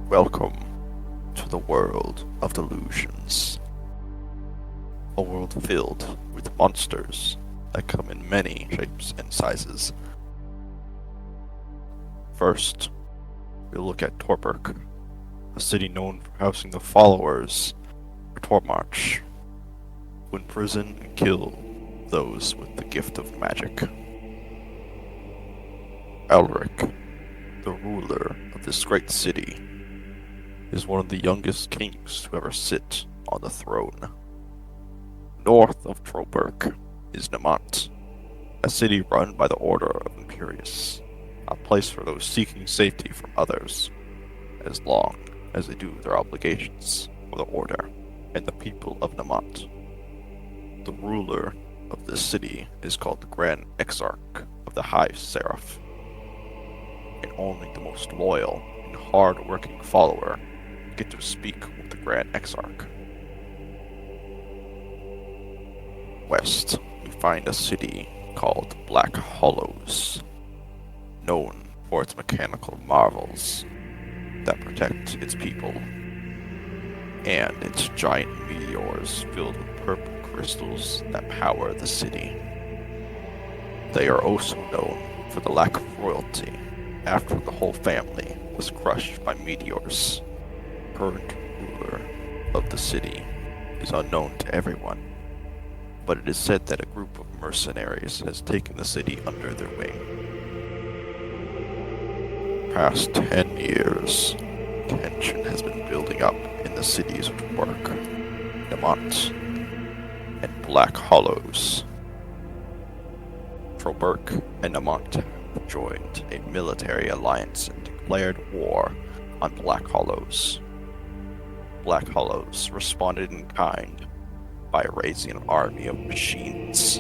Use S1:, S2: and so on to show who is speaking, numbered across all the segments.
S1: Welcome to the world of Delusions. A world filled with monsters that come in many shapes and sizes. First, we'll look at Torberg, a city known for housing the followers of Tormarch, who imprison and kill those with the gift of magic. Elric, the ruler of this great city, is one of the youngest kings to ever sit on the throne. North of Torberg is Nimont, a city run by the Order of Imperius, a place for those seeking safety from others, as long as they do their obligations for the Order and the people of Nimont. The ruler of this city is called the Grand Exarch of the High Seraph, and only the most loyal and hard-working follower get to speak with the Grand Exarch. West, we find a city called Black Hollows, known for its mechanical marvels that protect its people, and its giant meteors filled with purple crystals that power the city. They are also known for the lack of royalty after the whole family was crushed by meteors. The current ruler of the city is unknown to everyone, but it is said that a group of mercenaries has taken the city under their wing. Past 10 years, tension has been building up in the cities of Torberg, Nimont, and Black Hollows. Torberg and Nimont have joined a military alliance and declared war on Black Hollows. Black Hollows responded in kind by raising an army of machines.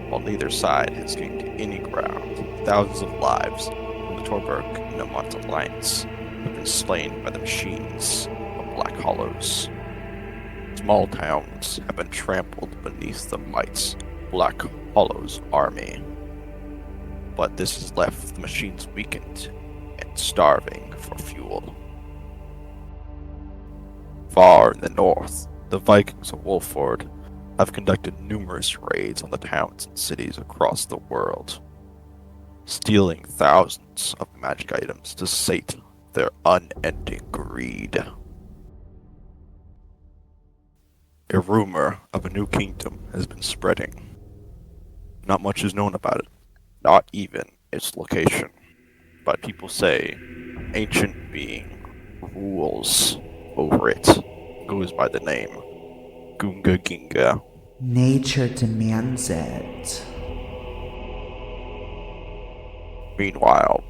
S1: While neither side has gained any ground, thousands of lives from the Torberg and Nimont alliance have been slain by the machines of Black Hollows. Small towns have been trampled beneath the might of Black Hollows' army, but this has left the machines weakened and starving for fuel. Far in the north, the Vikings of Wolford have conducted numerous raids on the towns and cities across the world, stealing thousands of magic items to sate their unending greed. A rumor of a new kingdom has been spreading. Not much is known about it, not even its location, but people say an ancient being rules over it, goes by the name Gunga Ginga.
S2: Nature demands it.
S1: Meanwhile,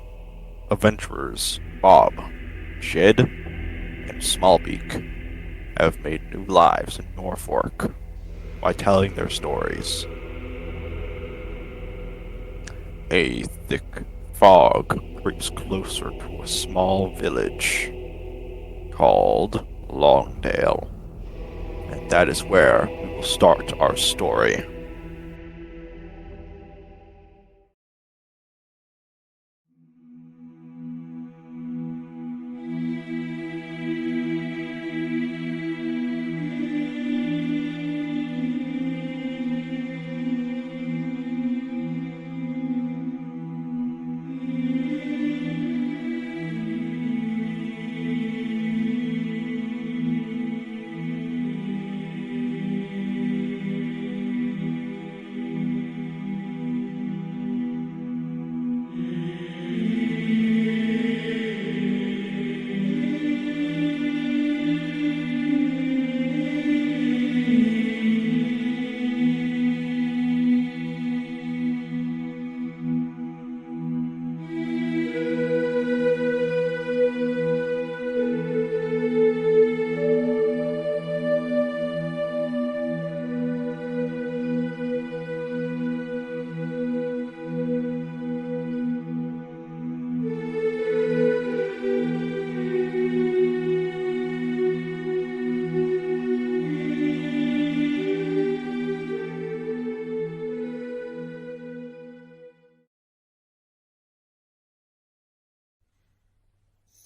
S1: adventurers Bob, Jed, and Smallbeak have made new lives in Norfolk by telling their stories. A thick fog creeps closer to a small village called Longdale, and that is where we will start our story.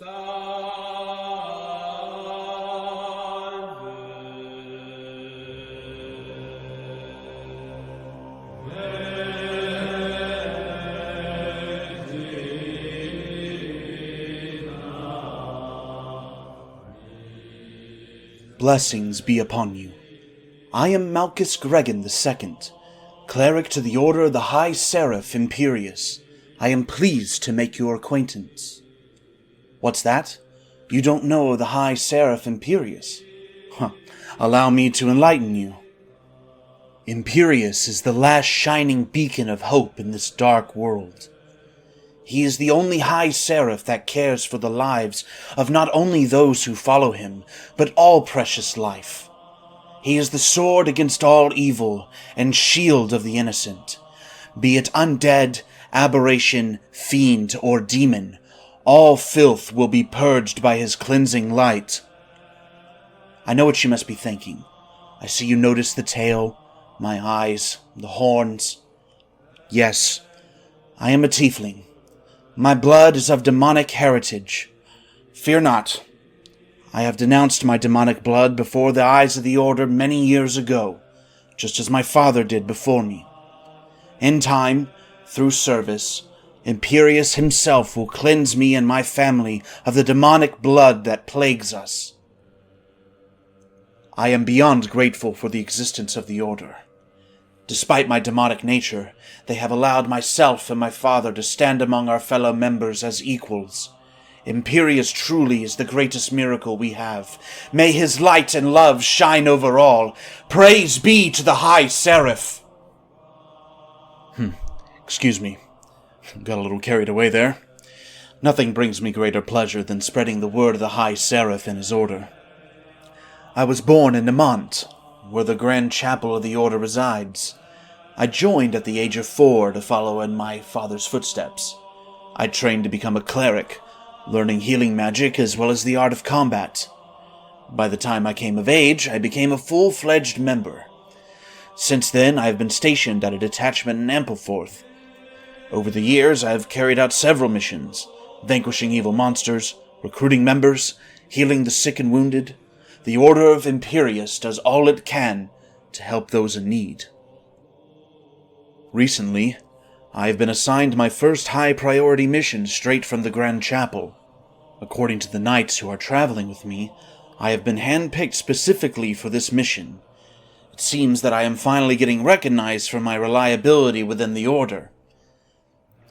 S3: Sa Blessings be upon you. I am Malchus Gregan II, cleric to the Order of the High Seraph Imperius. I am pleased to make your acquaintance. What's that? You don't know of the High Seraph Imperius? Allow me to enlighten you. Imperius is the last shining beacon of hope in this dark world. He is the only High Seraph that cares for the lives of not only those who follow him, but all precious life. He is the sword against all evil and shield of the innocent. Be it undead, aberration, fiend, or demon, all filth will be purged by his cleansing light. I know what you must be thinking. I see you notice the tail, my eyes, the horns. Yes, I am a tiefling. My blood is of demonic heritage. Fear not. I have denounced my demonic blood before the eyes of the Order many years ago, just as my father did before me. In time, through service, Imperius himself will cleanse me and my family of the demonic blood that plagues us. I am beyond grateful for the existence of the Order. Despite my demonic nature, they have allowed myself and my father to stand among our fellow members as equals. Imperius truly is the greatest miracle we have. May his light and love shine over all. Praise be to the High Seraph! Excuse me. Got a little carried away there. Nothing brings me greater pleasure than spreading the word of the High Seraph and his Order. I was born in Nimont, where the Grand Chapel of the Order resides. I joined at the age of 4 to follow in my father's footsteps. I trained to become a cleric, learning healing magic as well as the art of combat. By the time I came of age, I became a full-fledged member. Since then, I have been stationed at a detachment in Ampleforth. Over the years, I have carried out several missions, vanquishing evil monsters, recruiting members, healing the sick and wounded. The Order of Imperius does all it can to help those in need. Recently, I have been assigned my first high-priority mission straight from the Grand Chapel. According to the knights who are traveling with me, I have been handpicked specifically for this mission. It seems that I am finally getting recognized for my reliability within the Order.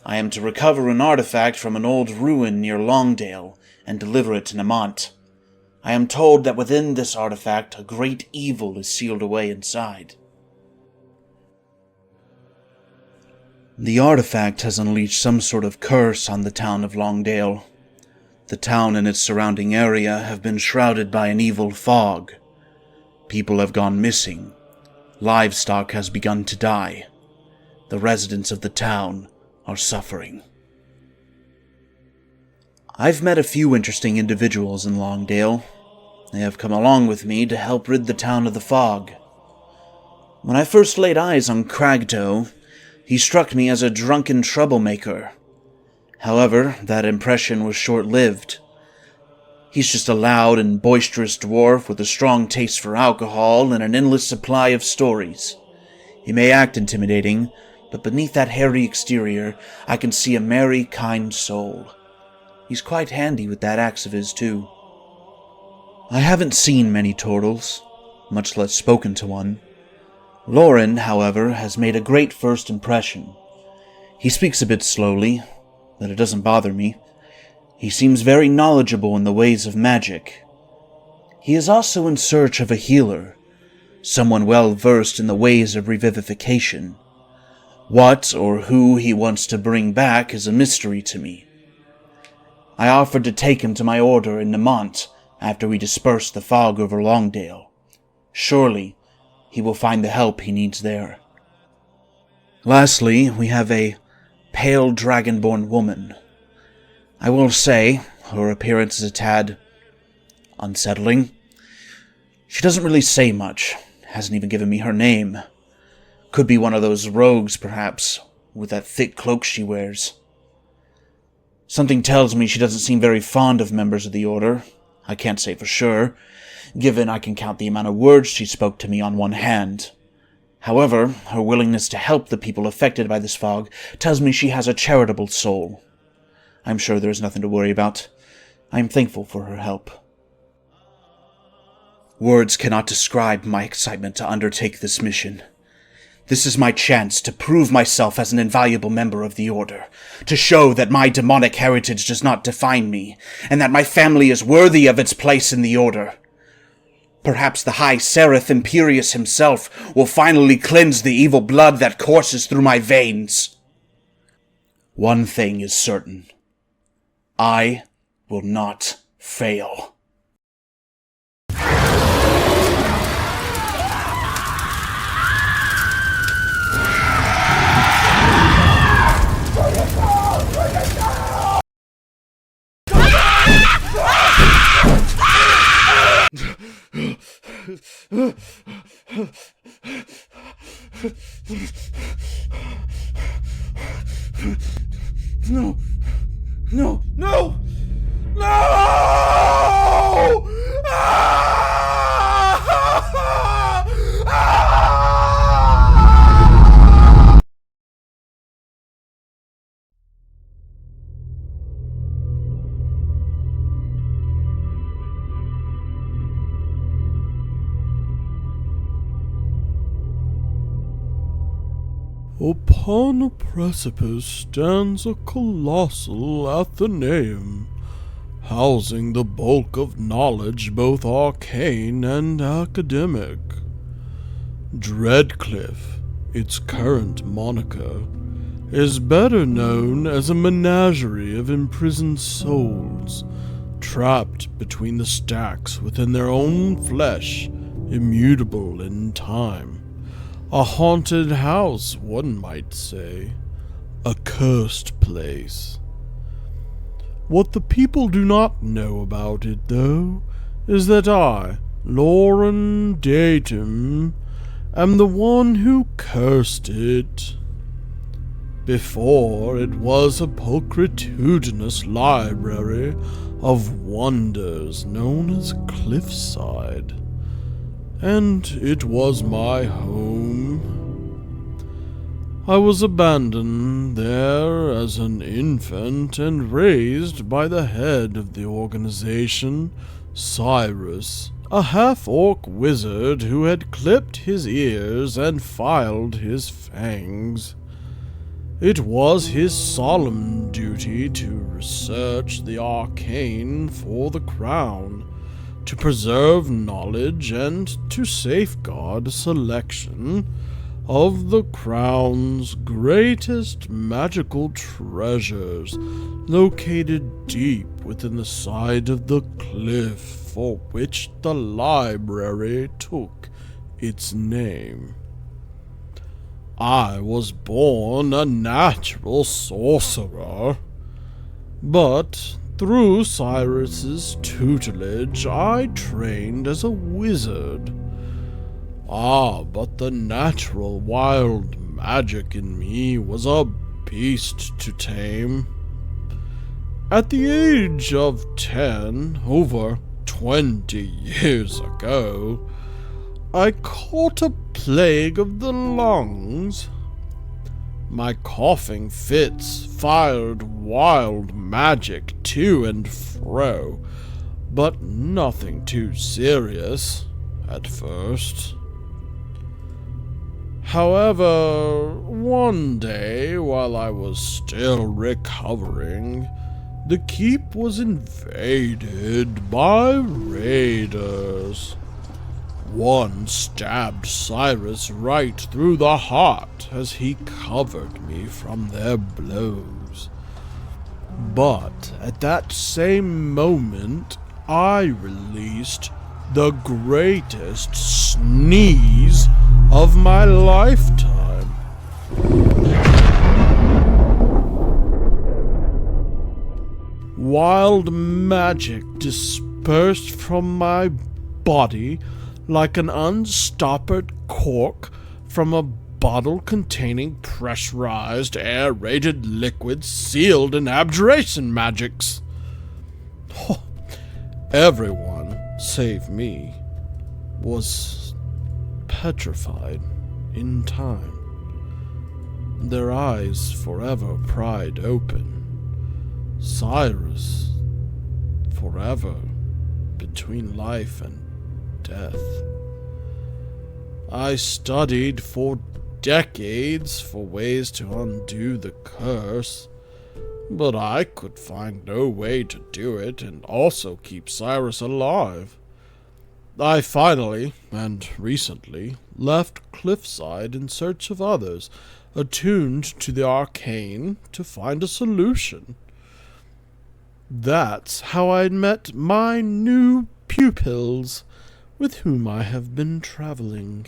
S3: I am to recover an artifact from an old ruin near Longdale and deliver it to Nimont. I am told that within this artifact a great evil is sealed away inside. The artifact has unleashed some sort of curse on the town of Longdale. The town and its surrounding area have been shrouded by an evil fog. People have gone missing. Livestock has begun to die. The residents of the town are suffering. I've met a few interesting individuals in Longdale. They have come along with me to help rid the town of the fog. When I first laid eyes on Cragtoe, he struck me as a drunken troublemaker. However, that impression was short-lived. He's just a loud and boisterous dwarf with a strong taste for alcohol and an endless supply of stories. He may act intimidating, but beneath that hairy exterior, I can see a merry, kind soul. He's quite handy with that axe of his, too. I haven't seen many turtles, much less spoken to one. Lauren, however, has made a great first impression. He speaks a bit slowly, but it doesn't bother me. He seems very knowledgeable in the ways of magic. He is also in search of a healer, someone well versed in the ways of revivification. What or who he wants to bring back is a mystery to me. I offered to take him to my order in Nimont after we disperse the fog over Longdale. Surely, he will find the help he needs there. Lastly, we have a pale dragonborn woman. I will say, her appearance is a tad unsettling. She doesn't really say much, hasn't even given me her name. Could be one of those rogues, perhaps, with that thick cloak she wears. Something tells me she doesn't seem very fond of members of the Order. I can't say for sure, given I can count the amount of words she spoke to me on one hand. However, her willingness to help the people affected by this fog tells me she has a charitable soul. I'm sure there is nothing to worry about. I am thankful for her help. Words cannot describe my excitement to undertake this mission. This is my chance to prove myself as an invaluable member of the Order, to show that my demonic heritage does not define me, and that my family is worthy of its place in the Order. Perhaps the High Seraph Imperius himself will finally cleanse the evil blood that courses through my veins. One thing is certain. I will not fail. No! No! No! No!
S4: Upon a precipice stands a colossal Athenaeum, housing the bulk of knowledge both arcane and academic. Dreadcliff, its current moniker, is better known as a menagerie of imprisoned souls, trapped between the stacks within their own flesh, immutable in time. A haunted house, one might say. A cursed place. What the people do not know about it, though, is that I, Lauren Datum, am the one who cursed it. Before, it was a pulchritudinous library of wonders known as Cliffside, and it was my home. I was abandoned there as an infant and raised by the head of the organization, Cyrus, a half-orc wizard who had clipped his ears and filed his fangs. It was his solemn duty to research the arcane for the crown, to preserve knowledge, and to safeguard a selection of the crown's greatest magical treasures, located deep within the side of the cliff for which the library took its name. I was born a natural sorcerer, but through Cyrus's tutelage I trained as a wizard. But the natural wild magic in me was a beast to tame. At the age of 10, over 20 years ago, I caught a plague of the lungs. My coughing fits fired wild magic to and fro, but nothing too serious at first. However, one day, while I was still recovering, the keep was invaded by raiders. One stabbed Cyrus right through the heart as he covered me from their blows. But at that same moment, I released the greatest sneeze of my lifetime. Wild magic dispersed from my body like an unstoppered cork from a bottle containing pressurized, aerated liquid sealed in abjuration magics. Everyone, save me, was petrified in time, their eyes forever pried open. Cyrus, forever between life and death. I studied for decades for ways to undo the curse, but I could find no way to do it and also keep Cyrus alive. I finally, and recently, left Cliffside in search of others attuned to the arcane to find a solution. That's how I met my new pupils, with whom I have been traveling.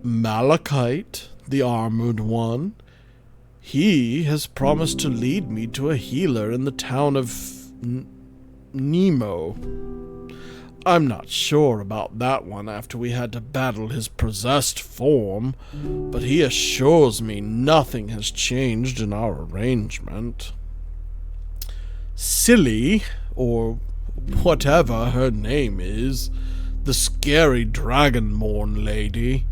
S4: Malachite, the armored one, he has promised to lead me to a healer in the town of Nemo. I'm not sure about that one after we had to battle his possessed form, but he assures me nothing has changed in our arrangement. Silly, or whatever her name is, the scary dragonborn lady,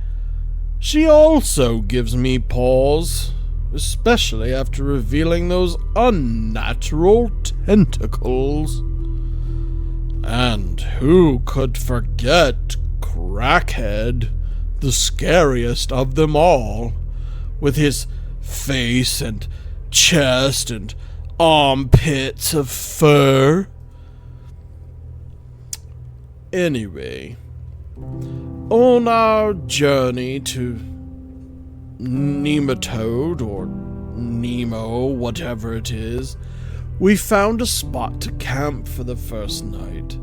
S4: she also gives me pause, especially after revealing those unnatural tentacles. And who could forget Crackhead, the scariest of them all, with his face and chest and armpits of fur? Anyway, on our journey to Nematode, or Nemo, whatever it is, we found a spot to camp for the first night.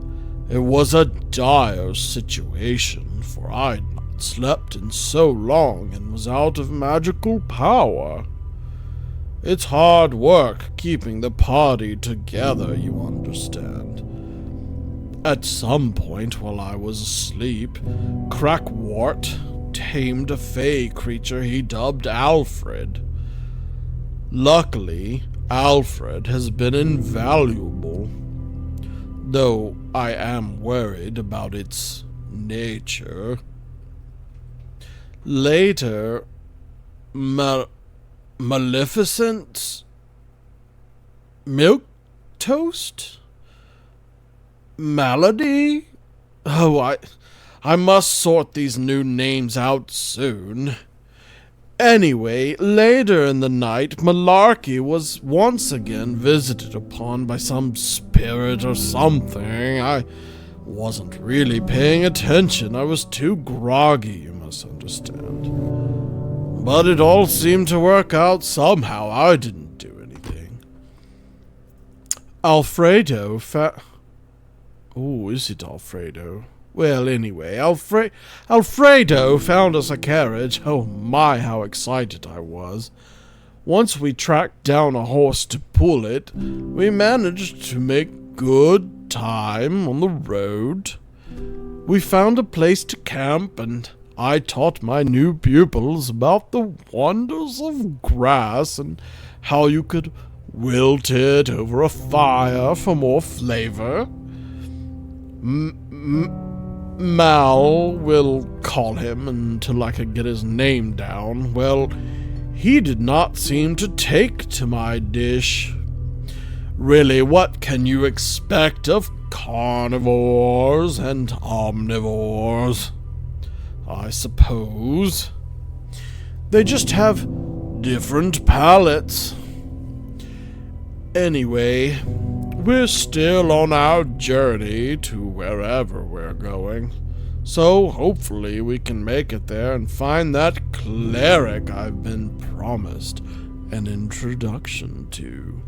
S4: It was a dire situation, for I'd not slept in so long and was out of magical power. It's hard work keeping the party together, you understand. At some point while I was asleep, Crackwort tamed a fey creature he dubbed Alfred. Luckily, Alfred has been invaluable, though I am worried about its nature. Later, Maleficent? Milk Toast? Malady? Oh, I must sort these new names out soon. Anyway, later in the night, Malarkey was once again visited upon by some spirit or something. I wasn't really paying attention. I was too groggy, you must understand. But it all seemed to work out somehow. I didn't do anything. Alfredo Oh, is it Alfredo? Well, anyway, Alfredo found us a carriage. Oh my, how excited I was. Once we tracked down a horse to pull it, we managed to make good time on the road. We found a place to camp, and I taught my new pupils about the wonders of grass and how you could wilt it over a fire for more flavor. Mal, we'll call him until I can get his name down. Well, he did not seem to take to my dish. Really, what can you expect of carnivores and omnivores? I suppose they just have different palates. Anyway, we're still on our journey to wherever we're going, so hopefully we can make it there and find that cleric I've been promised an introduction to.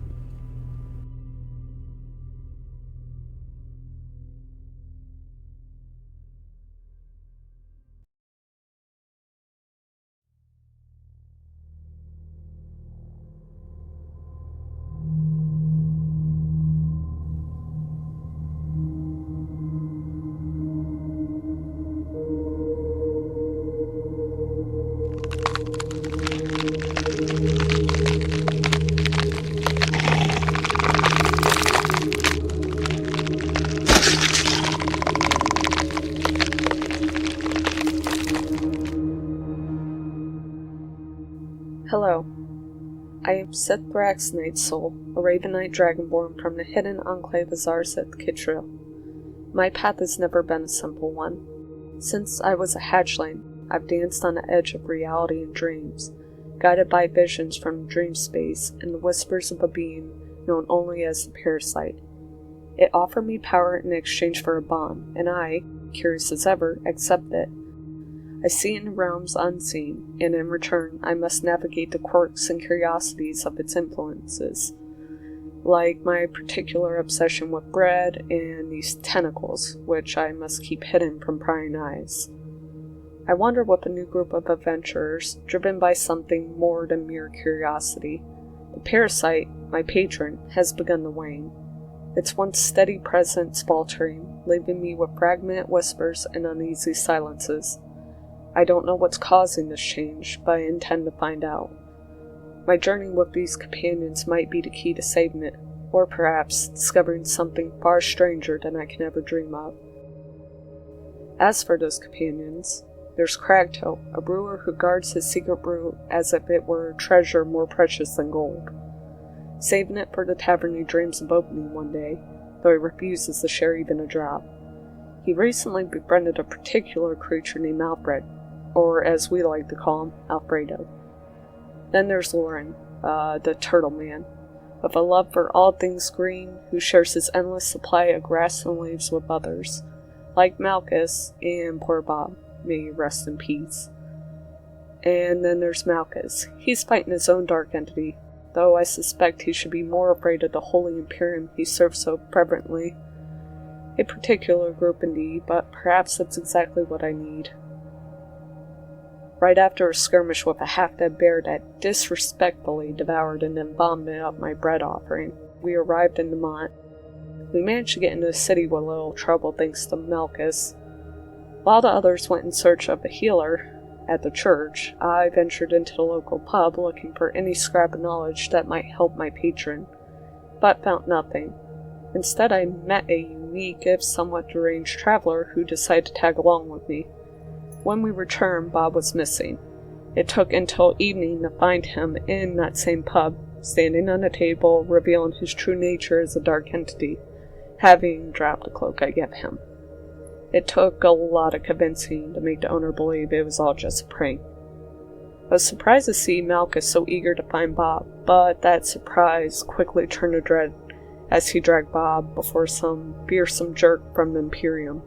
S5: Hello. I am Seth Brax Nightsoul, a Raven Knight Dragonborn from the hidden enclave Azar's at Kittrell. My path has never been a simple one. Since I was a hatchling, I've danced on the edge of reality and dreams, guided by visions from dream space and the whispers of a being known only as the Parasite. It offered me power in exchange for a bond, and I, curious as ever, accept it. I see in realms unseen, and in return I must navigate the quirks and curiosities of its influences, like my particular obsession with bread and these tentacles, which I must keep hidden from prying eyes. I wander with a new group of adventurers, driven by something more than mere curiosity. The Parasite, my patron, has begun to wane. Its once steady presence faltering, leaving me with fragmented whispers and uneasy silences. I don't know what's causing this change, but I intend to find out. My journey with these companions might be the key to saving it, or perhaps discovering something far stranger than I can ever dream of. As for those companions, there's Cragtoe, a brewer who guards his secret brew as if it were a treasure more precious than gold, saving it for the tavern he dreams of opening one day, though he refuses to share even a drop. He recently befriended a particular creature named Alfred, or as we like to call him, Alfredo. Then there's Lauren, the Turtle Man, with a love for all things green, who shares his endless supply of grass and leaves with others, like Malchus and poor Bob, may he rest in peace. And then there's Malchus. He's fighting his own dark entity, though I suspect he should be more afraid of the Holy Imperium he serves so fervently. A particular group indeed, but perhaps that's exactly what I need. Right after a skirmish with a half-dead bear that disrespectfully devoured and then vomited up my bread offering, we arrived in Nimont. We managed to get into the city with little trouble thanks to Malchus. While the others went in search of a healer at the church, I ventured into the local pub looking for any scrap of knowledge that might help my patron, but found nothing. Instead, I met a unique, if somewhat deranged traveler who decided to tag along with me. When we returned, Bob was missing. It took until evening to find him in that same pub, standing on a table, revealing his true nature as a dark entity, having dropped the cloak I gave him. It took a lot of convincing to make the owner believe it was all just a prank. I was surprised to see Malchus so eager to find Bob, but that surprise quickly turned to dread as he dragged Bob before some fearsome jerk from the Imperium.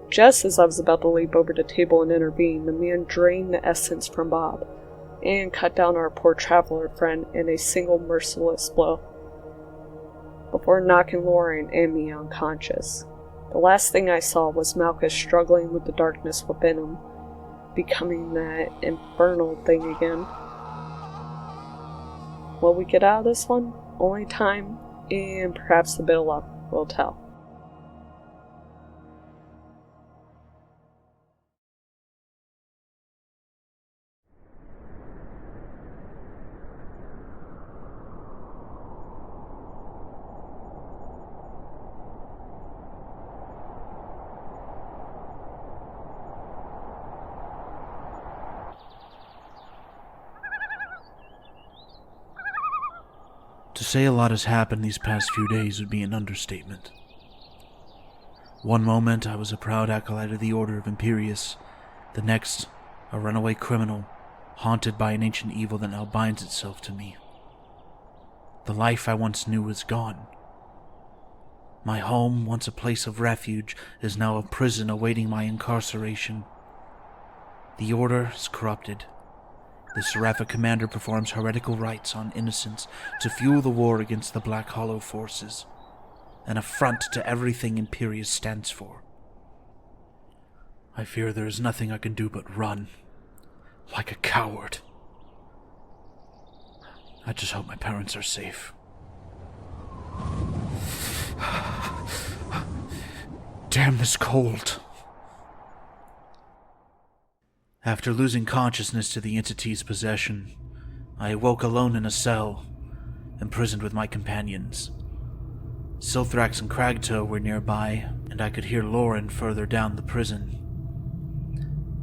S5: Just as I was about to leap over the table and intervene, the man drained the essence from Bob, and cut down our poor traveler friend in a single merciless blow, before knocking Lauren and me unconscious. The last thing I saw was Malchus struggling with the darkness within him, becoming that infernal thing again. Will we get out of this one? Only time, and perhaps a bit of luck, will tell.
S3: To say a lot has happened these past few days would be an understatement. One moment I was a proud acolyte of the Order of Imperius, the next a runaway criminal, haunted by an ancient evil that now binds itself to me. The life I once knew is gone. My home, once a place of refuge, is now a prison awaiting my incarceration. The Order is corrupted. The Seraphic Commander performs heretical rites on innocents to fuel the war against the Black Hollow forces, an affront to everything Imperius stands for. I fear there is nothing I can do but run, like a coward. I just hope my parents are safe. Damn this cold. After losing consciousness to the entity's possession, I awoke alone in a cell, imprisoned with my companions. Silthrax and Cragtoe were nearby, and I could hear Lauren further down the prison.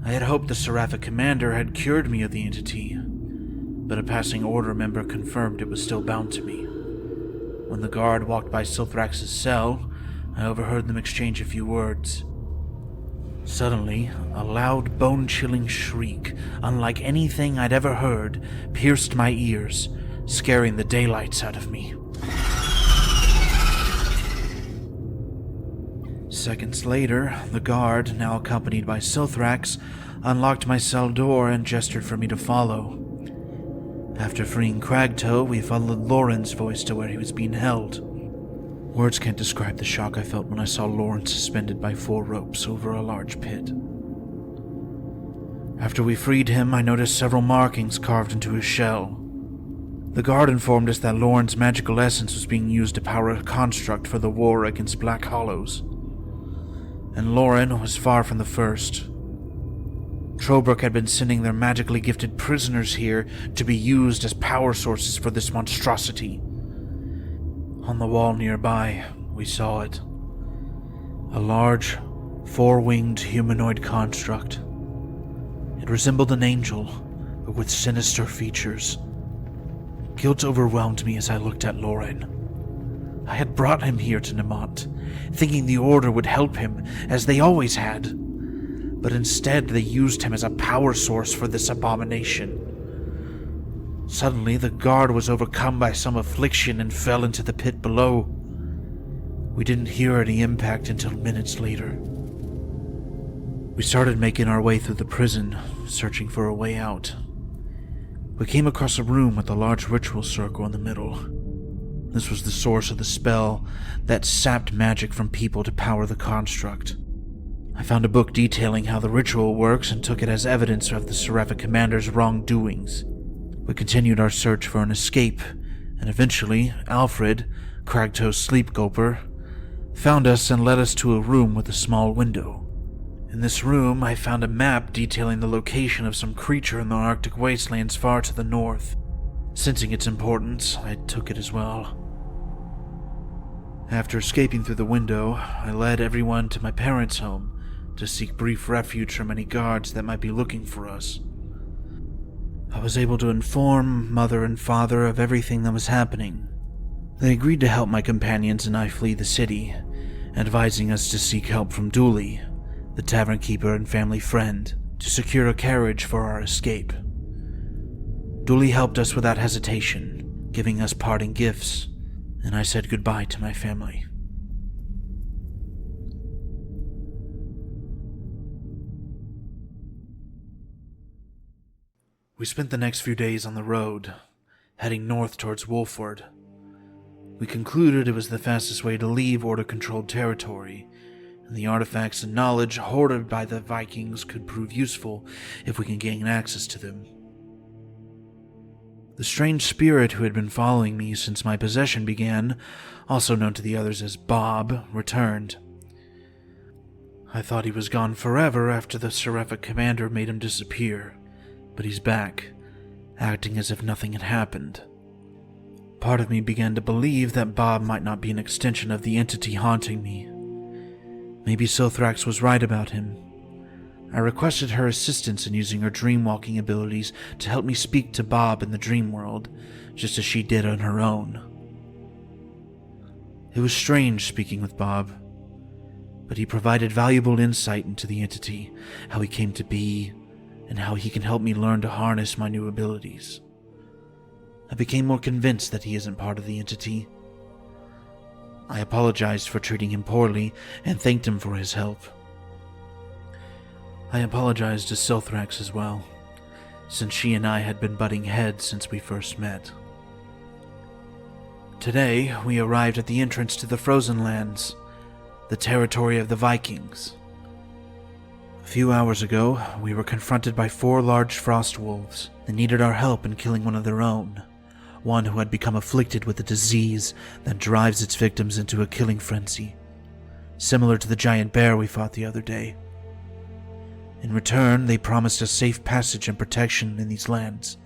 S3: I had hoped the Seraphic Commander had cured me of the entity, but a passing Order member confirmed it was still bound to me. When the guard walked by Silthrax's cell, I overheard them exchange a few words. Suddenly, a loud, bone-chilling shriek, unlike anything I'd ever heard, pierced my ears, scaring the daylights out of me. Seconds later, the guard, now accompanied by Silthrax, unlocked my cell door and gestured for me to follow. After freeing Cragtoe, we followed Lauren's voice to where he was being held. Words can't describe the shock I felt when I saw Lauren suspended by 4 ropes over a large pit. After we freed him, I noticed several markings carved into his shell. The guard informed us that Lauren's magical essence was being used to power a construct for the war against Black Hollows. And Lauren was far from the first. Trowbrook had been sending their magically gifted prisoners here to be used as power sources for this monstrosity. On the wall nearby, we saw it. A large, 4-winged humanoid construct. It resembled an angel, but with sinister features. Guilt overwhelmed me as I looked at Lauren. I had brought him here to Nimont, thinking the Order would help him, as they always had. But instead they used him as a power source for this abomination. Suddenly, the guard was overcome by some affliction and fell into the pit below. We didn't hear any impact until minutes later. We started making our way through the prison, searching for a way out. We came across a room with a large ritual circle in the middle. This was the source of the spell that sapped magic from people to power the construct. I found a book detailing how the ritual works and took it as evidence of the Seraphic Commander's wrongdoings. We continued our search for an escape, and eventually, Alfred, Cragtoe's sleep gulper, found us and led us to a room with a small window. In this room, I found a map detailing the location of some creature in the Arctic wastelands far to the north. Sensing its importance, I took it as well. After escaping through the window, I led everyone to my parents' home to seek brief refuge from any guards that might be looking for us. I was able to inform Mother and Father of everything that was happening. They agreed to help my companions and I flee the city, advising us to seek help from Dooley, the tavern keeper and family friend, to secure a carriage for our escape. Dooley helped us without hesitation, giving us parting gifts, and I said goodbye to my family. We spent the next few days on the road, heading north towards Wolford. We concluded it was the fastest way to leave Order-controlled territory, and the artifacts and knowledge hoarded by the Vikings could prove useful if we can gain access to them. The strange spirit who had been following me since my possession began, also known to the others as Bob, returned. I thought he was gone forever after the Seraphic Commander made him disappear. But he's back, acting as if nothing had happened. Part of me began to believe that Bob might not be an extension of the entity haunting me. Maybe Silthrax was right about him. I requested her assistance in using her dream-walking abilities to help me speak to Bob in the dream world, just as she did on her own. It was strange speaking with Bob, but he provided valuable insight into the entity, how he came to be, and how he can help me learn to harness my new abilities. I became more convinced that he isn't part of the entity. I apologized for treating him poorly and thanked him for his help. I apologized to Silthrax as well, since she and I had been butting heads since we first met. Today, we arrived at the entrance to the Frozen Lands, the territory of the Vikings. A few hours ago, we were confronted by 4 large frost wolves that needed our help in killing one of their own, one who had become afflicted with a disease that drives its victims into a killing frenzy, similar to the giant bear we fought the other day. In return, they promised us safe passage and protection in these lands.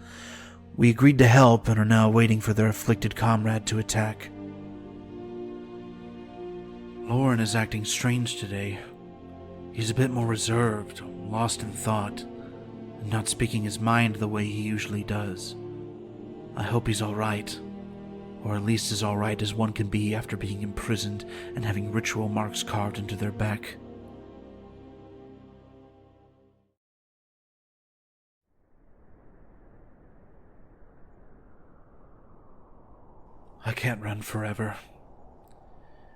S3: We agreed to help and are now waiting for their afflicted comrade to attack. Lauren is acting strange today. He's a bit more reserved, lost in thought, and not speaking his mind the way he usually does. I hope he's all right. Or at least as alright as one can be after being imprisoned and having ritual marks carved into their back. I can't run forever.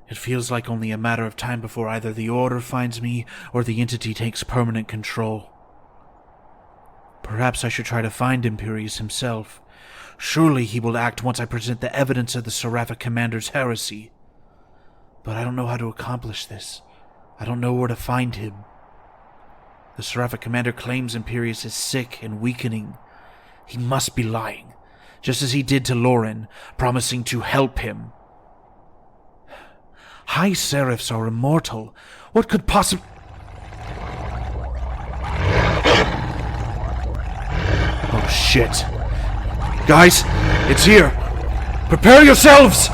S3: It feels like only a matter of time before either the Order finds me or the entity takes permanent control. Perhaps I should try to find Imperius himself. Surely he will act once I present the evidence of the Seraphic Commander's heresy. But I don't know how to accomplish this. I don't know where to find him. The Seraphic Commander claims Imperius is sick and weakening. He must be lying, just as he did to Lauren, promising to help him. High Seraphs are immortal. What could possibly... Oh shit. Guys, it's here! Prepare yourselves!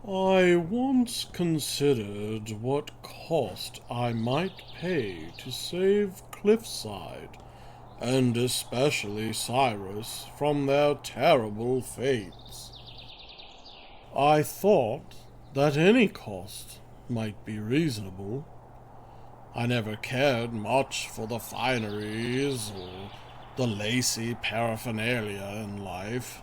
S4: I once considered what cost I might pay to save Cliffside, and especially Cyrus, from their terrible fates. I thought that any cost might be reasonable. I never cared much for the fineries or the lacy paraphernalia in life.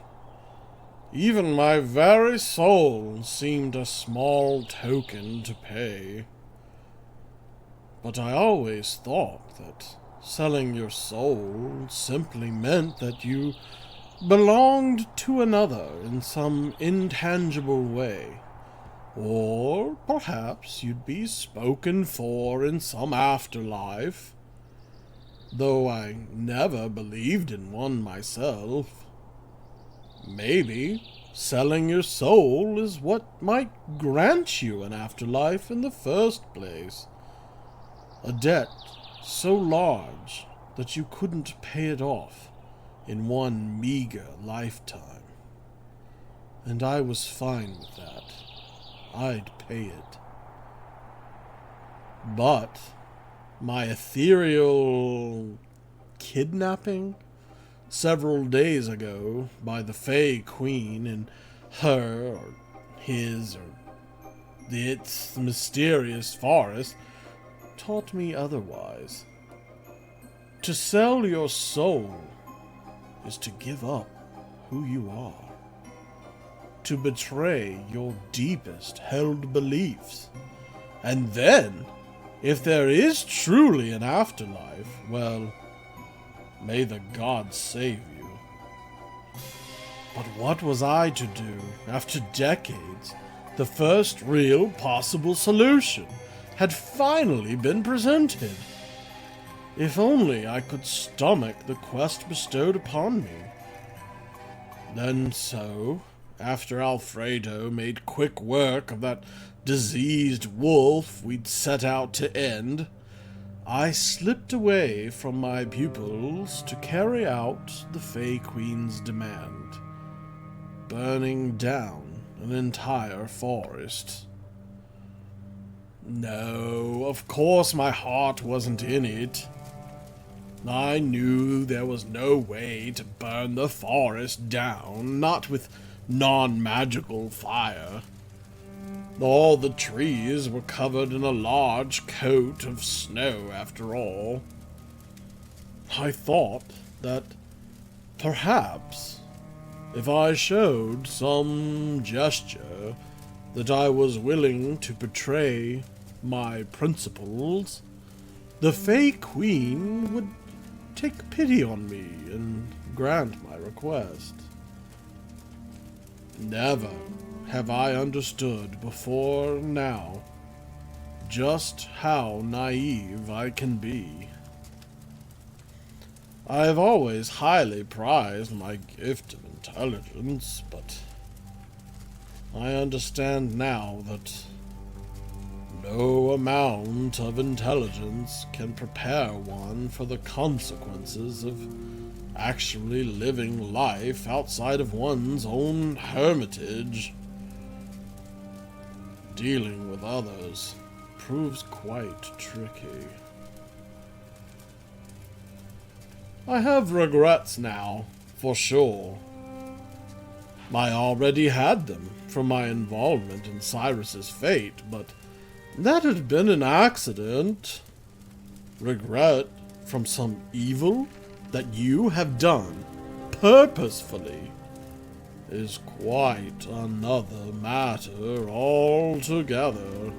S4: Even my very soul seemed a small token to pay. But I always thought that selling your soul simply meant that you belonged to another in some intangible way. Or perhaps you'd be spoken for in some afterlife. Though I never believed in one myself. Maybe selling your soul is what might grant you an afterlife in the first place. A debt so large that you couldn't pay it off in one meager lifetime. And I was fine with that. I'd pay it. But my ethereal kidnapping several days ago by the Fey Queen in her or his or its mysterious forest taught me otherwise. To sell your soul is to give up who you are, to betray your deepest held beliefs, and then, if there is truly an afterlife, well, may the gods save you. But what was I to do after decades? The first real possible solution had finally been presented. If only I could stomach the quest bestowed upon me. Then so, after Alfredo made quick work of that diseased wolf we'd set out to end, I slipped away from my pupils to carry out the Fey Queen's demand, burning down an entire forest. No, of course my heart wasn't in it. I knew there was no way to burn the forest down, not with non-magical fire. All the trees were covered in a large coat of snow, after all. I thought that perhaps if I showed some gesture that I was willing to betray my principles, the Fey Queen would take pity on me and grant my request. Never have I understood before now just how naive I can be. I have always highly prized my gift of intelligence, but I understand now that no amount of intelligence can prepare one for the consequences of actually living life outside of one's own hermitage. dealing with others proves quite tricky. I have regrets now, for sure. I already had them from my involvement in Cyrus's fate, but that had been an accident. Regret from some evil that you have done purposefully is quite another matter altogether.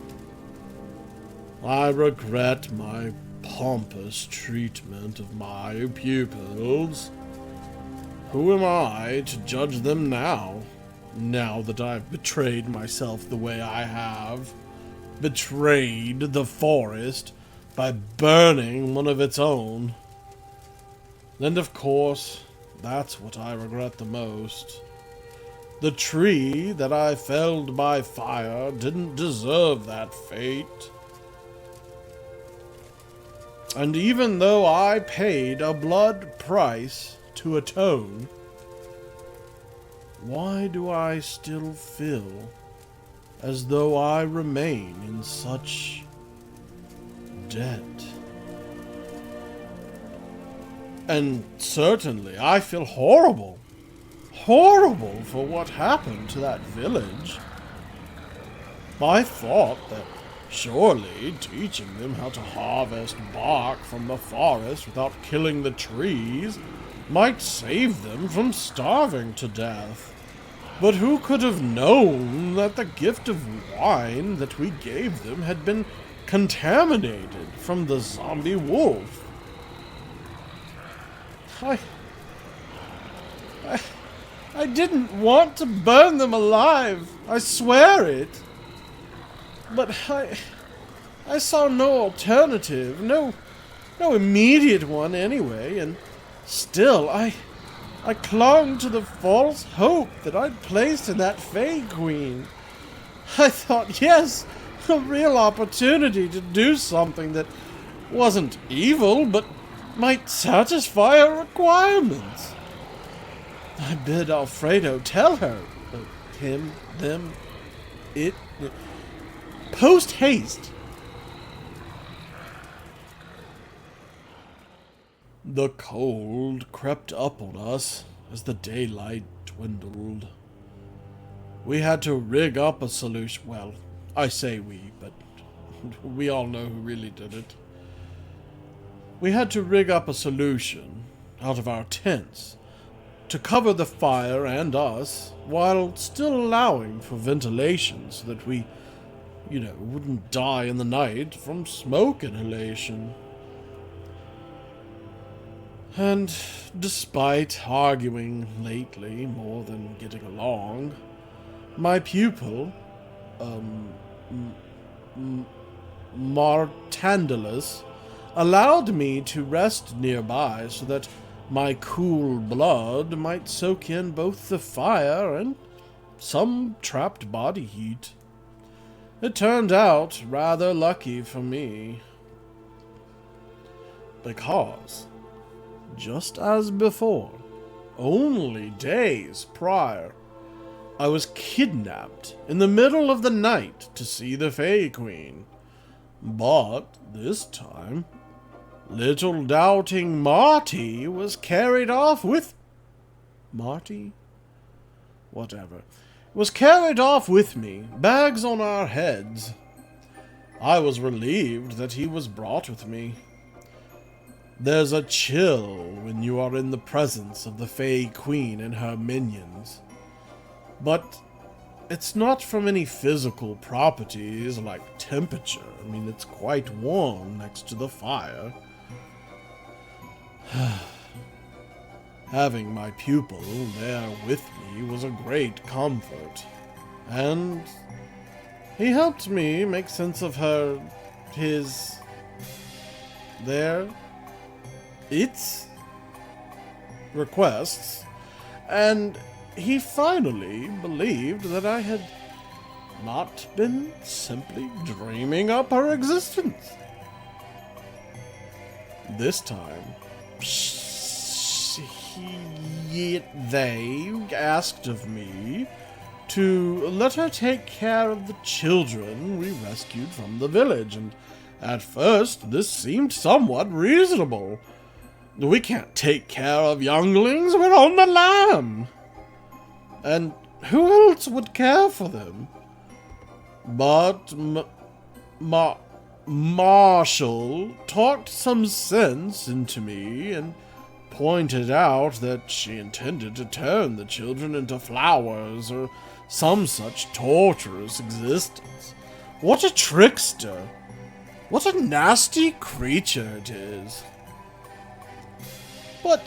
S4: I regret my pompous treatment of my pupils. Who am I to judge them now that I've betrayed myself the way I have? Betrayed the forest by burning one of its own. And of course, that's what I regret the most. The tree that I felled by fire didn't deserve that fate. And even though I paid a blood price to atone, why do I still feel as though I remain in such debt? And certainly I feel horrible for what happened to that village. I thought that surely teaching them how to harvest bark from the forest without killing the trees might save them from starving to death. But who could have known that the gift of wine that we gave them had been contaminated from the zombie wolf? I didn't want to burn them alive, I swear it. But I saw no alternative, no immediate one anyway, and still I clung to the false hope that I'd placed in that Fey Queen. I thought, yes, a real opportunity to do something that wasn't evil, but might satisfy her requirements. I bid Alfredo tell her, him, them, it, post haste. The cold crept up on us as the daylight dwindled. We had to rig up a solution. Well, I say we, but we all know who really did it. We had to rig up a solution out of our tents to cover the fire and us, while still allowing for ventilation so that we, wouldn't die in the night from smoke inhalation. And despite arguing lately more than getting along, my pupil, Martandalus, allowed me to rest nearby so that my cool blood might soak in both the fire and some trapped body heat. It turned out rather lucky for me, because, just as before, only days prior, I was kidnapped in the middle of the night to see the Fey Queen. But this time, little doubting Marty was carried off with... Marty? Whatever. Was carried off with me, bags on our heads. I was relieved that he was brought with me. There's a chill when you are in the presence of the Fey Queen and her minions. But it's not from any physical properties like temperature. I mean, it's quite warm next to the fire. Having my pupil there with me was a great comfort, and he helped me make sense of its requests, and he finally believed that I had not been simply dreaming up her existence. This time, they asked of me to let her take care of the children we rescued from the village, and at first this seemed somewhat reasonable. We can't take care of younglings, we're on the lam. And who else would care for them? But Marshall talked some sense into me and pointed out that she intended to turn the children into flowers or some such torturous existence. What a trickster! What a nasty creature it is! But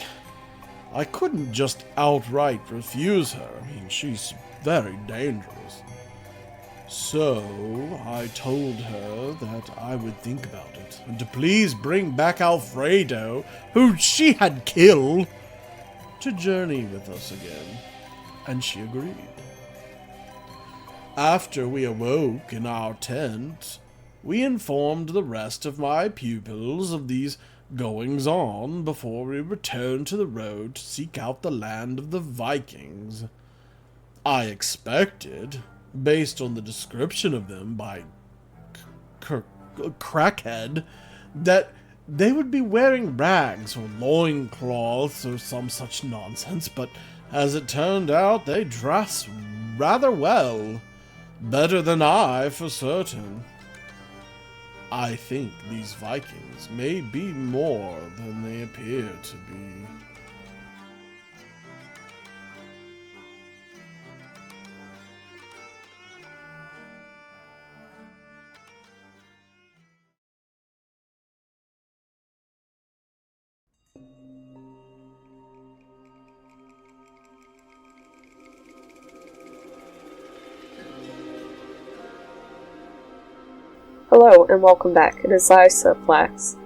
S4: I couldn't just outright refuse her. I mean, she's very dangerous. So I told her that I would think about it, and to please bring back Alfredo, who she had killed, to journey with us again, and she agreed. After we awoke in our tent, we informed the rest of my pupils of these goings-on before we returned to the road to seek out the land of the Vikings. I expected, based on the description of them by Crackhead, that they would be wearing rags or loincloths or some such nonsense, but as it turned out, they dress rather well. Better than I, for certain. I think these Vikings may be more than they appear to be.
S5: Hello, and welcome back. It is I, Flax.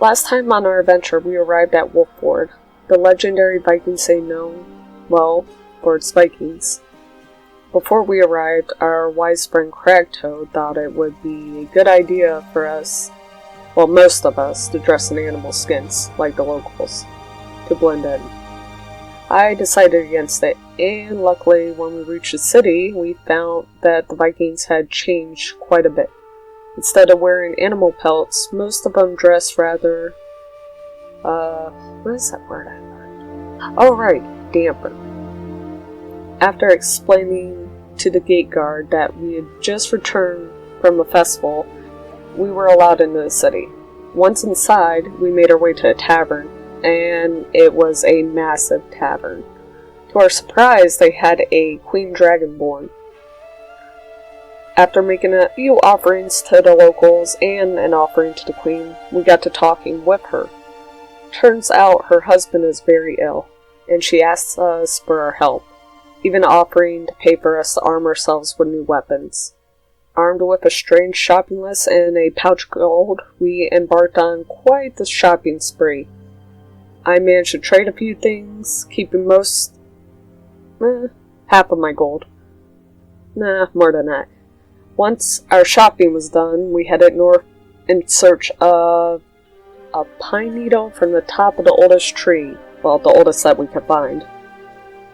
S5: Last time on our adventure, we arrived at Wolford, the legendary Viking say known, well, for its Vikings. Before we arrived, our wise friend Cragtoad thought it would be a good idea for us, well, most of us, to dress in animal skins, like the locals, to blend in. I decided against it, and luckily when we reached the city, we found that the Vikings had changed quite a bit. Instead of wearing animal pelts, most of them dressed rather, what is that word I learned? Oh right, damper. After explaining to the gate guard that we had just returned from a festival, we were allowed into the city. Once inside, we made our way to a tavern, and it was a massive tavern. To our surprise, they had a Queen Dragonborn. After making a few offerings to the locals and an offering to the Queen, we got to talking with her. Turns out her husband is very ill, and she asks us for our help, even offering to pay for us to arm ourselves with new weapons. Armed with a strange shopping list and a pouch of gold, we embarked on quite the shopping spree. I managed to trade a few things, keeping half of my gold. Nah, more than that. Once our shopping was done, we headed north in search of a pine needle from the top of the oldest tree, well, the oldest that we could find.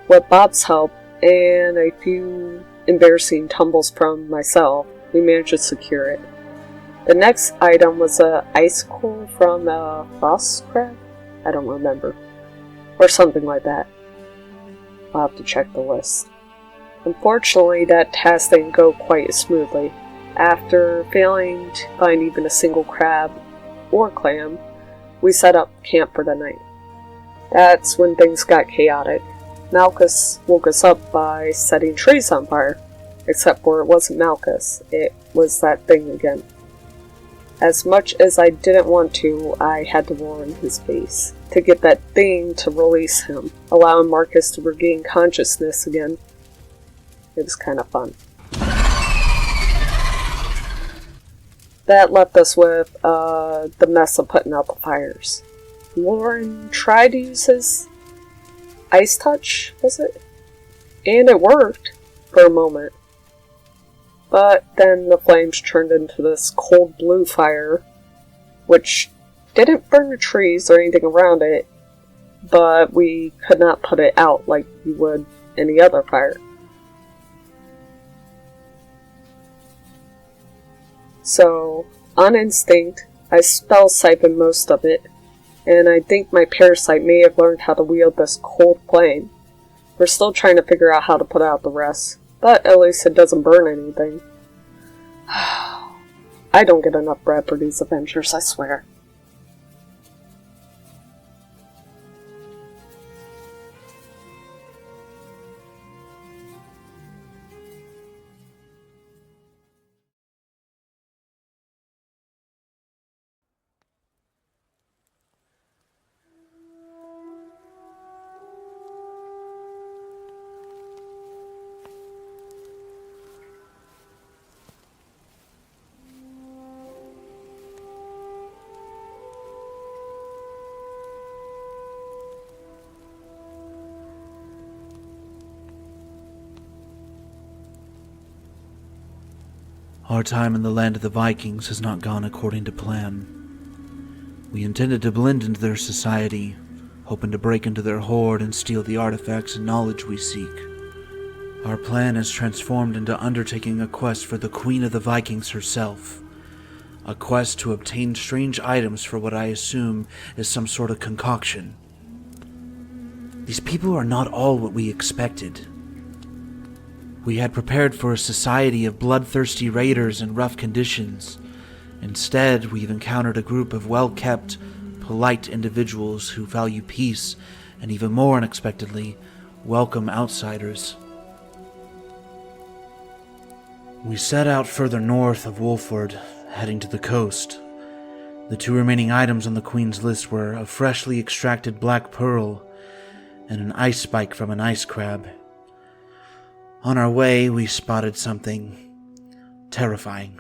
S5: With Bob's help and a few embarrassing tumbles from myself, we managed to secure it. The next item was an icicle from a frost crab? I don't remember. Or something like that. I'll have to check the list. Unfortunately, that task didn't go quite as smoothly. After failing to find even a single crab or clam, we set up camp for the night. That's when things got chaotic. Malchus woke us up by setting trees on fire. Except for it wasn't Malchus, it was that thing again. As much as I didn't want to, I had to warn his face to get that thing to release him, allowing Marcus to regain consciousness again. It was kind of fun. That left us with the mess of putting out the fires. Lauren tried to use his ice touch, was it? And it worked for a moment. But then the flames turned into this cold blue fire, which didn't burn the trees or anything around it, but we could not put it out like you would any other fire. So, on instinct, I spell siphon most of it, and I think my parasite may have learned how to wield this cold flame. We're still trying to figure out how to put out the rest, but at least it doesn't burn anything. I don't get enough bread for these adventures, I swear.
S3: Our time in the land of the Vikings has not gone according to plan. We intended to blend into their society, hoping to break into their hoard and steal the artifacts and knowledge we seek. Our plan has transformed into undertaking a quest for the Queen of the Vikings herself. A quest to obtain strange items for what I assume is some sort of concoction. These people are not all what we expected. We had prepared for a society of bloodthirsty raiders in rough conditions. Instead, we've encountered a group of well-kept, polite individuals who value peace and, even more unexpectedly, welcome outsiders. We set out further north of Wolford, heading to the coast. The two remaining items on the Queen's list were a freshly extracted black pearl and an ice spike from an ice crab. On our way, we spotted something terrifying.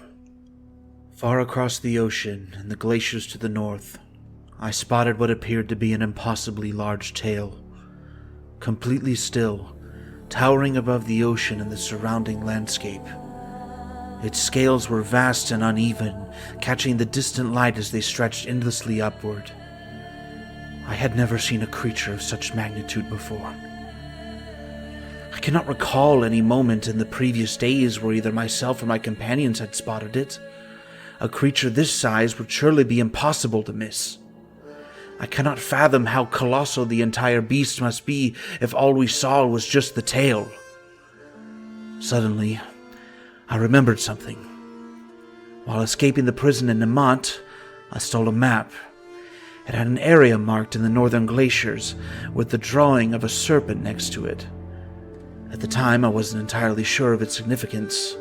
S3: Far across the ocean and the glaciers to the north, I spotted what appeared to be an impossibly large tail. Completely still, towering above the ocean and the surrounding landscape. Its scales were vast and uneven, catching the distant light as they stretched endlessly upward. I had never seen a creature of such magnitude before. I cannot recall any moment in the previous days where either myself or my companions had spotted it. A creature this size would surely be impossible to miss. I cannot fathom how colossal the entire beast must be if all we saw was just the tail. Suddenly, I remembered something. While escaping the prison in Nimont, I stole a map. It had an area marked in the northern glaciers with the drawing of a serpent next to it. At the time, I wasn't entirely sure of its significance.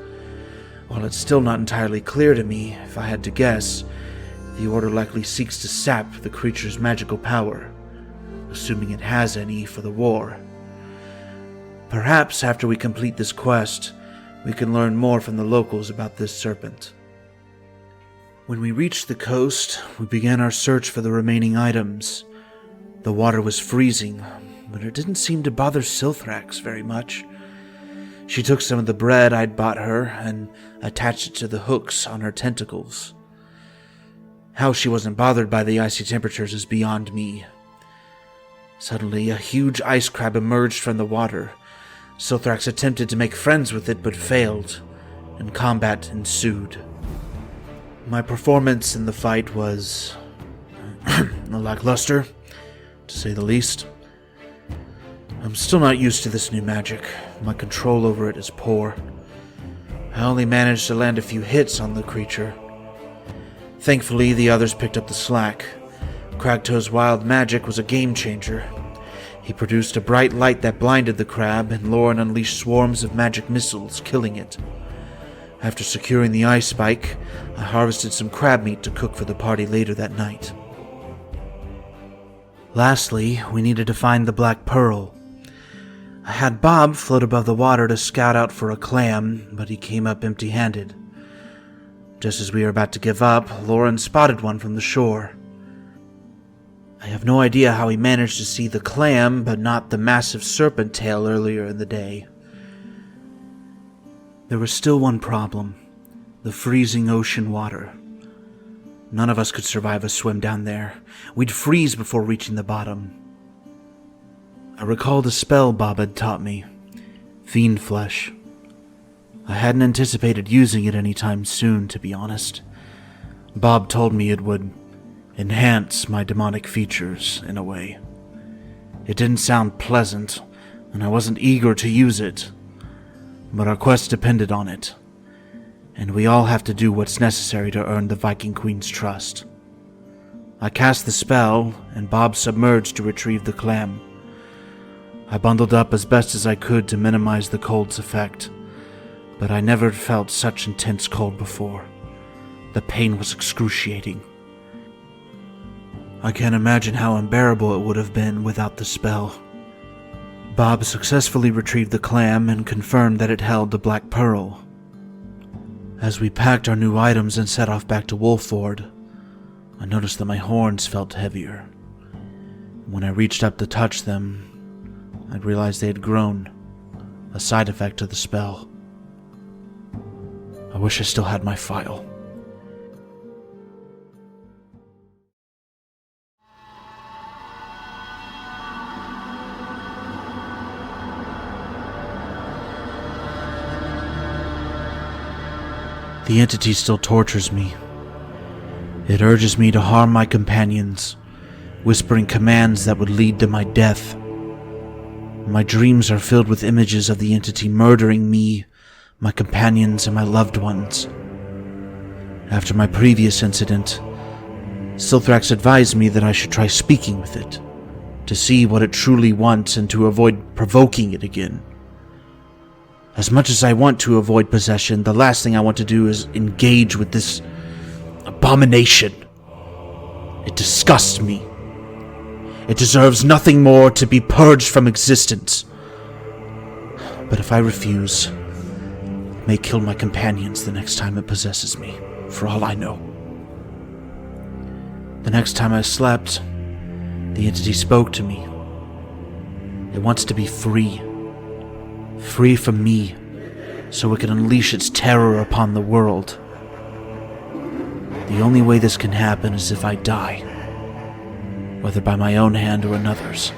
S3: While it's still not entirely clear to me, if I had to guess, the Order likely seeks to sap the creature's magical power, assuming it has any for the war. Perhaps after we complete this quest, we can learn more from the locals about this serpent. When we reached the coast, we began our search for the remaining items. The water was freezing, but it didn't seem to bother Silthrax very much. She took some of the bread I'd bought her and attached it to the hooks on her tentacles. How she wasn't bothered by the icy temperatures is beyond me. Suddenly, a huge ice crab emerged from the water. Silthrax attempted to make friends with it but failed, and combat ensued. My performance in the fight was lackluster, to say the least. I'm still not used to this new magic. My control over it is poor. I only managed to land a few hits on the creature. Thankfully, the others picked up the slack. Cragtoe's wild magic was a game changer. He produced a bright light that blinded the crab, and Lauren unleashed swarms of magic missiles, killing it. After securing the ice spike, I harvested some crab meat to cook for the party later that night. Lastly, we needed to find the black pearl. I had Bob float above the water to scout out for a clam, but he came up empty-handed. Just as we were about to give up, Lauren spotted one from the shore. I have no idea how he managed to see the clam, but not the massive serpent tail earlier in the day. There was still one problem: the freezing ocean water. None of us could survive a swim down there. We'd freeze before reaching the bottom. I recalled a spell Bob had taught me: Fiend Flesh. I hadn't anticipated using it anytime soon, to be honest. Bob told me it would enhance my demonic features in a way. It didn't sound pleasant, and I wasn't eager to use it, but our quest depended on it, and we all have to do what's necessary to earn the Viking Queen's trust. I cast the spell, and Bob submerged to retrieve the clam. I bundled up as best as I could to minimize the cold's effect, but I never felt such intense cold before. The pain was excruciating. I can't imagine how unbearable it would have been without the spell. Bob successfully retrieved the clam and confirmed that it held the black pearl. As we packed our new items and set off back to Wolford, I noticed that my horns felt heavier. When I reached up to touch them, I realized they had grown, a side effect of the spell. I wish I still had my file. The entity still tortures me. It urges me to harm my companions, whispering commands that would lead to my death. My dreams are filled with images of the entity murdering me, my companions, and my loved ones. After my previous incident, Silthrax advised me that I should try speaking with it, to see what it truly wants and to avoid provoking it again. As much as I want to avoid possession, the last thing I want to do is engage with this abomination. It disgusts me. It deserves nothing more to be purged from existence. But if I refuse, it may kill my companions the next time it possesses me, for all I know. The next time I slept, the entity spoke to me. It wants to be free. Free from me, so it can unleash its terror upon the world. The only way this can happen is if I die, whether by my own hand or another's.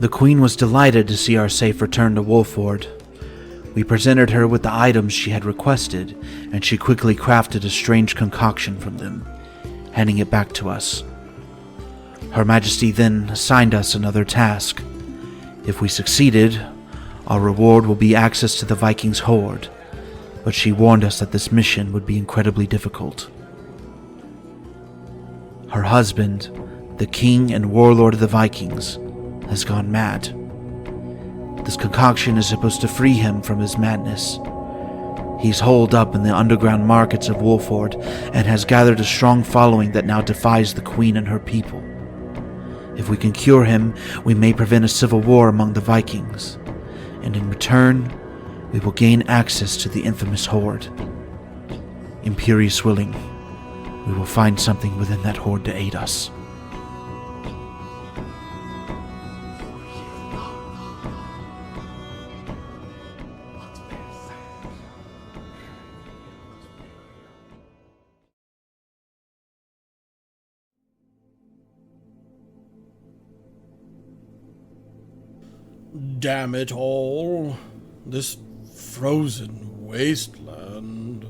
S3: The Queen was delighted to see our safe return to Wolford. We presented her with the items she had requested, and she quickly crafted a strange concoction from them, handing it back to us. Her Majesty then assigned us another task. If we succeeded, our reward will be access to the Vikings' Hoard, but she warned us that this mission would be incredibly difficult. Her husband, the king and warlord of the Vikings, has gone mad. This concoction is supposed to free him from his madness. He's holed up in the underground markets of Wolford and has gathered a strong following that now defies the Queen and her people. If we can cure him, we may prevent a civil war among the Vikings, and in return, we will gain access to the infamous Hoard. Imperious willing, we will find something within that Hoard to aid us.
S4: Damn it all. This frozen wasteland.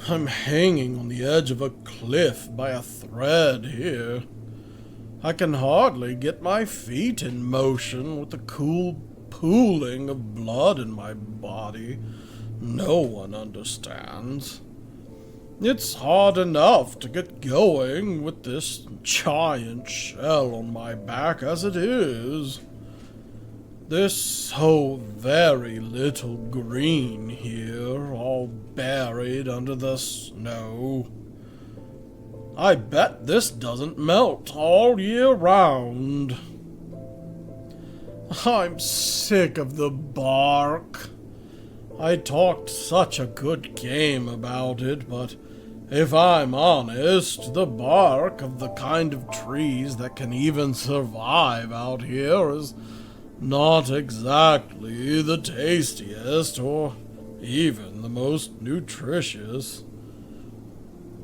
S4: I'm hanging on the edge of a cliff by a thread here. I can hardly get my feet in motion with the cool pooling of blood in my body. No one understands. It's hard enough to get going with this giant shell on my back as it is. There's so very little green here, all buried under the snow. I bet this doesn't melt all year round. I'm sick of the bark. I talked such a good game about it, but if I'm honest, the bark of the kind of trees that can even survive out here is not exactly the tastiest or even the most nutritious.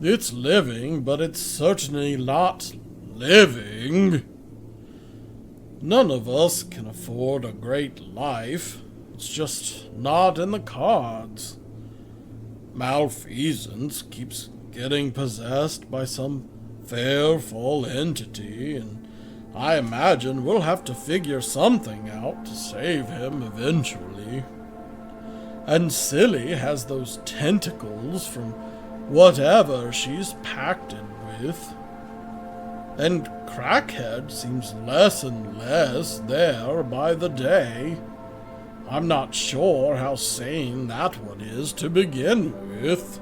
S4: It's living, but it's certainly not living. None of us can afford a great life. It's just not in the cards. Malfeasance keeps getting possessed by some fearful entity, and I imagine we'll have to figure something out to save him eventually. And Silly has those tentacles from whatever she's packed it with. And Crackhead seems less and less there by the day. I'm not sure how sane that one is to begin with.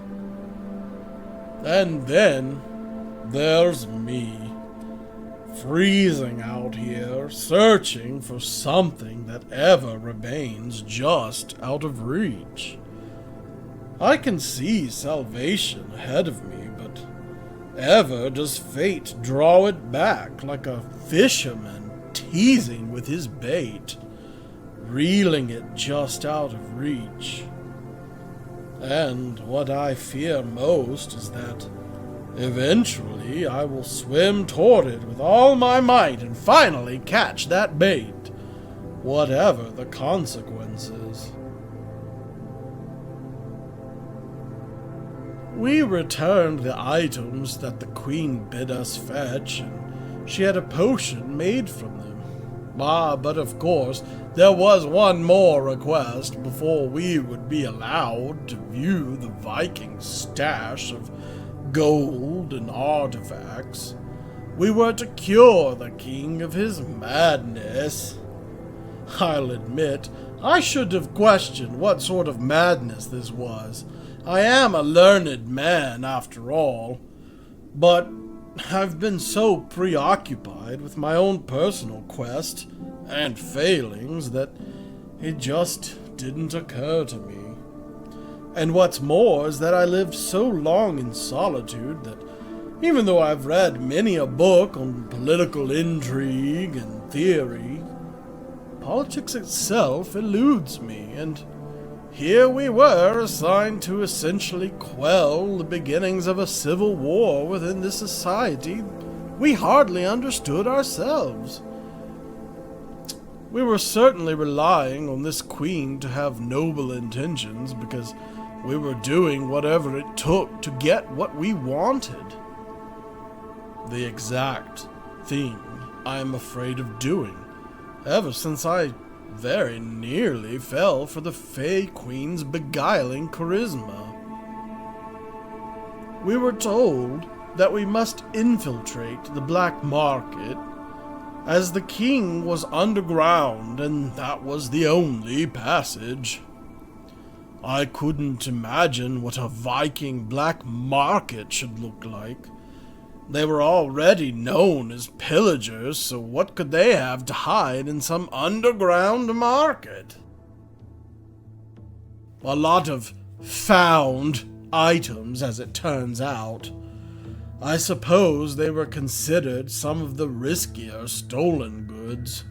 S4: And then there's me, freezing out here, searching for something that ever remains just out of reach. I can see salvation ahead of me, but ever does fate draw it back like a fisherman teasing with his bait, reeling it just out of reach. And what I fear most is that eventually I will swim toward it with all my might and finally catch that bait, whatever the consequences. We returned the items that the queen bid us fetch, and she had a potion made from them. But of course, there was one more request before we would be allowed to view the Viking stash of gold and artifacts. We were to cure the king of his madness. I'll admit, I should have questioned what sort of madness this was. I am a learned man, after all, but I've been so preoccupied with my own personal quest and failings that it just didn't occur to me. And what's more is that I lived so long in solitude that even though I've read many a book on political intrigue and theory, politics itself eludes me, and here we were assigned to essentially quell the beginnings of a civil war within this society we hardly understood ourselves. We were certainly relying on this queen to have noble intentions because we were doing whatever it took to get what we wanted. The exact thing I'm afraid of doing, ever since I very nearly fell for the Fey Queen's beguiling charisma. We were told that we must infiltrate the black market, as the king was underground and that was the only passage. I couldn't imagine what a Viking black market should look like. They were already known as pillagers, so what could they have to hide in some underground market? A lot of found items, as it turns out. I suppose they were considered some of the riskier stolen goods.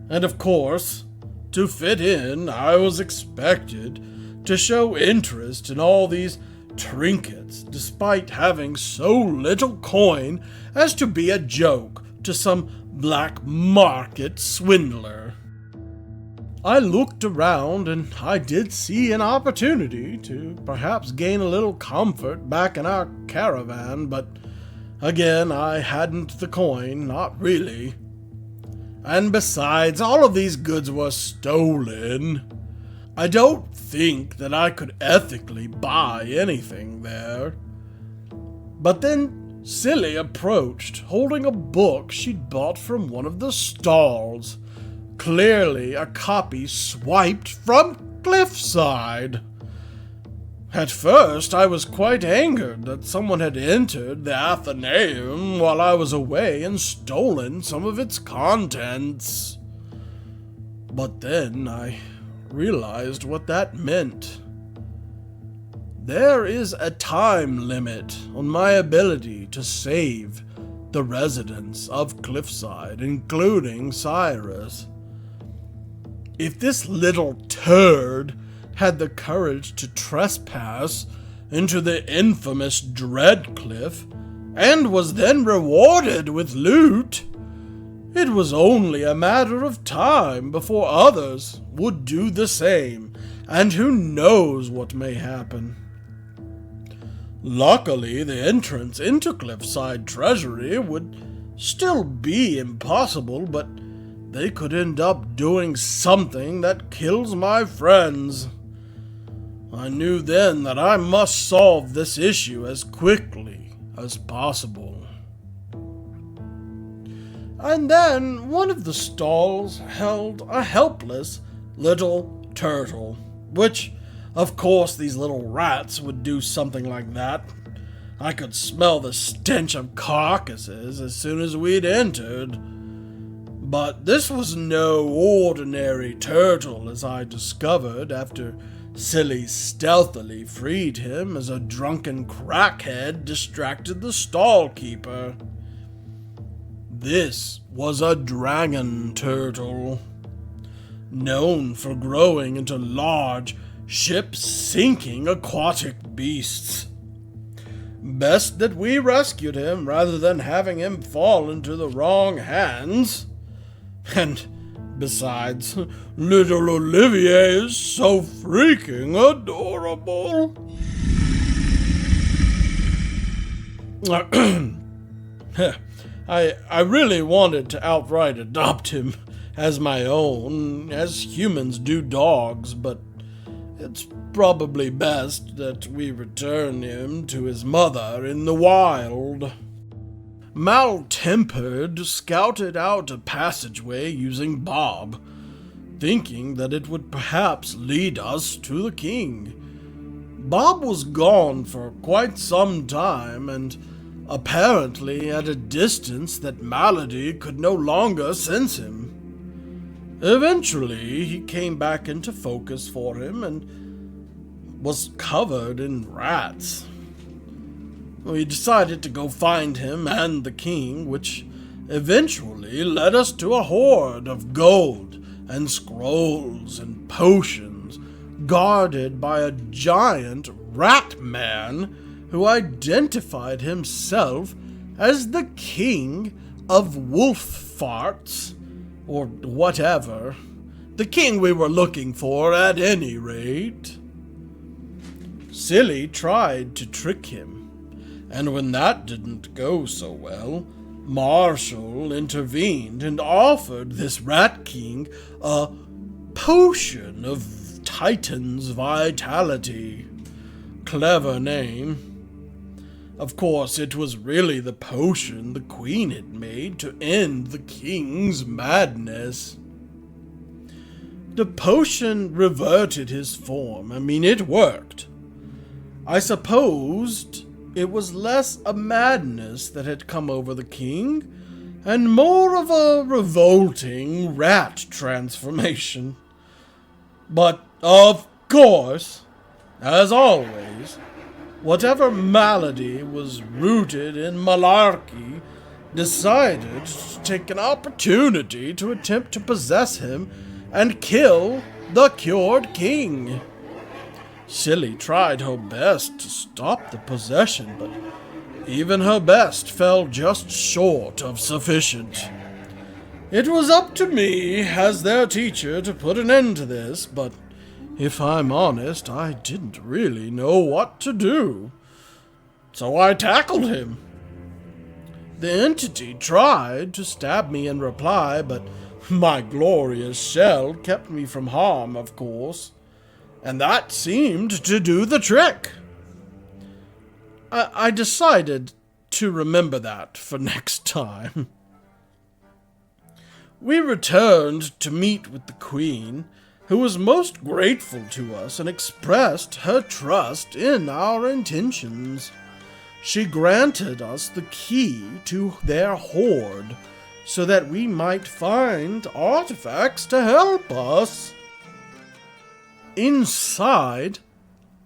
S4: And of course, to fit in, I was expected to show interest in all these trinkets, despite having so little coin as to be a joke to some black market swindler. I looked around and I did see an opportunity to perhaps gain a little comfort back in our caravan, but again, I hadn't the coin, not really. And besides, all of these goods were stolen. I don't think that I could ethically buy anything there. But then Silly approached, holding a book she'd bought from one of the stalls. Clearly a copy swiped from Cliffside. At first, I was quite angered that someone had entered the Athenaeum while I was away and stolen some of its contents. But then I realized what that meant. There is a time limit on my ability to save the residents of Cliffside, including Cyrus. If this little turd had the courage to trespass into the infamous Dreadcliff, and was then rewarded with loot, it was only a matter of time before others would do the same, and who knows what may happen. Luckily, the entrance into Cliffside Treasury would still be impossible, but they could end up doing something that kills my friends. I knew then that I must solve this issue as quickly as possible. And then one of the stalls held a helpless little turtle, which, of course, these little rats would do something like that. I could smell the stench of carcasses as soon as we'd entered. But this was no ordinary turtle, as I discovered after Silly stealthily freed him as a drunken crackhead distracted the stall keeper. This was a dragon turtle, known for growing into large, ship-sinking aquatic beasts. Best that we rescued him rather than having him fall into the wrong hands. And besides, little Olivier is so freaking adorable. I really wanted to outright adopt him as my own, as humans do dogs, but it's probably best that we return him to his mother in the wild. Mal-tempered scouted out a passageway using Bob, thinking that it would perhaps lead us to the king. Bob was gone for quite some time, and apparently at a distance that Malady could no longer sense him. Eventually, he came back into focus for him and was covered in rats. We decided to go find him and the king, which eventually led us to a hoard of gold and scrolls and potions, guarded by a giant rat man who identified himself as the king of Wolffarts, or whatever. The king we were looking for, at any rate. Silly tried to trick him, and when that didn't go so well, Marshall intervened and offered this Rat King a potion of Titan's vitality. Clever name. Of course, it was really the potion the Queen had made to end the King's madness. The potion reverted his form. It worked. I supposed it was less a madness that had come over the king, and more of a revolting rat transformation. But, of course, as always, whatever malady was rooted in malarkey decided to take an opportunity to attempt to possess him and kill the cured king. Silly tried her best to stop the possession, but even her best fell just short of sufficient. It was up to me, as their teacher, to put an end to this, but if I'm honest, I didn't really know what to do. So I tackled him. The entity tried to stab me in reply, but my glorious shell kept me from harm, of course. And that seemed to do the trick. I decided to remember that for next time. We returned to meet with the Queen, who was most grateful to us and expressed her trust in our intentions. She granted us the key to their hoard, so that we might find artifacts to help us. Inside,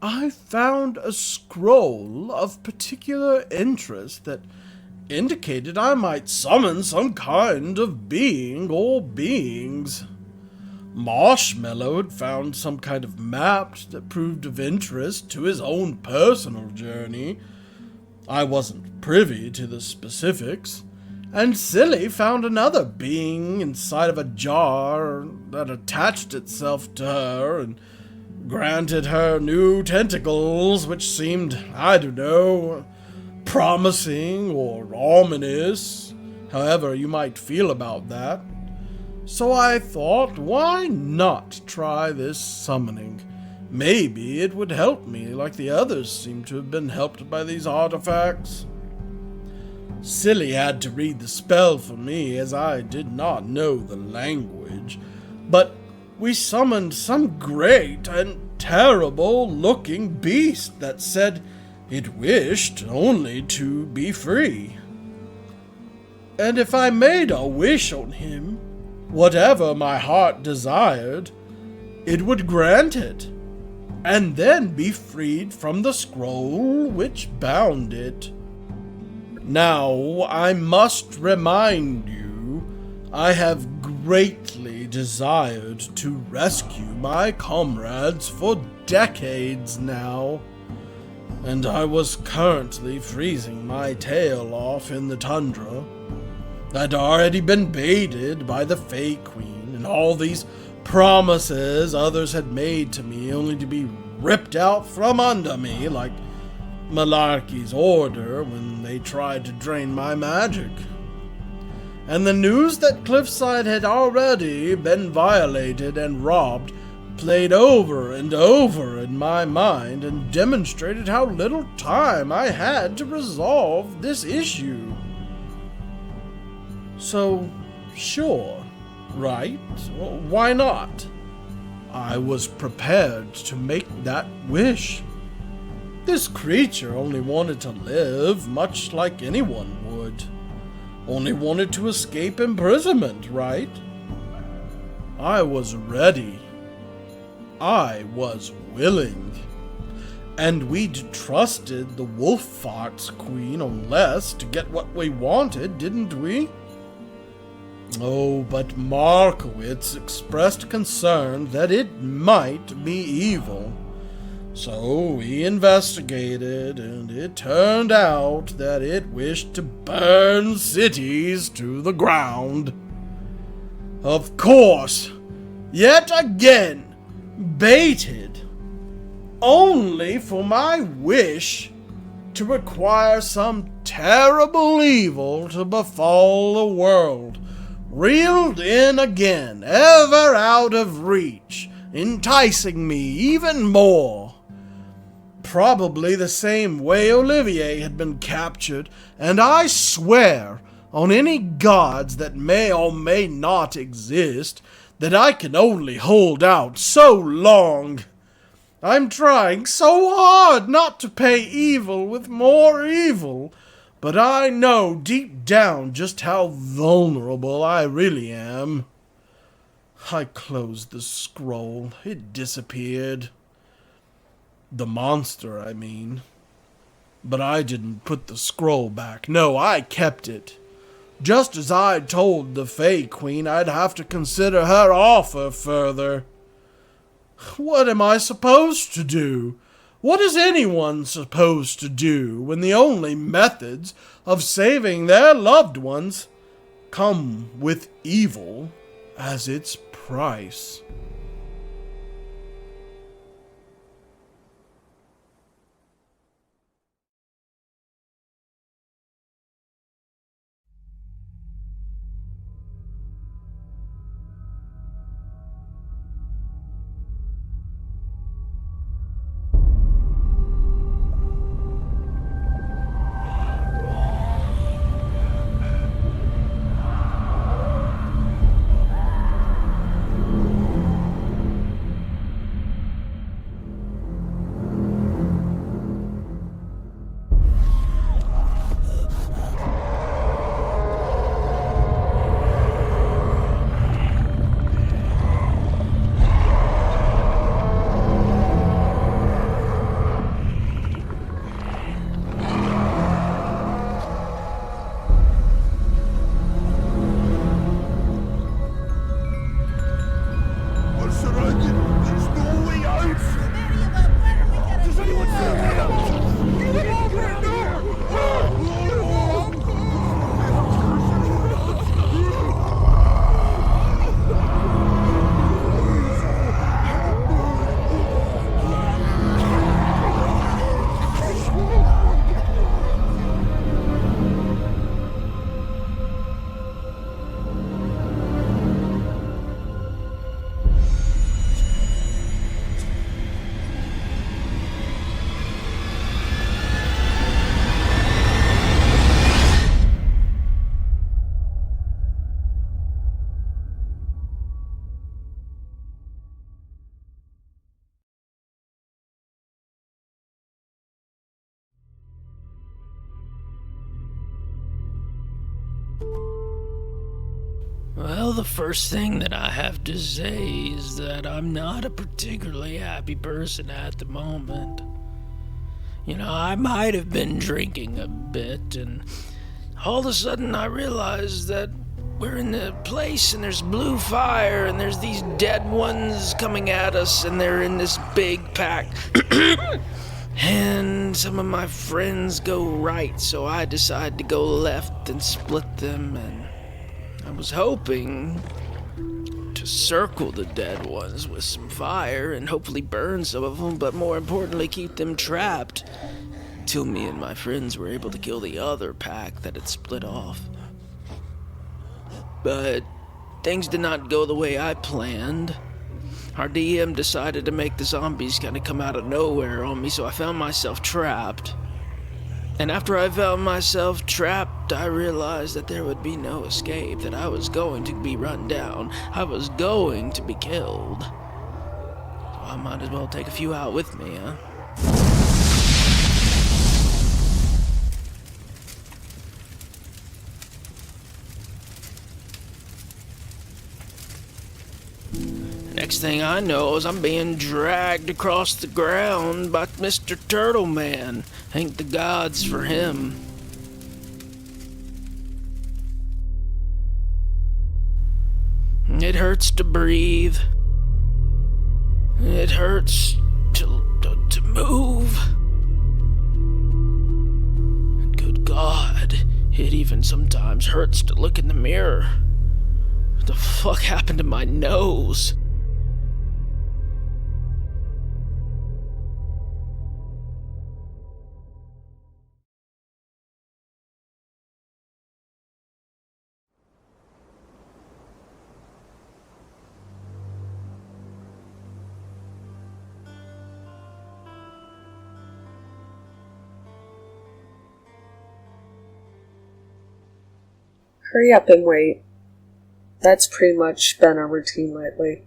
S4: I found a scroll of particular interest that indicated I might summon some kind of being or beings. Marshmallow had found some kind of map that proved of interest to his own personal journey. I wasn't privy to the specifics, and Silly found another being inside of a jar that attached itself to her and granted her new tentacles, which seemed, I don't know, promising or ominous, however you might feel about that. So I thought, why not try this summoning? Maybe it would help me like the others seem to have been helped by these artifacts. Silly had to read the spell for me as I did not know the language, but we summoned some great and terrible looking beast that said it wished only to be free. And if I made a wish on him, whatever my heart desired, it would grant it, and then be freed from the scroll which bound it. Now, I must remind you, I have greatly desired to rescue my comrades for decades now, and I was currently freezing my tail off in the tundra. I'd already been baited by the Fey Queen and all these promises others had made to me only to be ripped out from under me like Malarkey's order when they tried to drain my magic. And the news that Cliffside had already been violated and robbed played over and over in my mind and demonstrated how little time I had to resolve this issue. So, sure, right? Well, why not? I was prepared to make that wish. This creature only wanted to live, much like anyone would. Only wanted to escape imprisonment, right? I was ready. I was willing. And we'd trusted the Wolfard's queen on less to get what we wanted, didn't we? Oh, but Markowitz expressed concern that it might be evil. So we investigated, and it turned out that it wished to burn cities to the ground. Of course, yet again, baited, only for my wish to require some terrible evil to befall the world, reeled in again, ever out of reach, enticing me even more. Probably the same way Olivier had been captured, and I swear on any gods that may or may not exist that I can only hold out so long. I'm trying so hard not to pay evil with more evil, but I know deep down just how vulnerable I really am. I closed the scroll. It disappeared. The monster, I mean. But I didn't put the scroll back. No, I kept it. Just as I told the Fey Queen I'd have to consider her offer further. What am I supposed to do? What is anyone supposed to do when the only methods of saving their loved ones come with evil as its price?
S6: Well, the first thing that I have to say is that I'm not a particularly happy person at the moment. You know, I might have been drinking a bit, and all of a sudden I realized that we're in a place and there's blue fire and there's these dead ones coming at us and they're in this big pack. And some of my friends go right, so I decide to go left and split them, and I was hoping to circle the dead ones with some fire and hopefully burn some of them, but more importantly keep them trapped until me and my friends were able to kill the other pack that had split off. But things did not go the way I planned. Our DM decided to make the zombies kind of come out of nowhere on me, so I found myself trapped. And after I found myself trapped, I realized that there would be no escape, that I was going to be run down. I was going to be killed. So I might as well take a few out with me, huh? Next thing I know is I'm being dragged across the ground by Mr. Turtle Man. Thank the gods for him. It hurts to breathe. It hurts to move. And good God, it even sometimes hurts to look in the mirror. What the fuck happened to my nose?
S5: Hurry up and wait. That's pretty much been our routine lately.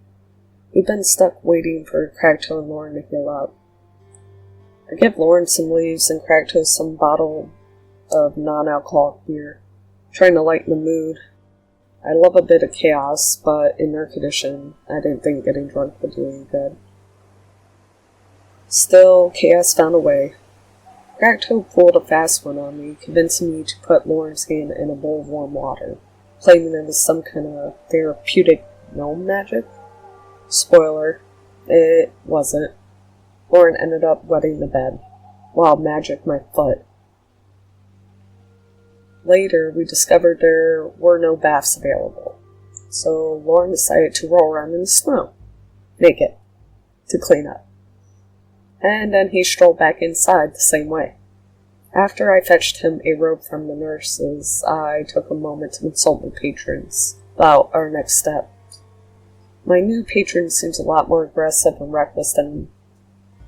S5: We've been stuck waiting for Cragtoe and Lauren to heal up. I give Lauren some leaves and Cragtoe some bottle of non-alcoholic beer, trying to lighten the mood. I love a bit of chaos, but in their condition, I didn't think getting drunk would do any good. Still, chaos found a way. Cragtoe pulled a fast one on me, convincing me to put Lauren's hand in a bowl of warm water, claiming it was some kind of therapeutic gnome magic. Spoiler, it wasn't. Lauren ended up wetting the bed, while magic my foot. Later, we discovered there were no baths available, so Lauren decided to roll around in the snow, naked, to clean up. And then he strolled back inside the same way. After I fetched him a robe from the nurses, I took a moment to consult with patrons about our next step. My new patron seems a lot more aggressive and reckless than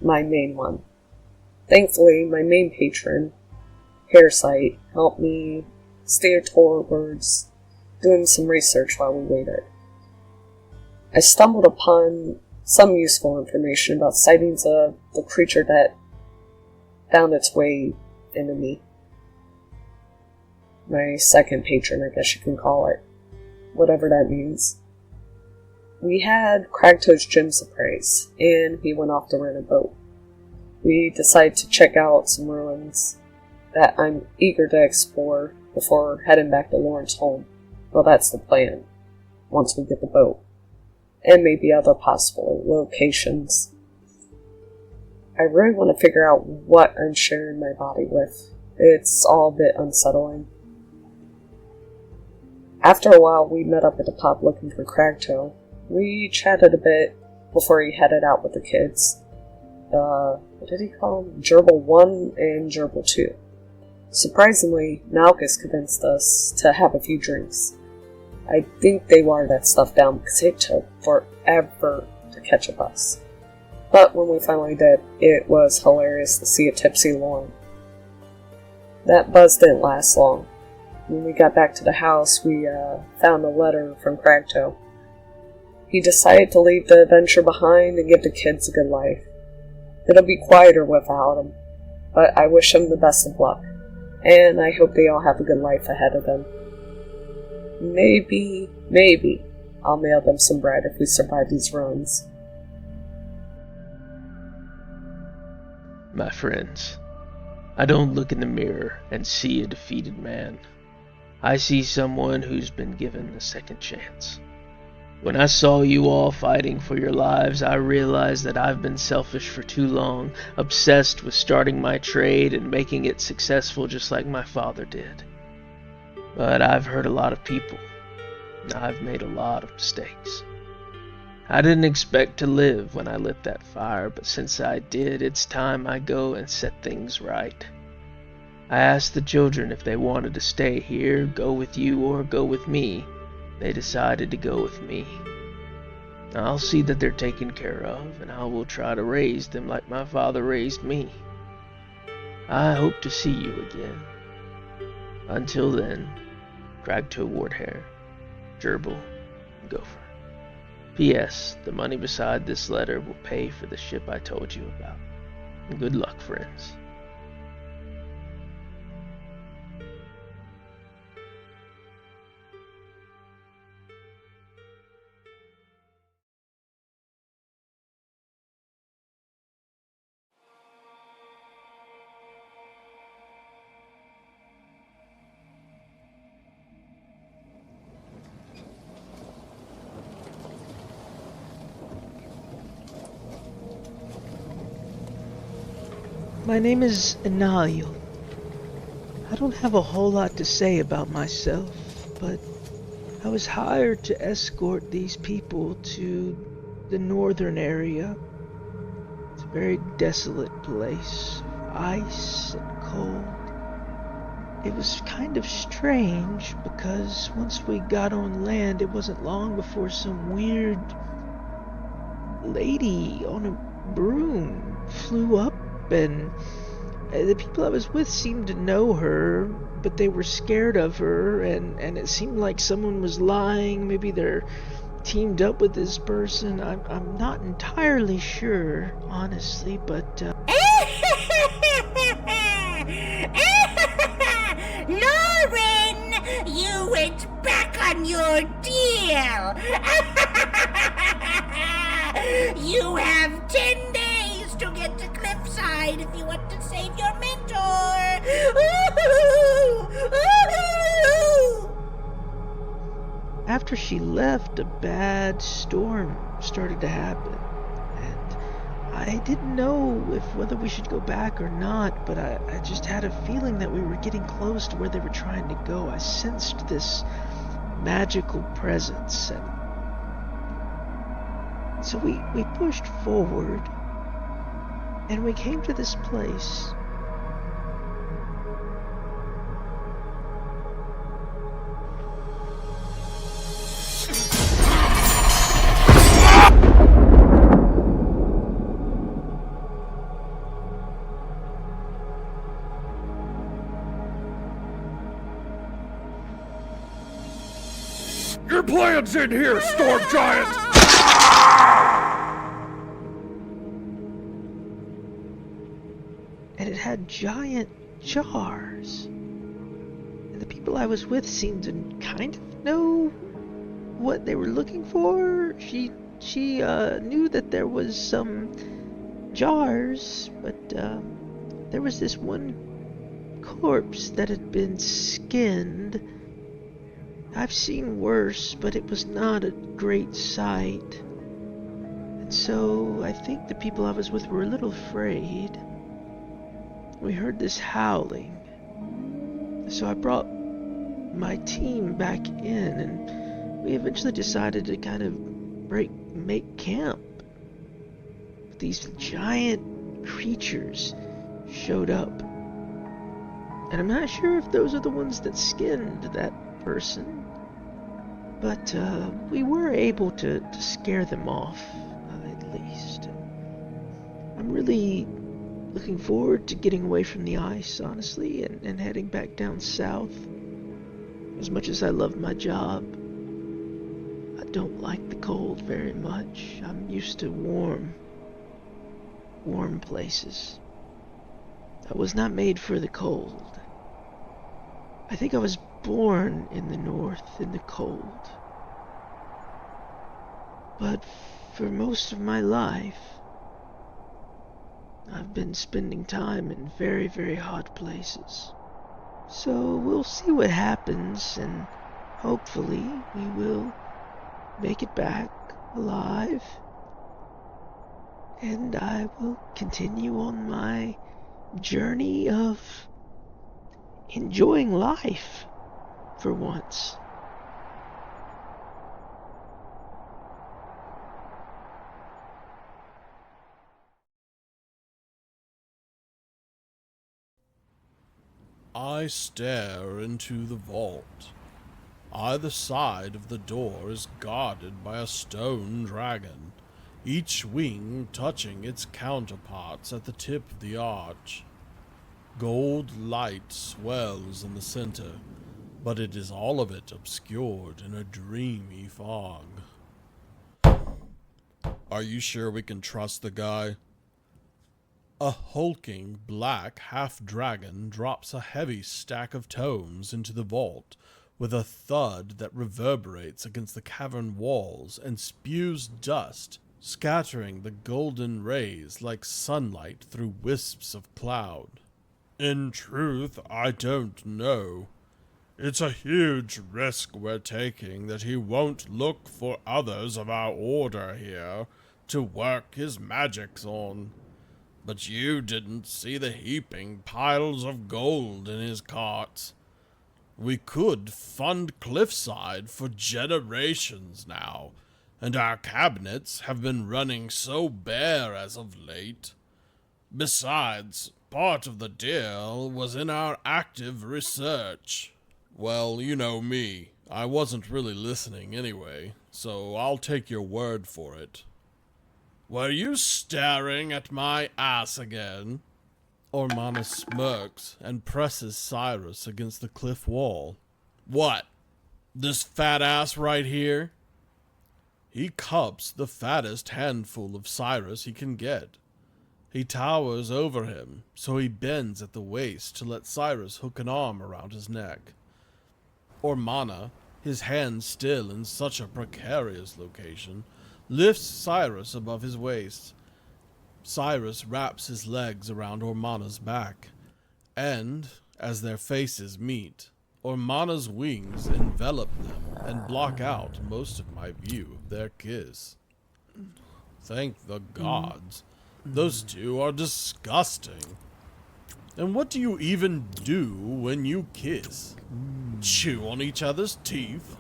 S5: my main one. Thankfully, my main patron, Parasite, helped me steer towards doing some research while we waited. I stumbled upon some useful information about sightings of the creature that found its way into me. My second patron, I guess you can call it. Whatever that means. We had Cragtoe's gems appraised, and he went off to rent a boat. We decided to check out some ruins that I'm eager to explore before heading back to Lauren's home. Well, that's the plan, once we get the boat. And maybe other possible locations. I really want to figure out what I'm sharing my body with. It's all a bit unsettling. After a while, we met up at the pub looking for Cragtoe. We chatted a bit before he headed out with the kids. What did he call them? Gerbil 1 and Gerbil 2. Surprisingly, Malchus convinced us to have a few drinks. I think they watered that stuff down because it took forever to catch a bus. But when we finally did, it was hilarious to see a tipsy Lauren. That buzz didn't last long. When we got back to the house, we found a letter from Cragtoe. He decided to leave the adventure behind and give the kids a good life. It'll be quieter without him, but I wish him the best of luck, and I hope they all have a good life ahead of them. Maybe, I'll mail them some bread if we survive these runs.
S6: My friends, I don't look in the mirror and see a defeated man. I see someone who's been given a second chance. When I saw you all fighting for your lives, I realized that I've been selfish for too long, obsessed with starting my trade and making it successful just like my father did. But I've hurt a lot of people. I've made a lot of mistakes. I didn't expect to live when I lit that fire, but since I did, it's time I go and set things right. I asked the children if they wanted to stay here, go with you, or go with me. They decided to go with me. I'll see that they're taken care of, and I will try to raise them like my father raised me. I hope to see you again. Until then, Cragtoe Wardhair, Gerbil, and Gopher. P.S. The money beside this letter will pay for the ship I told you about. And good luck, friends. My name is Enaliel. I don't have a whole lot to say about myself, but I was hired to escort these people to the northern area. It's a very desolate place, ice and cold. It was kind of strange because once we got on land, it wasn't long before some weird lady on a broom flew up, and the people I was with seemed to know her, but they were scared of her, and it seemed like someone was lying. Maybe they're teamed up with this person. I'm not entirely sure, honestly, but
S7: Lauren, you went back on your deal. You have 10 days to get to Cliffside if you want to save your mentor.
S6: after she left, a bad storm started to happen, and I didn't know whether we should go back or not, but I just had a feeling that we were getting close to where they were trying to go. I sensed this magical presence, and so we pushed forward, and we came to this place.
S1: Your plan's in here, Storm Giant!
S6: And it had giant jars. And the people I was with seemed to kind of know what they were looking for. She knew that there was some jars, but there was this one corpse that had been skinned. I've seen worse, but it was not a great sight. And so I think the people I was with were a little afraid. We heard this howling. So I brought my team back in, and we eventually decided to kind of make camp. These giant creatures showed up. And I'm not sure if those are the ones that skinned that person. But we were able to scare them off, at least. I'm really looking forward to getting away from the ice, honestly, and heading back down south. As much as I love my job, I don't like the cold very much. I'm used to warm places. I was not made for the cold.
S8: I think I was born in the north in the cold. But for most of my life, I've been spending time in very, very hot places. So we'll see what happens, and hopefully we will make it back alive. And I will continue on my journey of enjoying life for once.
S4: I stare into the vault. Either side of the door is guarded by a stone dragon, each wing touching its counterparts at the tip of the arch. Gold light swells in the center, but it is all of it obscured in a dreamy fog. Are you sure we can trust the guy? A hulking black half-dragon drops a heavy stack of tomes into the vault with a thud that reverberates against the cavern walls and spews dust, scattering the golden rays like sunlight through wisps of cloud. In truth, I don't know. It's a huge risk we're taking that he won't look for others of our order here to work his magics on. But you didn't see the heaping piles of gold in his carts. We could fund Cliffside for generations now, and our cabinets have been running so bare as of late. Besides, part of the deal was in our active research. Well, you know me. I wasn't really listening anyway, so I'll take your word for it. Were you staring at my ass again? Ormana smirks and presses Cyrus against the cliff wall. What? This fat ass right here? He cups the fattest handful of Cyrus he can get. He towers over him, so he bends at the waist to let Cyrus hook an arm around his neck. Ormana, his hand still in such a precarious location, lifts Cyrus above his waist. Cyrus wraps his legs around Ormana's back, and, as their faces meet, Ormana's wings envelop them and block out most of my view of their kiss. Thank the gods. Those two are disgusting. And what do you even do when you kiss? Chew on each other's teeth?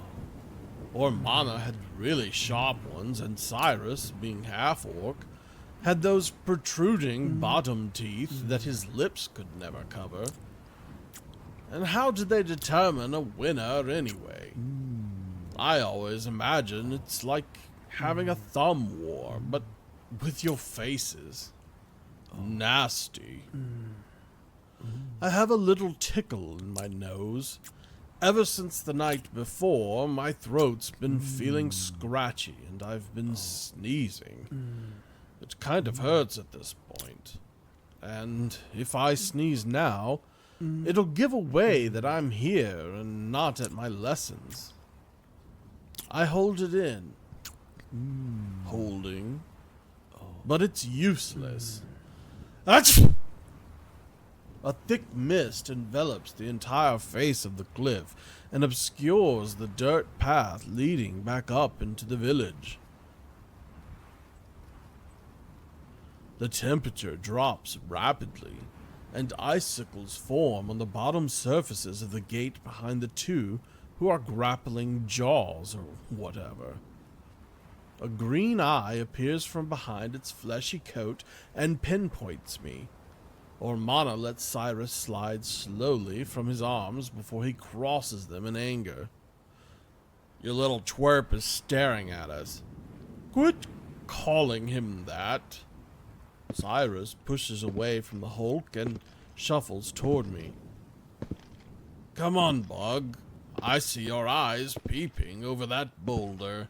S4: Ormana had really sharp ones, and Cyrus, being half-orc, had those protruding bottom teeth that his lips could never cover. And how did they determine a winner anyway? I always imagine it's like having a thumb war, but with your faces. Nasty. I have a little tickle in my nose. Ever since the night before, my throat's been feeling scratchy and I've been sneezing. It kind of hurts at this point. And if I sneeze now, it'll give away that I'm here and not at my lessons. I hold it in. Holding. But it's useless. Achoo! A thick mist envelops the entire face of the cliff and obscures the dirt path leading back up into the village. The temperature drops rapidly, and icicles form on the bottom surfaces of the gate behind the two who are grappling jaws or whatever. A green eye appears from behind its fleshy coat and pinpoints me. Ormana lets Cyrus slide slowly from his arms before he crosses them in anger. Your little twerp is staring at us. Quit calling him that. Cyrus pushes away from the hulk and shuffles toward me. Come on, Bug. I see your eyes peeping over that boulder.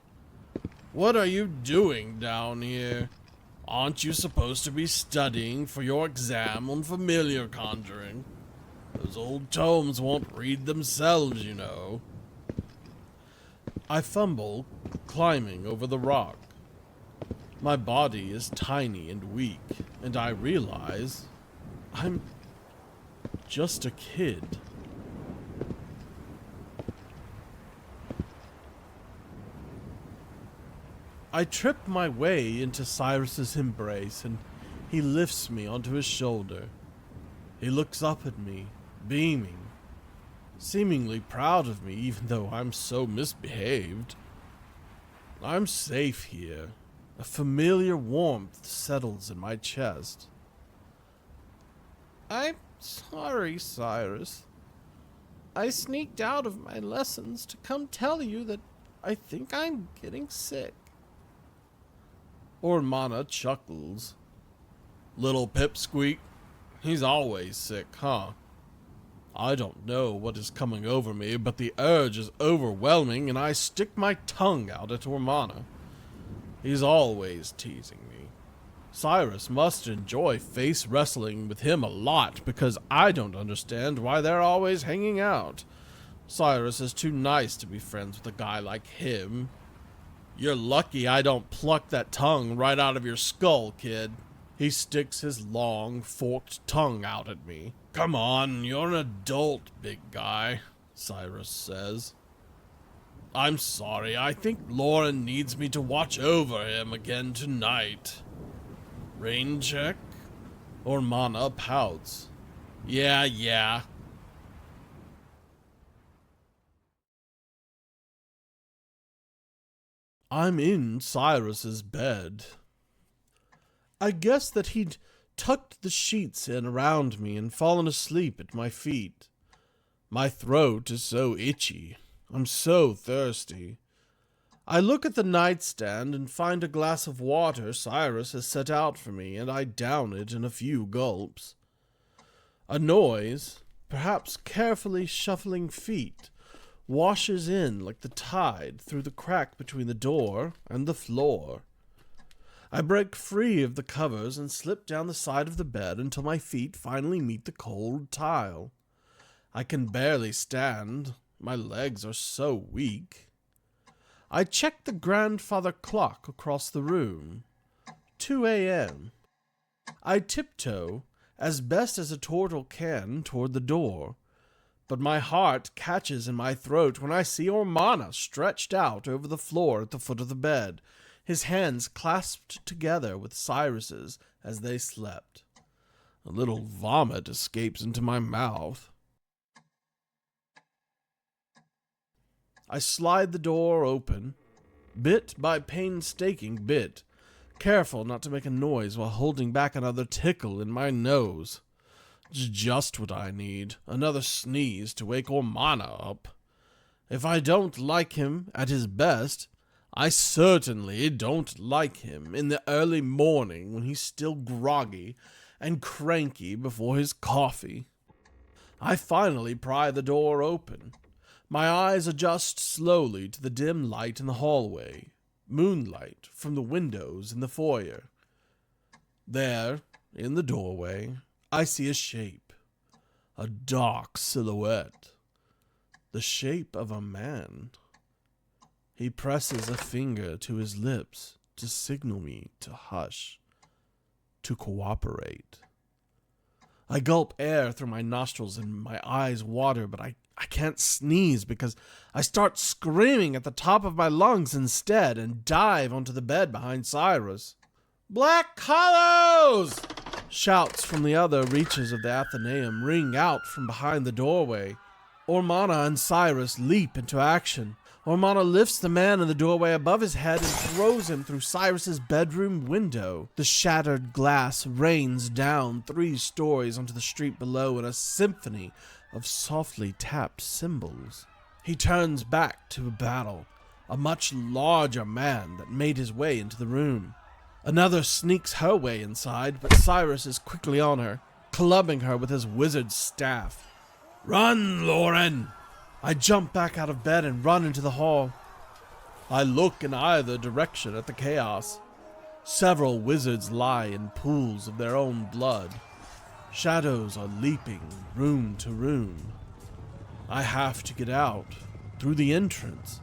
S4: What are you doing down here? Aren't you supposed to be studying for your exam on familiar conjuring? Those old tomes won't read themselves, you know. I fumble, climbing over the rock. My body is tiny and weak, and I realize I'm just a kid. I trip my way into Cyrus's embrace, and he lifts me onto his shoulder. He looks up at me, beaming, seemingly proud of me even though I'm so misbehaved. I'm safe here. A familiar warmth settles in my chest. I'm sorry, Cyrus. I sneaked out of my lessons to come tell you that I think I'm getting sick. Ormana chuckles. Little pipsqueak. He's always sick, huh? I don't know what is coming over me, but the urge is overwhelming and I stick my tongue out at Ormana. He's always teasing me. Cyrus must enjoy face wrestling with him a lot because I don't understand why they're always hanging out. Cyrus is too nice to be friends with a guy like him. You're lucky I don't pluck that tongue right out of your skull, kid. He sticks his long, forked tongue out at me. Come on, you're an adult, big guy, Cyrus says. I'm sorry, I think Lauren needs me to watch over him again tonight. Rain check? Ormana pouts. Yeah. I'm in Cyrus's bed. I guess that he'd tucked the sheets in around me and fallen asleep at my feet. My throat is so itchy. I'm so thirsty. I look at the nightstand and find a glass of water Cyrus has set out for me, and I down it in a few gulps. A noise, perhaps carefully shuffling feet, washes in like the tide through the crack between the door and the floor. I break free of the covers and slip down the side of the bed until my feet finally meet the cold tile. I can barely stand. My legs are so weak. I check the grandfather clock across the room. 2 a.m. I tiptoe, as best as a turtle can, toward the door. But my heart catches in my throat when I see Ormana stretched out over the floor at the foot of the bed, his hands clasped together with Cyrus's as they slept. A little vomit escapes into my mouth. I slide the door open, bit by painstaking bit, careful not to make a noise while holding back another tickle in my nose. Just what I need, another sneeze to wake Ormana up. If I don't like him at his best, I certainly don't like him in the early morning when he's still groggy and cranky before his coffee. I finally pry the door open. My eyes adjust slowly to the dim light in the hallway, moonlight from the windows in the foyer. There, in the doorway, I see a shape, a dark silhouette, the shape of a man. He presses a finger to his lips to signal me to hush, to cooperate. I gulp air through my nostrils and my eyes water, but I can't sneeze because I start screaming at the top of my lungs instead and dive onto the bed behind Cyrus. "Black Hollows!" Shouts from the other reaches of the Athenaeum ring out from behind the doorway. Ormana and Cyrus leap into action. Ormana lifts the man in the doorway above his head and throws him through Cyrus's bedroom window. The shattered glass rains down 3 stories onto the street below in a symphony of softly tapped cymbals. He turns back to battle, a much larger man that made his way into the room. Another sneaks her way inside, but Cyrus is quickly on her, clubbing her with his wizard staff. "Run, Lauren!" I jump back out of bed and run into the hall. I look in either direction at the chaos. Several wizards lie in pools of their own blood. Shadows are leaping room to room. I have to get out, through the entrance,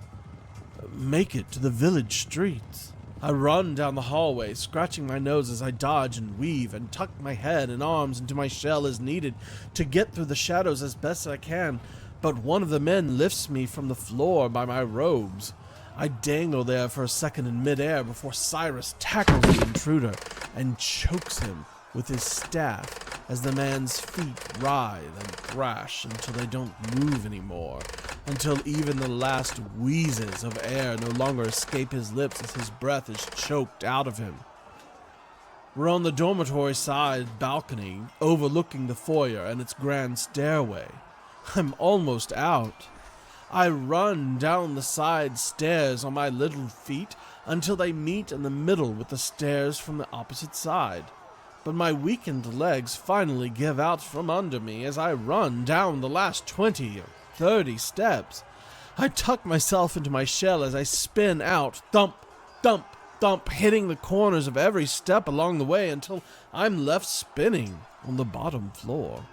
S4: make it to the village streets. I run down the hallway, scratching my nose as I dodge and weave and tuck my head and arms into my shell as needed to get through the shadows as best I can, but one of the men lifts me from the floor by my robes. I dangle there for a second in midair before Cyrus tackles the intruder and chokes him with his staff as the man's feet writhe and thrash until they don't move anymore, until even the last wheezes of air no longer escape his lips as his breath is choked out of him. We're on the dormitory side balcony, overlooking the foyer and its grand stairway. I'm almost out. I run down the side stairs on my little feet until they meet in the middle with the stairs from the opposite side. But my weakened legs finally give out from under me as I run down the last 20 or 30 steps. I tuck myself into my shell as I spin out, thump, thump, thump, hitting the corners of every step along the way until I'm left spinning on the bottom floor.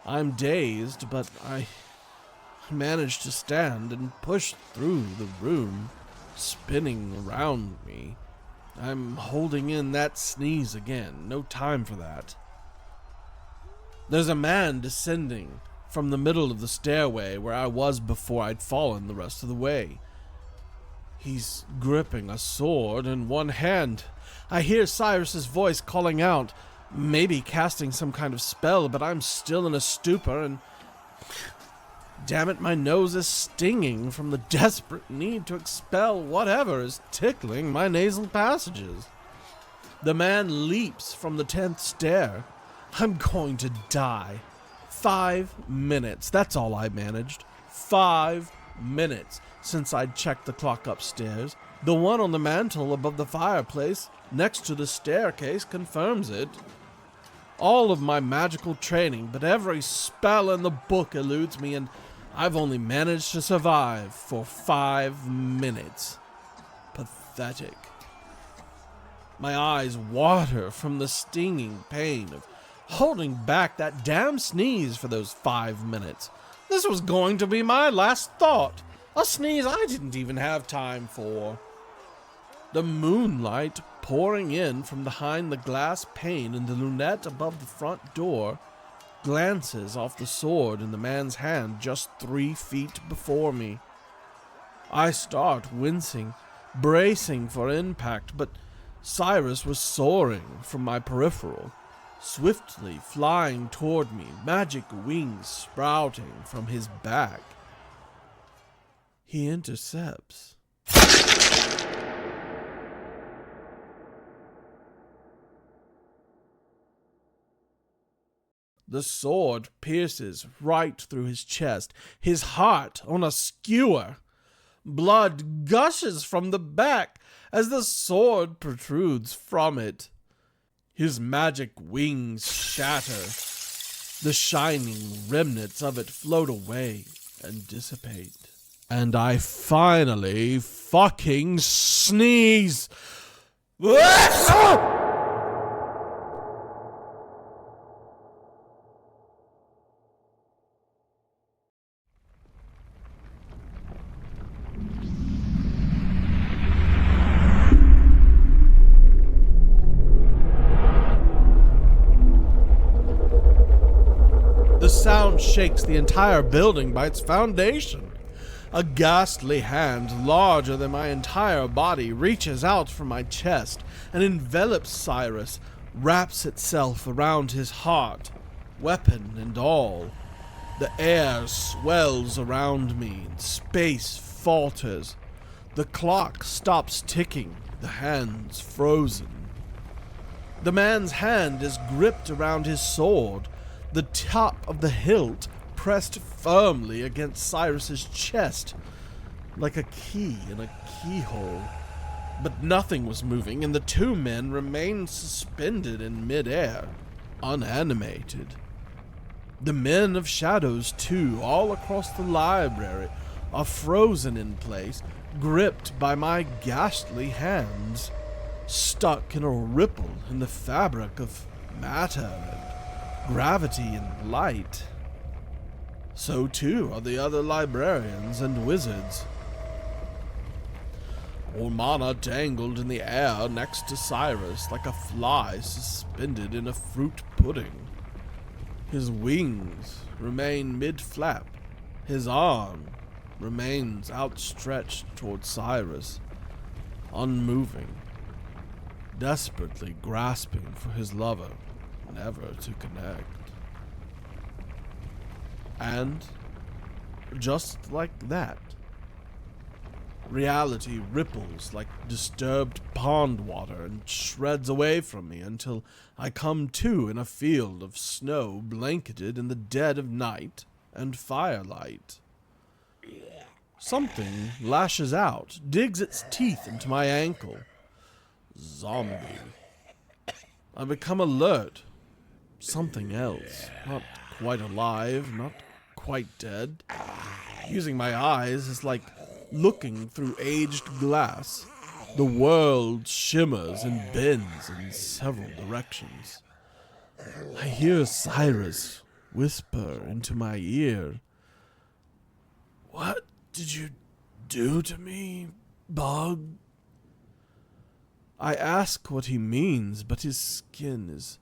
S4: I'm dazed, but I manage to stand and push through the room, spinning around me. I'm holding in that sneeze again. No time for that. There's a man descending from the middle of the stairway where I was before I'd fallen the rest of the way. He's gripping a sword in one hand. I hear Cyrus's voice calling out, maybe casting some kind of spell, but I'm still in a stupor and... Damn it, my nose is stinging from the desperate need to expel whatever is tickling my nasal passages. The man leaps from the 10th stair. I'm going to die. 5 minutes, that's all I managed. 5 minutes since I'd checked the clock upstairs. The one on the mantel above the fireplace, next to the staircase, confirms it. All of my magical training, but every spell in the book eludes me, and I've only managed to survive for 5 minutes. Pathetic. My eyes water from the stinging pain of holding back that damn sneeze for those 5 minutes. This was going to be my last thought. A sneeze I didn't even have time for. The moonlight pouring in from behind the glass pane in the lunette above the front door glances off the sword in the man's hand just 3 feet before me. I start wincing, bracing for impact, but Cyrus was soaring from my peripheral, swiftly flying toward me, magic wings sprouting from his back. He intercepts. The sword pierces right through his chest, his heart on a skewer. Blood gushes from the back as the sword protrudes from it. His magic wings shatter. The shining remnants of it float away and dissipate. And I finally fucking sneeze! The sound shakes the entire building by its foundation. A ghastly hand, larger than my entire body, reaches out from my chest and envelops Cyrus, wraps itself around his heart, weapon and all. The air swells around me, space falters. The clock stops ticking, the hands frozen. The man's hand is gripped around his sword, the top of the hilt pressed firmly against Cyrus's chest, like a key in a keyhole. But nothing was moving, and the 2 men remained suspended in midair, unanimated. The men of shadows, too, all across the library, are frozen in place, gripped by my ghastly hands, stuck in a ripple in the fabric of matter and gravity and light. So too are the other librarians and wizards. Ormana dangled in the air next to Cyrus like a fly suspended in a fruit pudding. His wings remain mid-flap. His arm remains outstretched toward Cyrus, unmoving, desperately grasping for his lover, never to connect. And, just like that, reality ripples like disturbed pond water and shreds away from me until I come to in a field of snow blanketed in the dead of night and firelight. Something lashes out, digs its teeth into my ankle. Zombie. I become alert. Something else. Not quite alive, not quite dead. Using my eyes is like looking through aged glass. The world shimmers and bends in several directions. I hear Cyrus whisper into my ear, "What did you do to me, Bug?" I ask what he means, but his skin is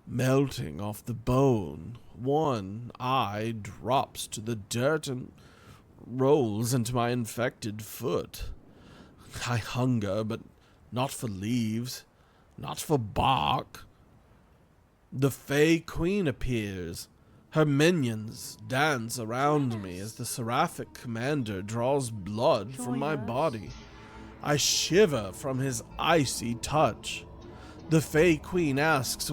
S4: melting off the bone. One eye drops to the dirt and rolls into my infected foot. I hunger, but not for leaves, not for bark. The Fey Queen appears. Her minions dance around me as the seraphic commander draws blood from my body. I shiver from his icy touch. The Fey Queen asks,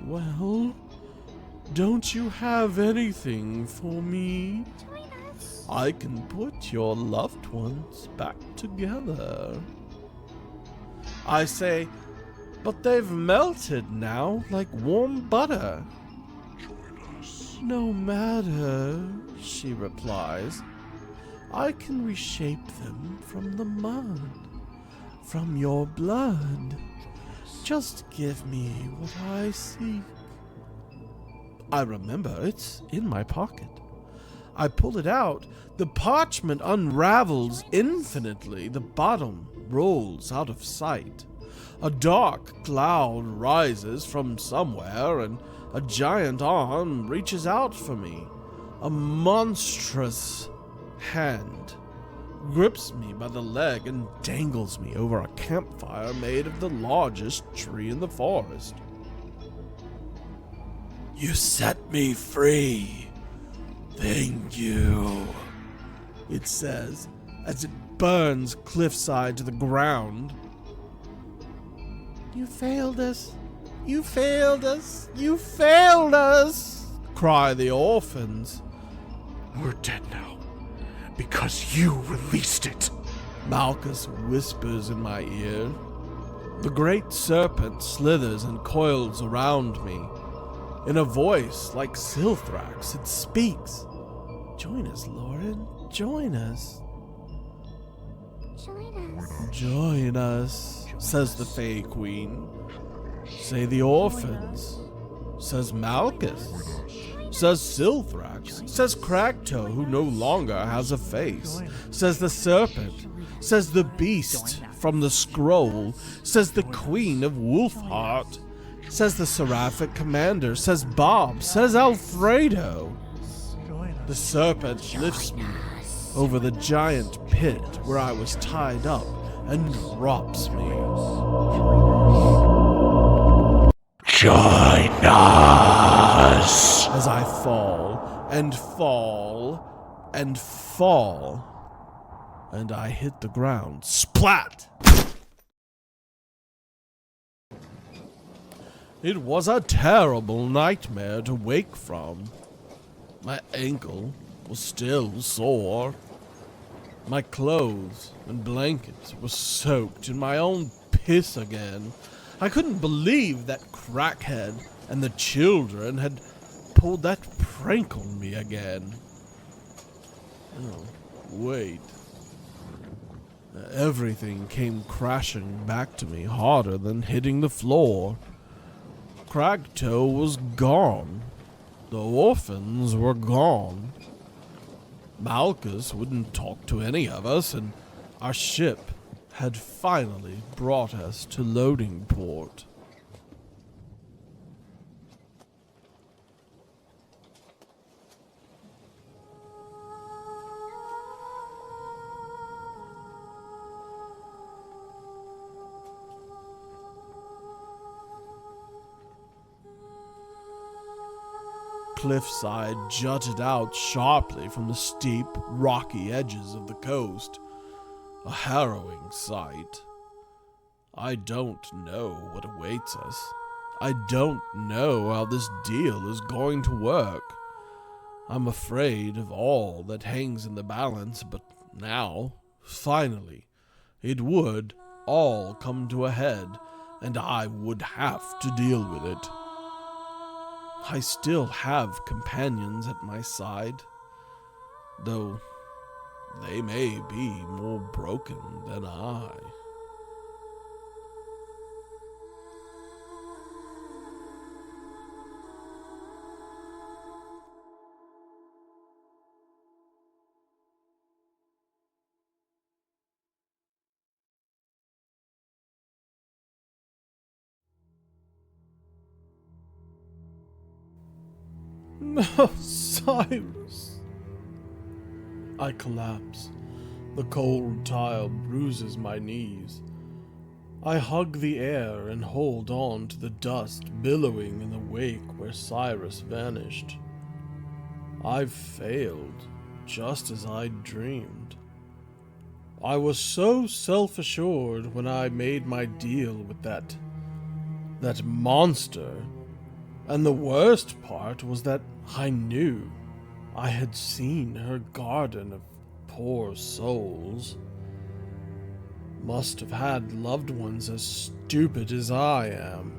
S4: "Well, don't you have anything for me? I can put your loved ones back together." I say, "But they've melted now like warm butter." "No matter," she replies. "I can reshape them from the mud, from your blood. Just give me what I seek." I remember it's in my pocket. I pull it out. The parchment unravels infinitely. The bottom rolls out of sight. A dark cloud rises from somewhere, and a giant arm reaches out for me. A monstrous hand grips me by the leg and dangles me over a campfire made of the largest tree in the forest. "You set me free. Thank you," it says as it burns Cliffside to the ground. "You failed us. You failed us. You failed us," cry the orphans.
S9: "We're dead now, because you released it,"
S4: Malchus whispers in my ear. The great serpent slithers and coils around me. In a voice like Silthrax, it speaks. "Join us, Lauren. Join us." "Join us," says the Fey Queen. Say the orphans. Says Malchus. Says Silthrax. Says Cragtoe, who no longer has a face. Says the serpent. Says the beast from the scroll. Says the Queen of Wolfheart. Says the seraphic commander. Says Bob. Says Alfredo. The serpent lifts me over the giant pit where I was tied up and drops me.
S9: "Join us!"
S4: As I fall and fall and fall, and I hit the ground. Splat! It was a terrible nightmare to wake from. My ankle was still sore. My clothes and blankets were soaked in my own piss again. I couldn't believe that crackhead and the children had pulled that prank on me again. Oh, wait. Everything came crashing back to me harder than hitting the floor. Cragtoe was gone. The orphans were gone. Malchus wouldn't talk to any of us, and our ship had finally brought us to loading port. Cliffside jutted out sharply from the steep, rocky edges of the coast. A harrowing sight. I don't know what awaits us. I don't know how this deal is going to work. I'm afraid of all that hangs in the balance, but now, finally, it would all come to a head, and I would have to deal with it. I still have companions at my side, though they may be more broken than I. No, Cyrus! I collapse. The cold tile bruises my knees. I hug the air and hold on to the dust billowing in the wake where Cyrus vanished. I've failed, just as I dreamed. I was so self-assured when I made my deal with that monster. And the worst part was that I knew I had seen her garden of poor souls. Must have had loved ones as stupid as I am.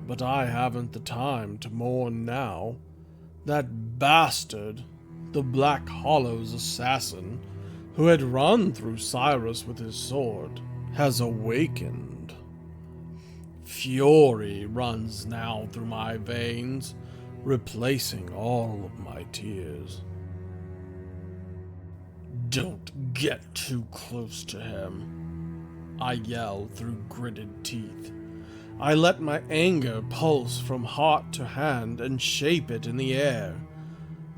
S4: But I haven't the time to mourn now. That bastard, the Black Hollow's assassin, who had run through Cyrus with his sword, has awakened. Fury runs now through my veins, replacing all of my tears. Don't get too close to him, I yell through gritted teeth. I let my anger pulse from heart to hand and shape it in the air.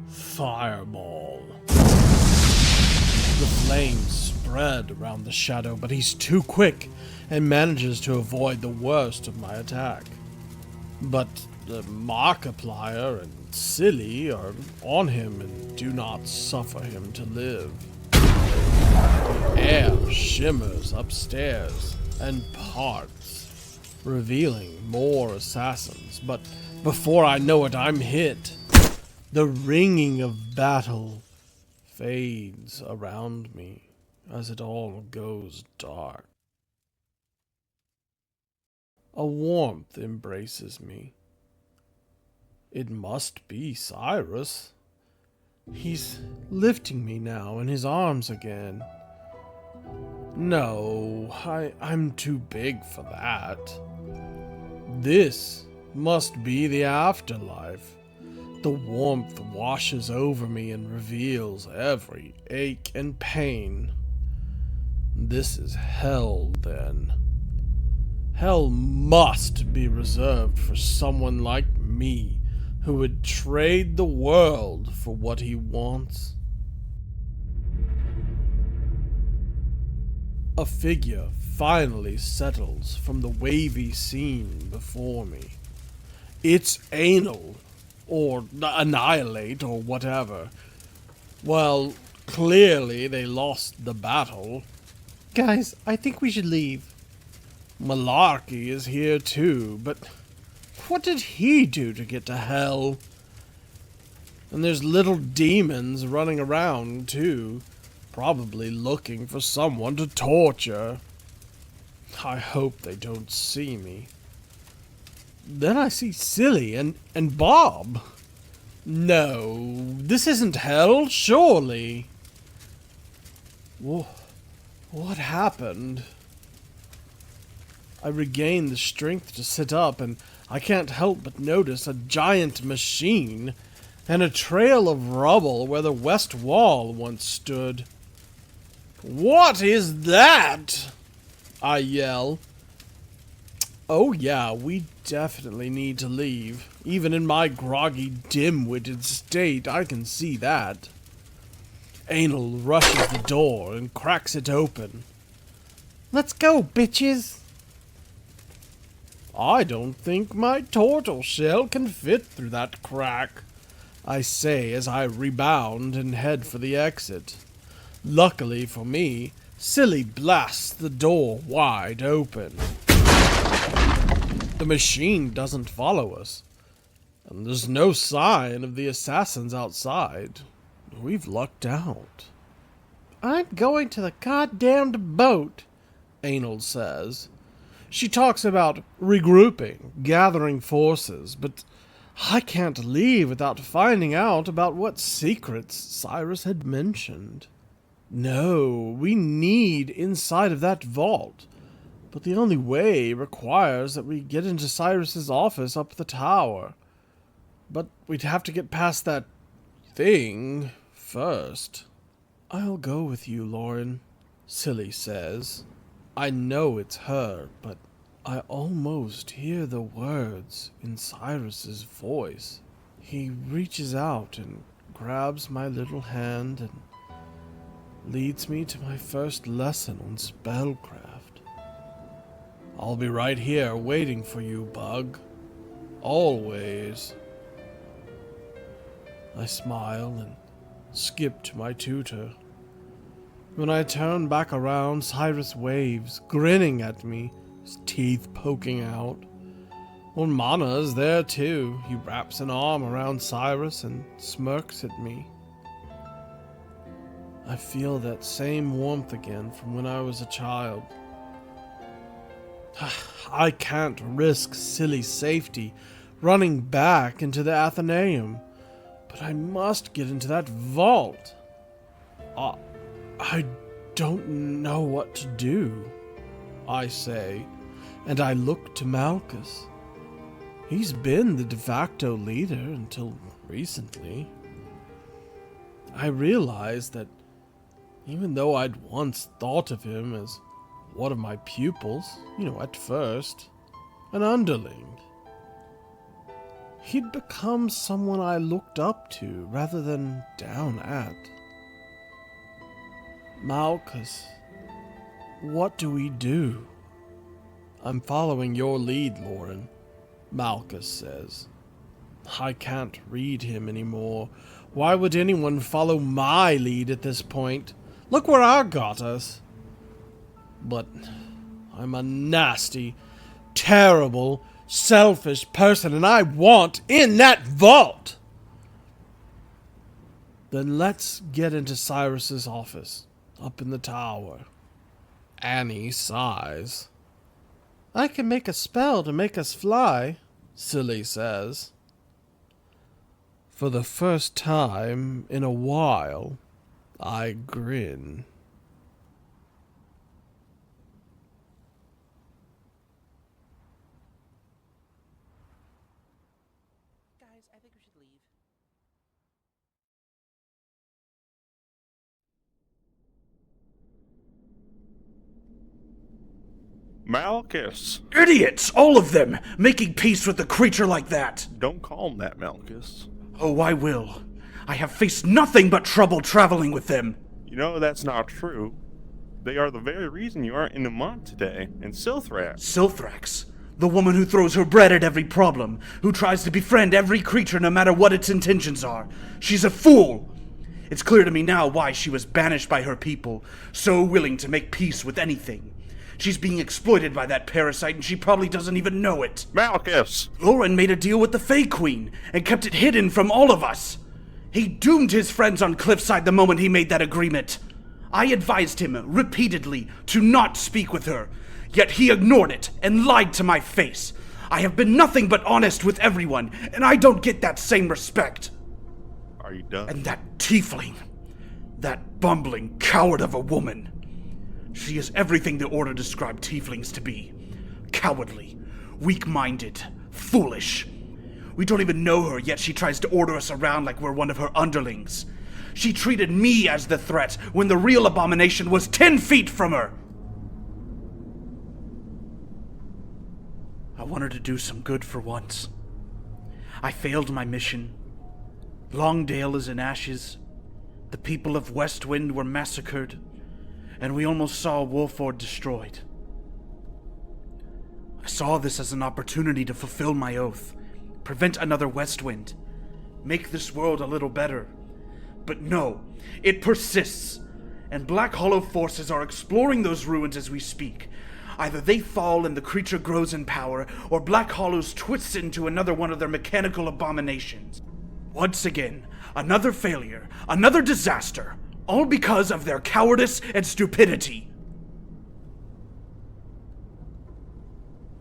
S4: Fireball. The flames spread around the shadow, but he's too quick and manages to avoid the worst of my attack. But the Markiplier and Silly are on him and do not suffer him to live. The air shimmers upstairs and parts, revealing more assassins, but before I know it, I'm hit. The ringing of battle fades around me as it all goes dark. A warmth embraces me. It must be Cyrus. He's lifting me now in his arms again. No, I'm too big for that. This must be the afterlife. The warmth washes over me and reveals every ache and pain. This is hell, then. Hell must be reserved for someone like me, who would trade the world for what he wants. A figure finally settles from the wavy scene before me. It's anal, or annihilate, or whatever. Well, clearly they lost the battle.
S8: Guys, I think we should leave.
S4: Malarkey is here too, but what did he do to get to hell? And there's little demons running around too, probably looking for someone to torture. I hope they don't see me. Then I see Silly and Bob. No, this isn't hell, surely. What happened? I regain the strength to sit up, and I can't help but notice a giant machine and a trail of rubble where the west wall once stood. "What is that?" I yell. Oh yeah, we definitely need to leave. Even in my groggy, dim-witted state, I can see that. Anal rushes the door and cracks it open. "Let's go, bitches!" "I don't think my tortoise shell can fit through that crack," I say as I rebound and head for the exit. Luckily for me, Silly blasts the door wide open. The machine doesn't follow us, and there's no sign of the assassins outside. We've lucked out. "I'm going to the goddamned boat," Anal says. She talks about regrouping, gathering forces, but I can't leave without finding out about what secrets Cyrus had mentioned. No, we need inside of that vault, but the only way requires that we get into Cyrus's office up the tower. But we'd have to get past that thing first. "I'll go with you, Lauren," Silly says. I know it's her, but I almost hear the words in Cyrus's voice. He reaches out and grabs my little hand and leads me to my first lesson on spellcraft. "I'll be right here waiting for you, Bug. Always." I smile and skip to my tutor. When I turn back around, Cyrus waves, grinning at me, his teeth poking out. Mana is there too. He wraps an arm around Cyrus and smirks at me. I feel that same warmth again from when I was a child. I can't risk Silly's safety running back into the Athenaeum, but I must get into that vault. I don't know what to do, I say, and I look to Malchus. He's been the de facto leader until recently. I realize that even though I'd once thought of him as one of my pupils, at first, an underling, he'd become someone I looked up to rather than down at. Malchus, what do we do? I'm following your lead, Lauren, Malchus says. I can't read him anymore. Why would anyone follow my lead at this point? Look where I got us. But I'm a nasty, terrible, selfish person, and I want in that vault. Then let's get into Cyrus's office, up in the tower. Annie sighs. I can make a spell to make us fly, Silly says. For the first time in a while, I grin.
S10: Guys, I think we should leave.
S1: Malchus!
S3: Idiots! All of them! Making peace with a creature like that!
S1: Don't call him that, Malchus.
S3: Oh, I will. I have faced nothing but trouble traveling with them.
S1: You know that's not true. They are the very reason you aren't in Nimont today, and Silthrax.
S3: Silthrax? The woman who throws her bread at every problem, who tries to befriend every creature no matter what its intentions are. She's a fool! It's clear to me now why she was banished by her people, so willing to make peace with anything. She's being exploited by that parasite, and she probably doesn't even know it.
S1: Malchus!
S3: Lauren made a deal with the Fey Queen, and kept it hidden from all of us. He doomed his friends on Cliffside the moment he made that agreement. I advised him repeatedly to not speak with her, yet he ignored it and lied to my face. I have been nothing but honest with everyone, and I don't get that same respect.
S1: Are you done?
S3: And that tiefling, that bumbling coward of a woman. She is everything the Order described tieflings to be. cowardly, weak-minded, foolish. We don't even know her, yet she tries to order us around like we're one of her underlings. She treated me as the threat when the real abomination was 10 feet from her. I wanted to do some good for once. I failed my mission. Longdale is in ashes. The people of Westwind were massacred, and we almost saw Wolford destroyed. I saw this as an opportunity to fulfill my oath, prevent another Westwind, make this world a little better. But no, it persists, and Black Hollow forces are exploring those ruins as we speak. Either they fall and the creature grows in power, or Black Hollows twists into another one of their mechanical abominations. Once again, another failure, another disaster, all because of their cowardice and stupidity.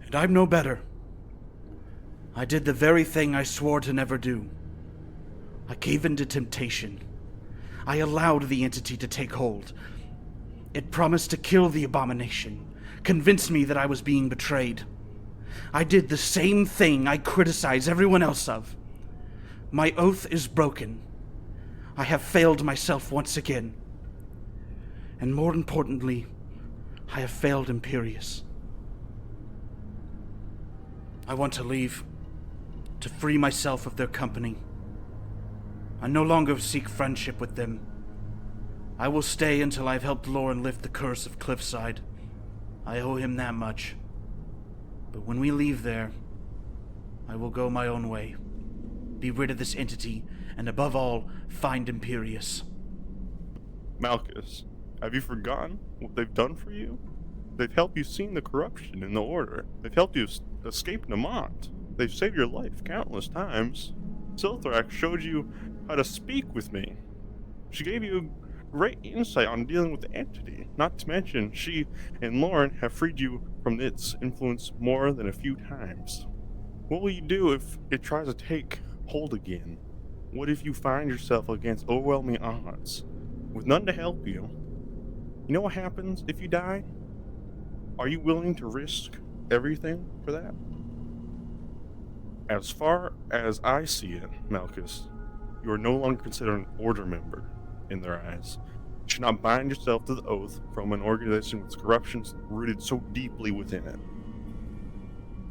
S3: And I'm no better. I did the very thing I swore to never do. I gave in to temptation. I allowed the entity to take hold. It promised to kill the abomination, convinced me that I was being betrayed. I did the same thing I criticize everyone else of. My oath is broken. I have failed myself once again. And more importantly, I have failed Imperius. I want to leave, to free myself of their company. I no longer seek friendship with them. I will stay until I've helped Lauren lift the curse of Cliffside. I owe him that much. But when we leave there, I will go my own way. Be rid of this entity, and above all, find Imperius.
S1: Malchus, have you forgotten what they've done for you? They've helped you see the corruption in the Order. They've helped you escape Nimont. They've saved your life countless times. Silthrax showed you how to speak with me. She gave you great insight on dealing with the entity. Not to mention, she and Lauren have freed you from its influence more than a few times. What will you do if it tries to take hold again? What if you find yourself against overwhelming odds, with none to help you? You know what happens if you die? Are you willing to risk everything for that? As far as I see it, Malchus, you are no longer considered an Order member in their eyes. You should not bind yourself to the oath from an organization with corruption rooted so deeply within it.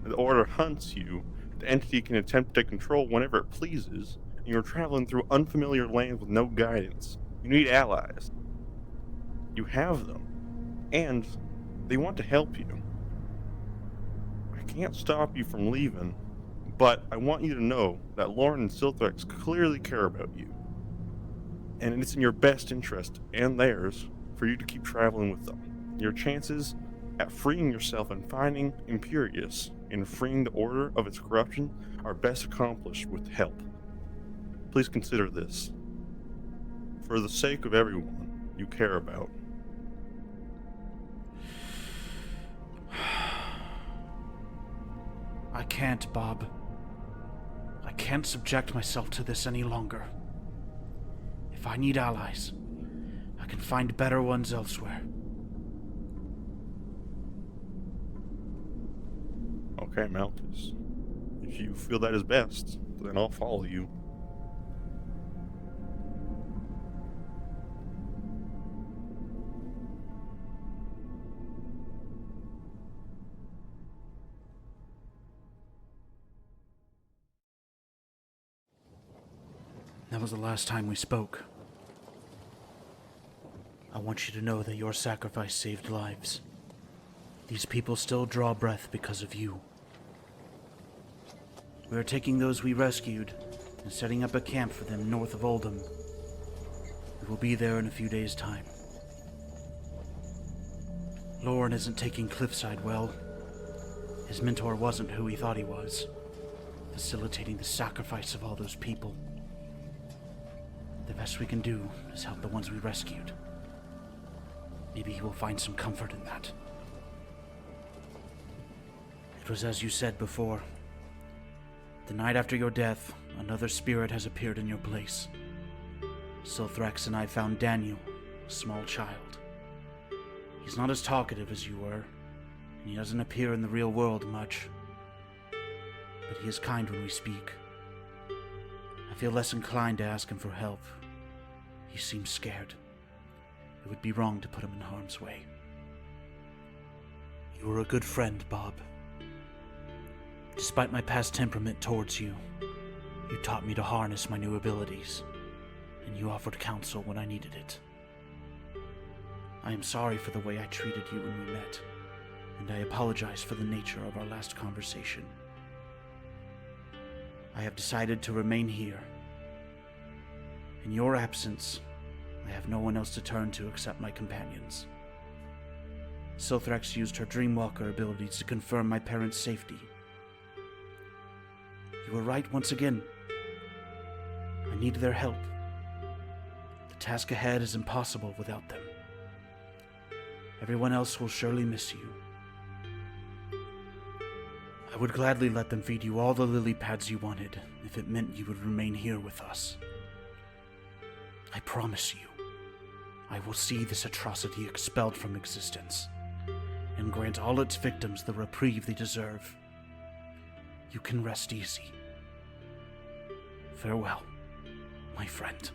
S1: The Order hunts you. The entity can attempt to take control whenever it pleases, and you're traveling through unfamiliar lands with no guidance. You need allies. You have them, and they want to help you. I can't stop you from leaving, but I want you to know that Lauren and Silthrax clearly care about you. And it's in your best interest, and theirs, for you to keep traveling with them. Your chances at freeing yourself and finding Imperius and freeing the Order of its corruption are best accomplished with help. Please consider this. For the sake of everyone you care about.
S3: I can't, Bob. I can't subject myself to this any longer. If I need allies, I can find better ones elsewhere.
S1: Okay, Malchus. If you feel that is best, then I'll follow you.
S3: That was the last time we spoke. I want you to know that your sacrifice saved lives. These people still draw breath because of you. We are taking those we rescued and setting up a camp for them north of Oldham. We will be there in a few days' time. Lauren isn't taking Cliffside well. His mentor wasn't who he thought he was, facilitating the sacrifice of all those people. The best we can do is help the ones we rescued. Maybe he will find some comfort in that. It was as you said before. The night after your death, another spirit has appeared in your place. Silthrax and I found Daniel, a small child. He's not as talkative as you were, He doesn't appear in the real world much, but he is kind when we speak. I feel less inclined to ask him for help. He seems scared. It would be wrong to put him in harm's way. You were a good friend, Bob. Despite my past temperament towards you, you taught me to harness my new abilities, and you offered counsel when I needed it. I am sorry for the way I treated you when we met, and I apologize for the nature of our last conversation. I have decided to remain here. In your absence, I have no one else to turn to except my companions. Silthrax used her Dreamwalker abilities to confirm my parents' safety. You were right once again. I need their help. The task ahead is impossible without them. Everyone else will surely miss you. I would gladly let them feed you all the lily pads you wanted if it meant you would remain here with us. I promise you, I will see this atrocity expelled from existence and grant all its victims the reprieve they deserve. You can rest easy. Farewell, my friend.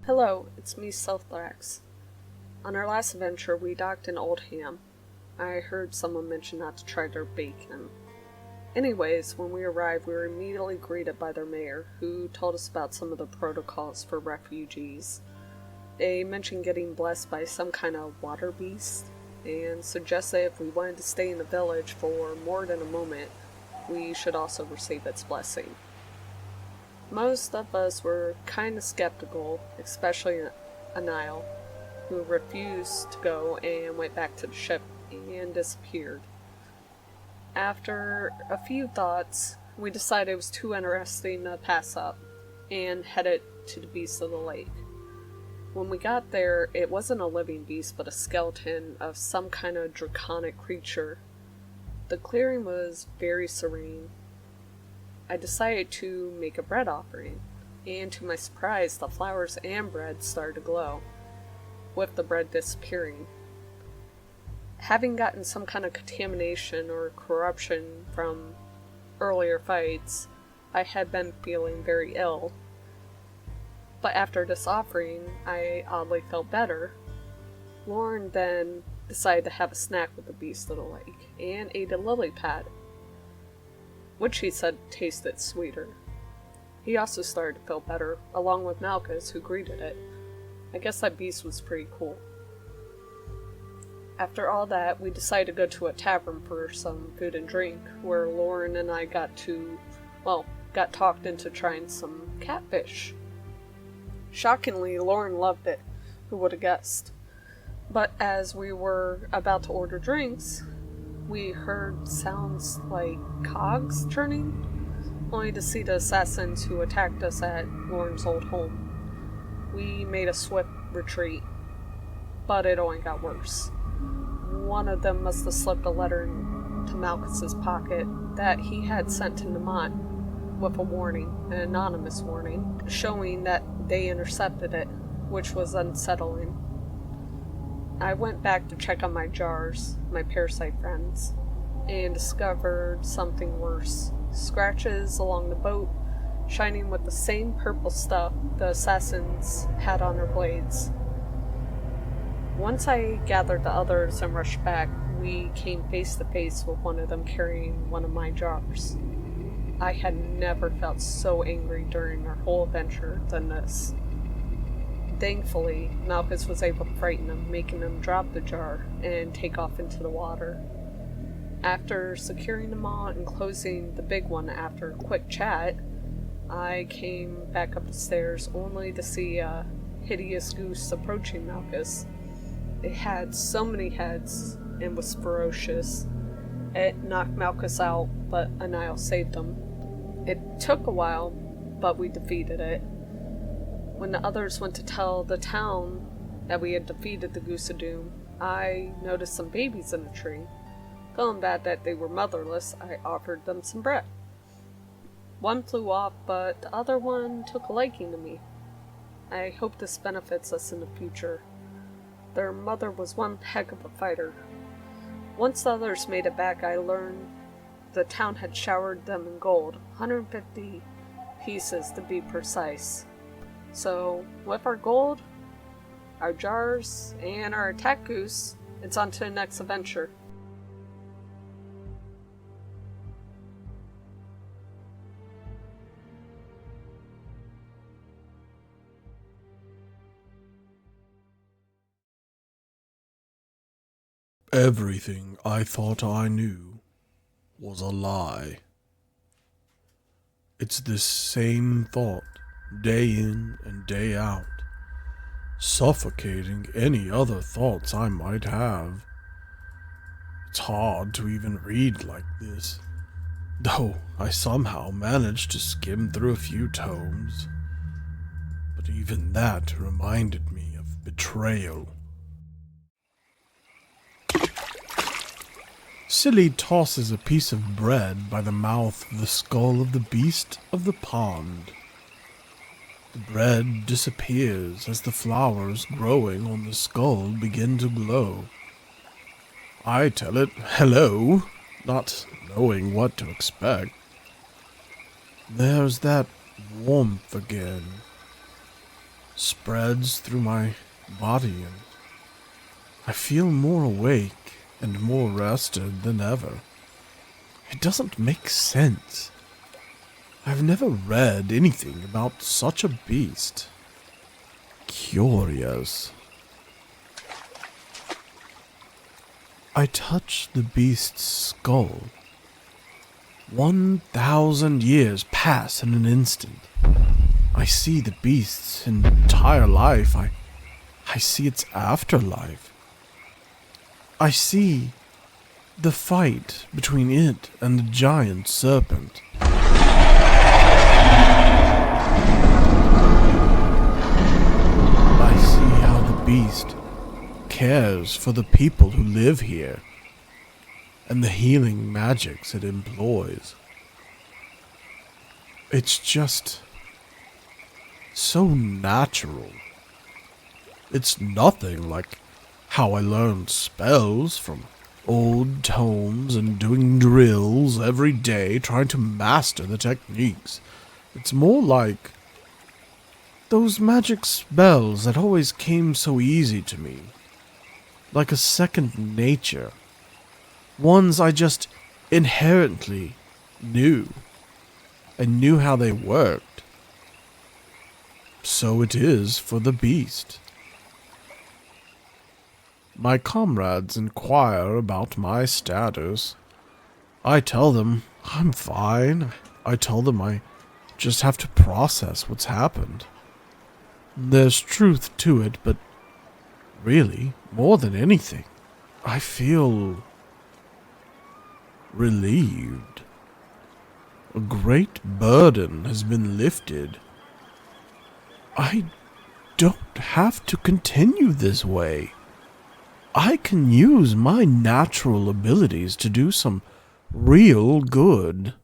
S5: Hello, it's me, Silthrax. On our last adventure, we docked in Oldham. I heard someone mention not to try their bacon. Anyways, when we arrived, we were immediately greeted by their mayor, who told us about some of the protocols for refugees. They mentioned getting blessed by some kind of water beast, and suggested if we wanted to stay in the village for more than a moment, we should also receive its blessing. Most of us were kind of skeptical, especially Anile, who refused to go and went back to the ship and disappeared. After a few thoughts, we decided it was too interesting to pass up and headed to the Beast of the Lake. When we got there, it wasn't a living beast but a skeleton of some kind of draconic creature. The clearing was very serene. I decided to make a bread offering, and to my surprise, the flowers and bread started to glow, with the bread disappearing. Having gotten some kind of contamination or corruption from earlier fights, I had been feeling very ill. But after this offering, I oddly felt better. Lauren then decided to have a snack with the Beast of the Lake, and ate a lily pad, which he said tasted sweeter. He also started to feel better, along with Malchus, who greeted it. I guess that beast was pretty cool. After all that, we decided to go to a tavern for some food and drink, where Lauren and I got talked into trying some catfish. Shockingly, Lauren loved it. Who would have guessed? But as we were about to order drinks, we heard sounds like cogs turning, only to see the assassins who attacked us at Lauren's old home. We made a swift retreat, but it only got worse. One of them must have slipped a letter into Malchus's pocket that he had sent to Nimont with a warning, an anonymous warning, showing that they intercepted it, which was unsettling. I went back to check on my jars, my parasite friends, and discovered something worse. Scratches along the boat, shining with the same purple stuff the assassins had on their blades. Once I gathered the others and rushed back, we came face to face with one of them carrying one of my jars. I had never felt so angry during our whole adventure than this. Thankfully, Malchus was able to frighten them, making them drop the jar and take off into the water. After securing them all and closing the big one after a quick chat, I came back up the stairs only to see a hideous goose approaching Malchus. It had so many heads and was ferocious. It knocked Malchus out, but Anile saved him. It took a while, but we defeated it. When the others went to tell the town that we had defeated the Goose of Doom, I noticed some babies in a tree. Feeling bad that they were motherless, I offered them some bread. One flew off, but the other one took a liking to me. I hope this benefits us in the future. Their mother was one heck of a fighter. Once the others made it back, I learned the town had showered them in gold, 150 pieces to be precise. So, with our gold, our jars, and our attack goose, it's on to the next adventure.
S4: Everything I thought I knew was a lie. It's this same thought, day in and day out, suffocating any other thoughts I might have. It's hard to even read like this, though I somehow managed to skim through a few tomes. But even that reminded me of betrayal. Silly tosses a piece of bread by the mouth of the skull of the beast of the pond. The bread disappears as the flowers growing on the skull begin to glow. I tell it hello, not knowing what to expect. There's that warmth again. Spreads through my body and I feel more awake and more rested than ever. It doesn't make sense. I've never read anything about such a beast. Curious. I touch the beast's skull. 1,000 years pass in an instant. I see the beast's entire life. I see its afterlife. I see the fight between it and the giant serpent. I see how the beast cares for the people who live here and the healing magics it employs. It's just so natural. It's nothing like how I learned spells from old tomes and doing drills every day trying to master the techniques. It's more like those magic spells that always came so easy to me. Like a second nature. Ones I just inherently knew. And knew how they worked. So it is for the beast. My comrades inquire about my status. I tell them I'm fine. I tell them I just have to process what's happened. There's truth to it, but really, more than anything, I feel relieved. A great burden has been lifted. I don't have to continue this way. I can use my natural abilities to do some real good.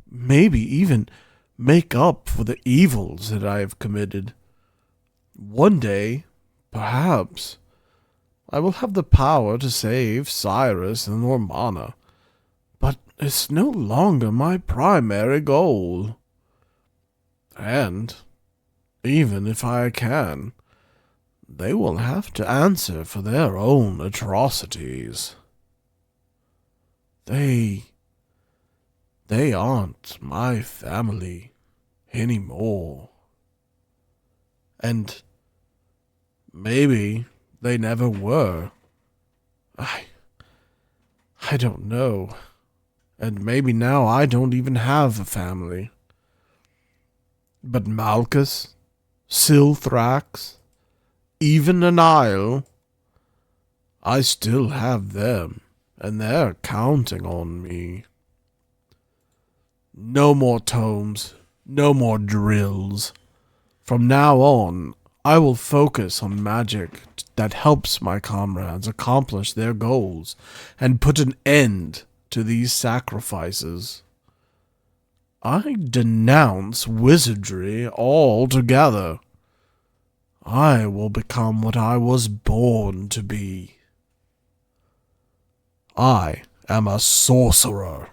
S4: Maybe even make up for the evils that I have committed. One day, perhaps, I will have the power to save Cyrus and Normanna, but it's no longer my primary goal. And, even if I can, they will have to answer for their own atrocities. They aren't my family anymore. And maybe they never were. I don't know. And maybe now I don't even have a family. But Malchus, Silthrax, even Anile, I still have them. and they're counting on me. No more tomes, no more drills. From now on, I will focus on magic that helps my comrades accomplish their goals and put an end to these sacrifices. I denounce wizardry altogether. I will become what I was born to be. I am a sorcerer.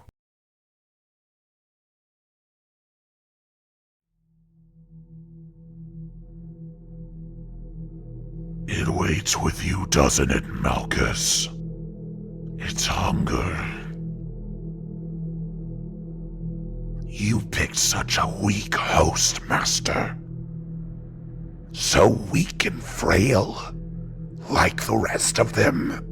S9: It waits with you, doesn't it, Malchus? It's hunger. You picked such a weak host, Master. So weak and frail, like the rest of them.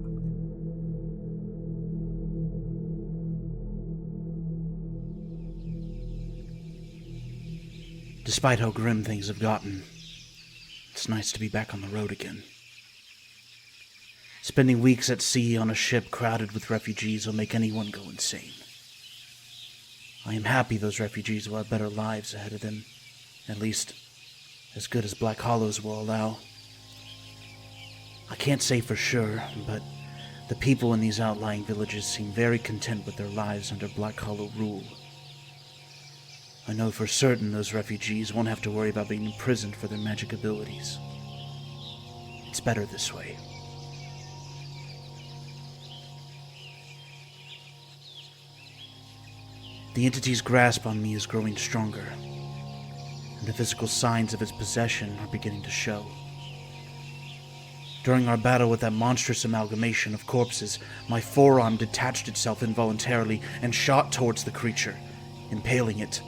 S3: Despite how grim things have gotten, it's nice to be back on the road again. Spending weeks at sea on a ship crowded with refugees will make anyone go insane. I am happy those refugees will have better lives ahead of them, at least as good as Black Hollows will allow. I can't say for sure, but the people in these outlying villages seem very content with their lives under Black Hollow rule. I know for certain those refugees won't have to worry about being imprisoned for their magic abilities. It's better this way. The entity's grasp on me is growing stronger, and the physical signs of its possession are beginning to show. During our battle with that monstrous amalgamation of corpses, my forearm detached itself involuntarily and shot towards the creature, impaling it.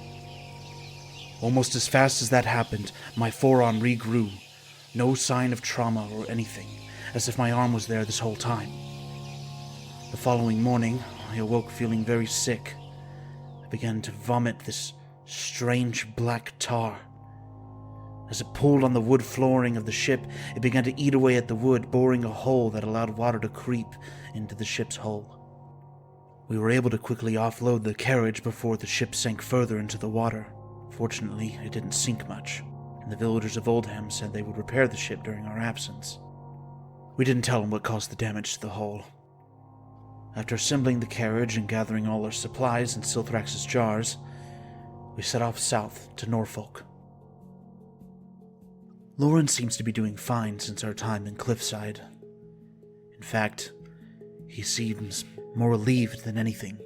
S3: Almost as fast as that happened, my forearm regrew. No sign of trauma or anything, as if my arm was there this whole time. The following morning, I awoke feeling very sick. I began to vomit this strange black tar. As it pulled on the wood flooring of the ship, it began to eat away at the wood, boring a hole that allowed water to creep into the ship's hull. We were able to quickly offload the carriage before the ship sank further into the water. Fortunately, it didn't sink much, and the villagers of Oldham said they would repair the ship during our absence. We didn't tell them what caused the damage to the hull. After assembling the carriage and gathering all our supplies in Silthrax's jars, we set off south to Norfolk. Lauren seems to be doing fine since our time in Cliffside. In fact, he seems more relieved than anything.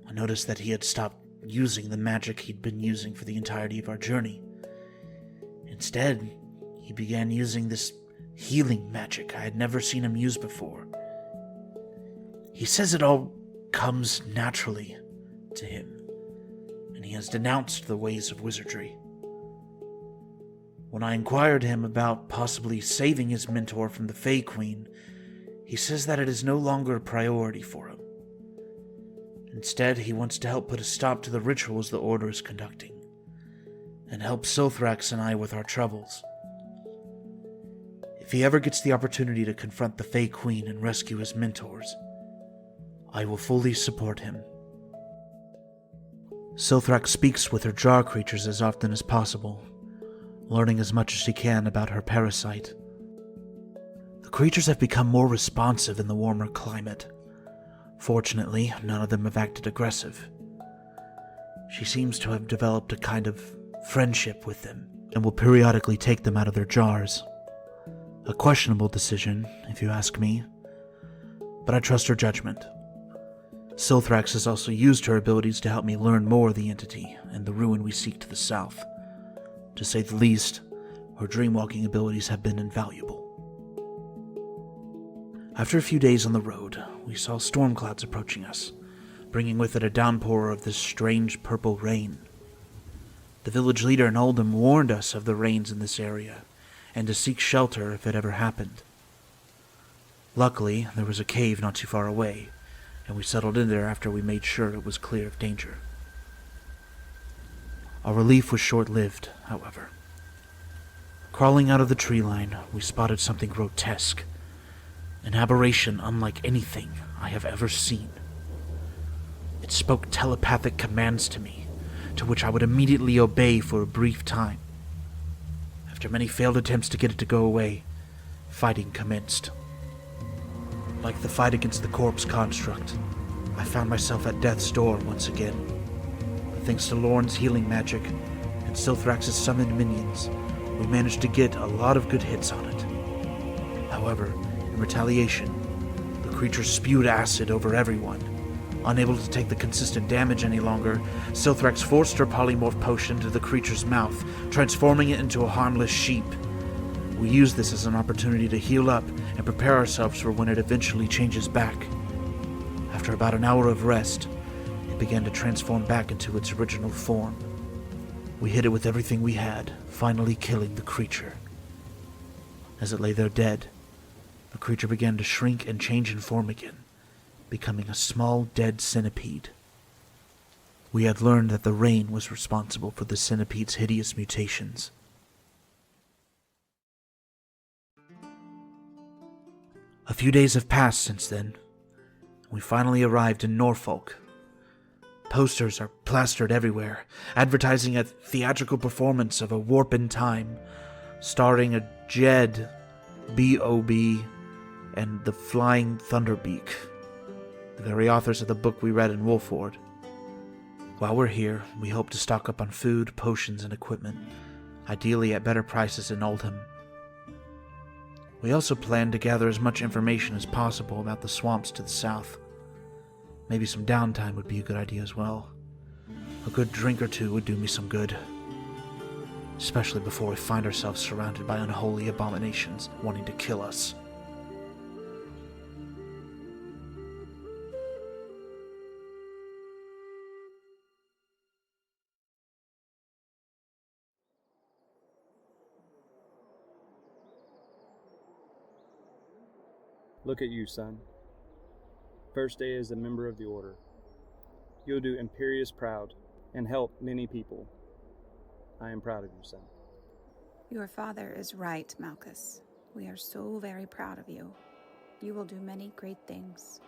S3: I noticed that he had stopped using the magic he'd been using for the entirety of our journey. Instead, he began using this healing magic I had never seen him use before. He says it all comes naturally to him, and he has denounced the ways of wizardry. When I inquired him about possibly saving his mentor from the Fae Queen, he says that it is no longer a priority for him. Instead, he wants to help put a stop to the rituals the Order is conducting, and help Silthrax and I with our troubles. If he ever gets the opportunity to confront the Fae Queen and rescue his mentors, I will fully support him. Silthrax speaks with her jar creatures as often as possible, learning as much as she can about her parasite. The creatures have become more responsive in the warmer climate. Fortunately, none of them have acted aggressive. She seems to have developed a kind of friendship with them, and will periodically take them out of their jars. A questionable decision, if you ask me, but I trust her judgment. Silthrax has also used her abilities to help me learn more of the entity and the ruin we seek to the south. To say the least, her dreamwalking abilities have been invaluable. After a few days on the road, we saw storm clouds approaching us, bringing with it a downpour of this strange purple rain. The village leader in Oldham warned us of the rains in this area, and to seek shelter if it ever happened. Luckily, there was a cave not too far away, and we settled in there after we made sure it was clear of danger. Our relief was short-lived, however. Crawling out of the tree line, we spotted something grotesque. An aberration unlike anything I have ever seen. It spoke telepathic commands to me, to which I would immediately obey for a brief time. After many failed attempts to get it to go away, fighting commenced. Like the fight against the corpse construct, I found myself at death's door once again. But thanks to Lorne's healing magic and Silthrax's summoned minions, we managed to get a lot of good hits on it. However, in retaliation, the creature spewed acid over everyone. Unable to take the consistent damage any longer, Silthrax forced her polymorph potion into the creature's mouth, transforming it into a harmless sheep. We used this as an opportunity to heal up and prepare ourselves for when it eventually changes back. After about an hour of rest, it began to transform back into its original form. We hit it with everything we had, finally killing the creature. As it lay there dead, the creature began to shrink and change in form again, becoming a small dead centipede. We had learned that the rain was responsible for the centipede's hideous mutations. A few days have passed since then. We finally arrived in Norfolk. Posters are plastered everywhere, advertising a theatrical performance of A Warp in Time, starring a Jed, B.O.B., and the Flying Thunderbeak, the very authors of the book we read in Wolford. While we're here, we hope to stock up on food, potions, and equipment, ideally at better prices than Oldham. We also plan to gather as much information as possible about the swamps to the south. Maybe some downtime would be a good idea as well. A good drink or two would do me some good. Especially before we find ourselves surrounded by unholy abominations wanting to kill us.
S11: Look at you, son. First day as a member of the Order. You'll do Imperius proud and help many people. I am proud of you, son.
S12: Your father is right, Malchus. We are so very proud of you. You will do many great things.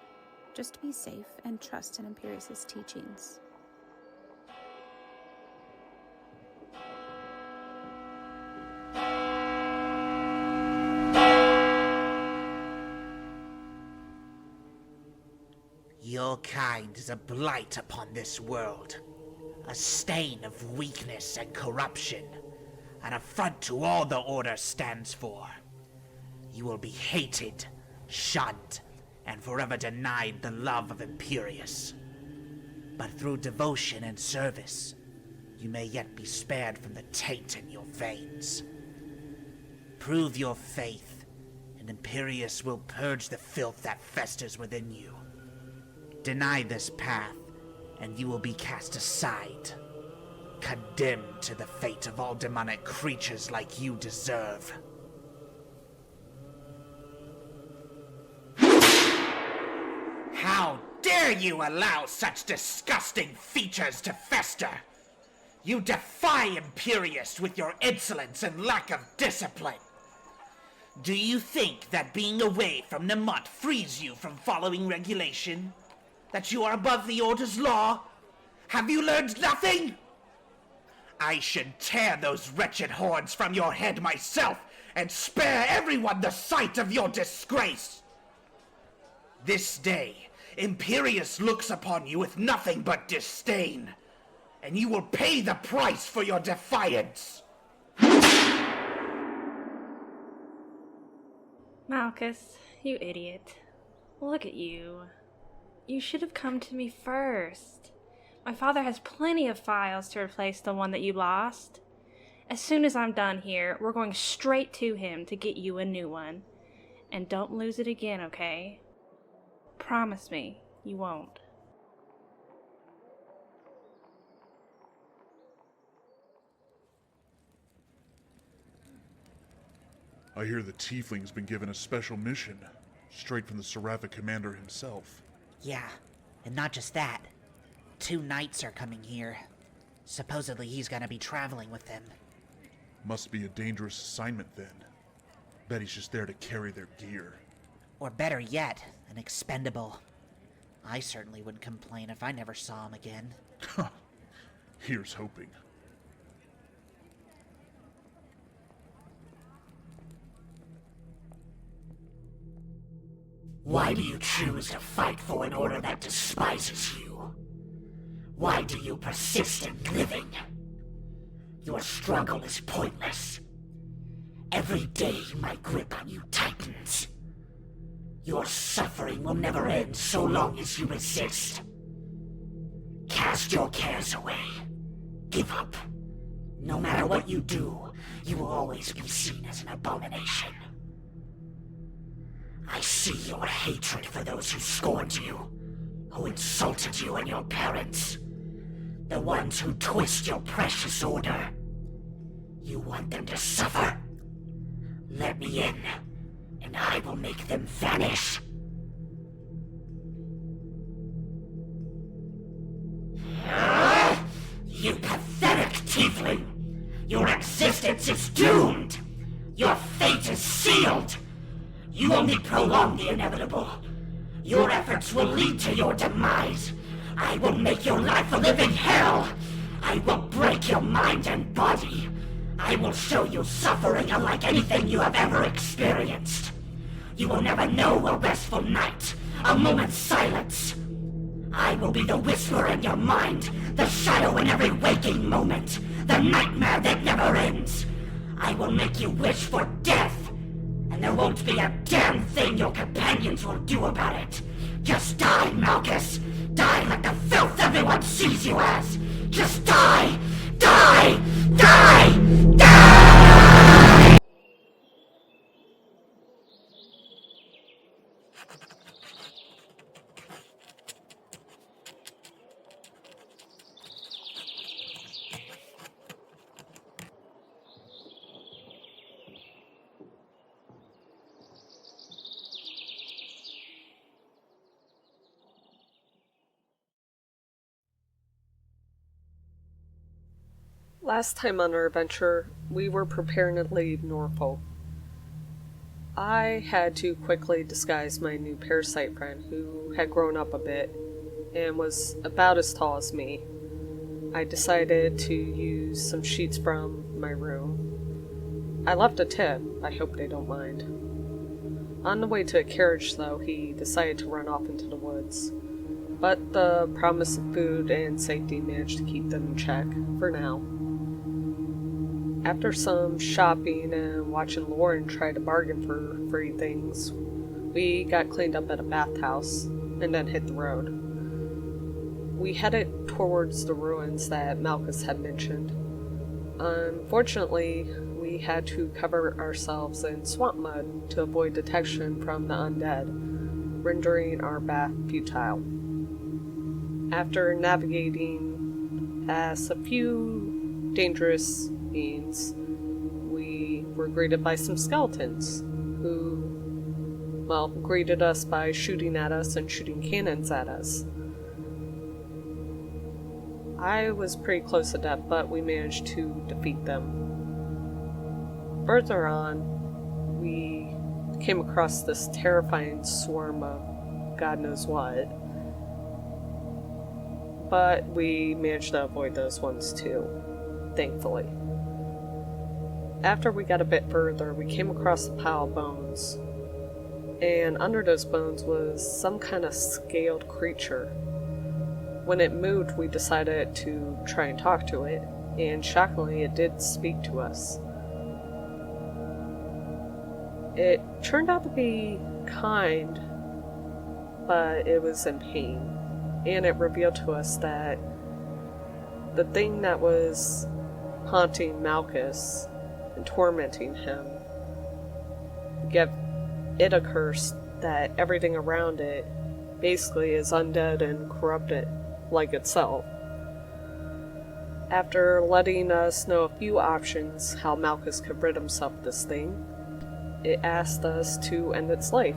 S12: Just be safe and trust in Imperius' teachings.
S2: Your kind is a blight upon this world, a stain of weakness and corruption, an affront to all the Order stands for. You will be hated, shunned, and forever denied the love of Imperius. But through devotion and service, you may yet be spared from the taint in your veins. Prove your faith, and Imperius will purge the filth that festers within you. Deny this path, and you will be cast aside, condemned to the fate of all demonic creatures like you deserve. How dare you allow such disgusting features to fester? You defy Imperius with your insolence and lack of discipline. Do you think that being away from Nimont frees you from following regulation? That you are above the Order's law? Have you learned nothing? I should tear those wretched horns from your head myself and spare everyone the sight of your disgrace. This day, Imperius looks upon you with nothing but disdain, and you will pay the price for your defiance.
S13: Malchus, you idiot. Look at you. You should have come to me first. My father has plenty of files to replace the one that you lost. As soon as I'm done here, we're going straight to him to get you a new one. And don't lose it again, okay? Promise me you won't.
S14: I hear the Tiefling's been given a special mission, straight from the Seraphic Commander himself.
S2: Yeah, and not just that. 2 knights are coming here. Supposedly he's gonna be traveling with them.
S14: Must be a dangerous assignment then. Bet he's just there to carry their gear.
S2: Or better yet, an expendable. I certainly wouldn't complain if I never saw him again.
S14: Here's hoping.
S7: Why do you choose to fight for an order that despises you? Why do you persist in living? Your struggle is pointless. Every day my grip on you tightens. Your suffering will never end so long as you resist. Cast your cares away. Give up. No matter what you do, you will always be seen as an abomination. I see your hatred for those who scorned you, who insulted you and your parents. The ones who twist your precious order. You want them to suffer? Let me in, and I will make them vanish. You pathetic tiefling! Your existence is doomed! Your fate is sealed! You only prolong the inevitable. Your efforts will lead to your demise. I will make your life a living hell! I will break your mind and body! I will show you suffering unlike anything you have ever experienced! You will never know a restful night, a moment's silence! I will be the whisper in your mind, the shadow in every waking moment, the nightmare that never ends! I will make you wish for death! And there won't be a damn thing your companions will do about it! Just die, Malchus! Die like the filth everyone sees you as! Just die! Die! Die! Die!
S5: Last time on our adventure, we were preparing to leave Norfolk. I had to quickly disguise my new parasite friend, who had grown up a bit and was about as tall as me. I decided to use some sheets from my room. I left a tip, I hope they don't mind. On the way to a carriage, though, he decided to run off into the woods. But the promise of food and safety managed to keep them in check, for now. After some shopping and watching Lauren try to bargain for free things, we got cleaned up at a bathhouse and then hit the road. We headed towards the ruins that Malchus had mentioned. Unfortunately, we had to cover ourselves in swamp mud to avoid detection from the undead, rendering our bath futile. After navigating past a few dangerous beings, we were greeted by some skeletons who, well, greeted us by shooting at us and shooting cannons at us. I was pretty close to death, but we managed to defeat them. Further on, we came across this terrifying swarm of God knows what, but we managed to avoid those ones too, thankfully. After we got a bit further, we came across a pile of bones, and under those bones was some kind of scaled creature. When it moved, we decided to try and talk to it, and shockingly, it did speak to us. It turned out to be kind, but it was in pain, and it revealed to us that the thing that was haunting Malchus and tormenting him gave it a curse that everything around it basically is undead and corrupted like itself. After letting us know a few options how Malchus could rid himself of this thing, it asked us to end its life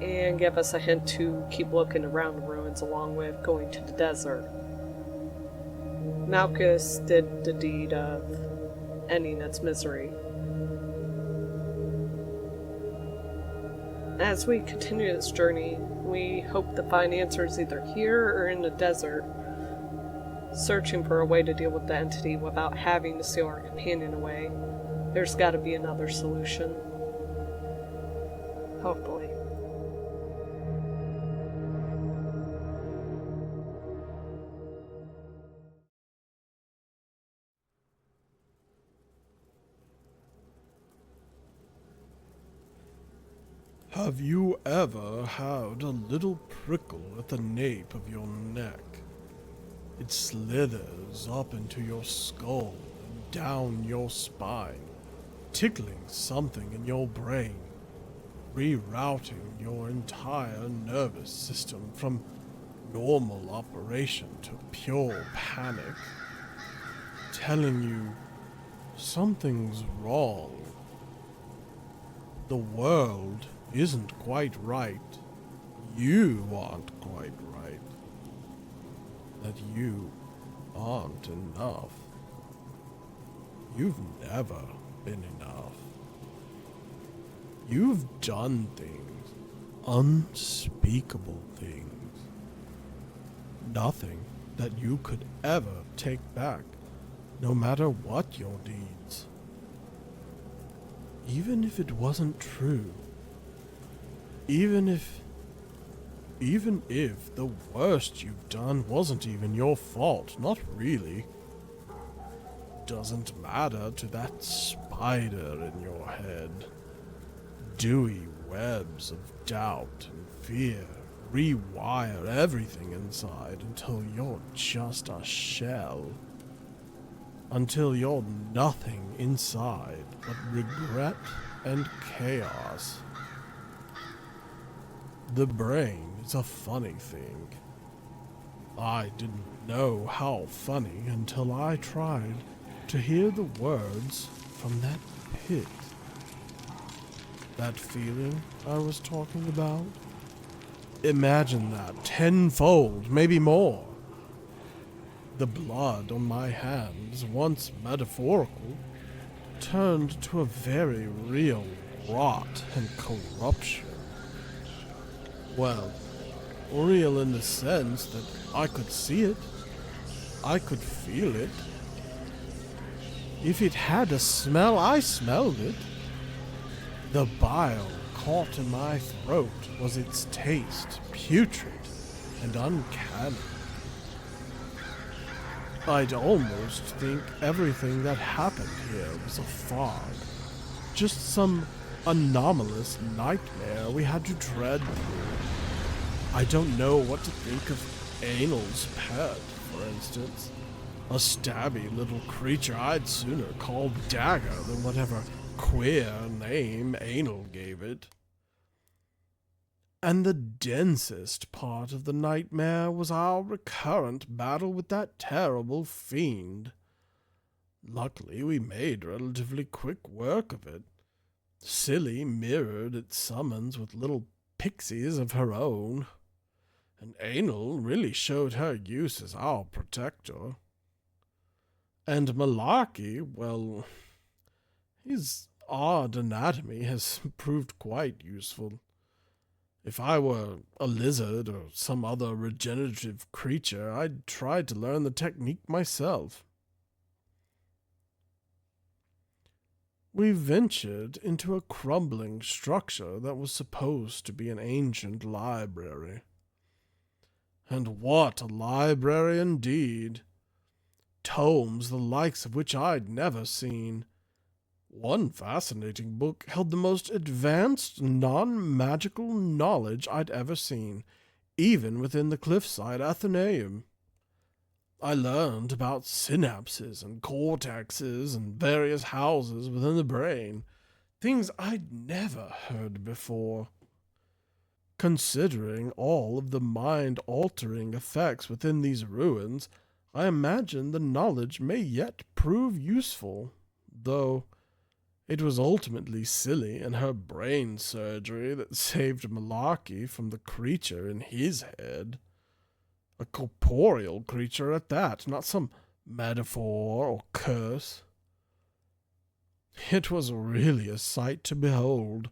S5: and gave us a hint to keep looking around the ruins along with going to the desert. Malchus did the deed of ending its misery. As we continue this journey, we hope to find answers either here or in the desert, searching for a way to deal with the entity without having to seal our companion away. There's got to be another solution. Hopefully.
S4: Have you ever had a little prickle at the nape of your neck? It slithers up into your skull and down your spine, tickling something in your brain, rerouting your entire nervous system from normal operation to pure panic, telling you something's wrong. The world isn't quite right. You aren't quite right. That you aren't enough. You've never been enough. You've done things, unspeakable things. Nothing that you could ever take back, no matter what your deeds. Even if it wasn't true. Even if the worst you've done wasn't even your fault, not really. Doesn't matter to that spider in your head. Dewy webs of doubt and fear rewire everything inside until you're just a shell. Until you're nothing inside but regret and chaos. The brain is a funny thing. I didn't know how funny until I tried to hear the words from that pit. That feeling I was talking about? Imagine that tenfold, maybe more. The blood on my hands, once metaphorical, turned to a very real rot and corruption. Well, real in the sense that I could see it. I could feel it. If it had a smell, I smelled it. The bile caught in my throat was its taste, putrid and uncanny. I'd almost think everything that happened here was a fog. Just some anomalous nightmare we had to tread through. I don't know what to think of Anal's pet, for instance. A stabby little creature I'd sooner call Dagger than whatever queer name Anal gave it. And the densest part of the nightmare was our recurrent battle with that terrible fiend. Luckily, we made relatively quick work of it. Silly mirrored its summons with little pixies of her own, and Anal really showed her use as our protector. And Malarkey, well, his odd anatomy has proved quite useful. If I were a lizard or some other regenerative creature, I'd try to learn the technique myself. We ventured into a crumbling structure that was supposed to be an ancient library. And what a library indeed! Tomes the likes of which I'd never seen. One fascinating book held the most advanced non-magical knowledge I'd ever seen, even within the Cliffside Athenaeum. I learned about synapses and cortexes and various houses within the brain, things I'd never heard before. Considering all of the mind-altering effects within these ruins, I imagine the knowledge may yet prove useful, though it was ultimately Silly and her brain surgery that saved Malarkey from the creature in his head. A corporeal creature at that, not some metaphor or curse. It was really a sight to behold,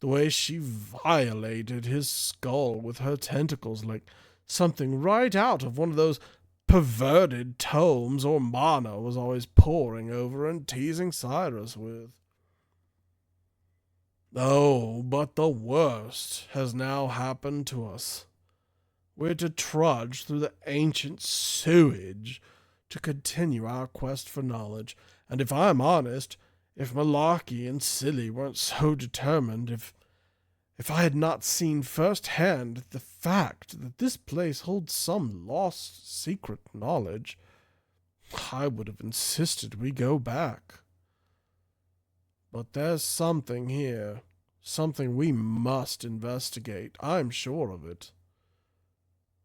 S4: The way she violated his skull with her tentacles like something right out of one of those perverted tomes Ormana was always poring over and teasing Cyrus with. Oh, but the worst has now happened to us. We're to trudge through the ancient sewage to continue our quest for knowledge, and if I'm honest, if Malarkey and Silly weren't so determined, if I had not seen firsthand the fact that this place holds some lost secret knowledge, I would have insisted we go back. But there's something here, something we must investigate, I'm sure of it.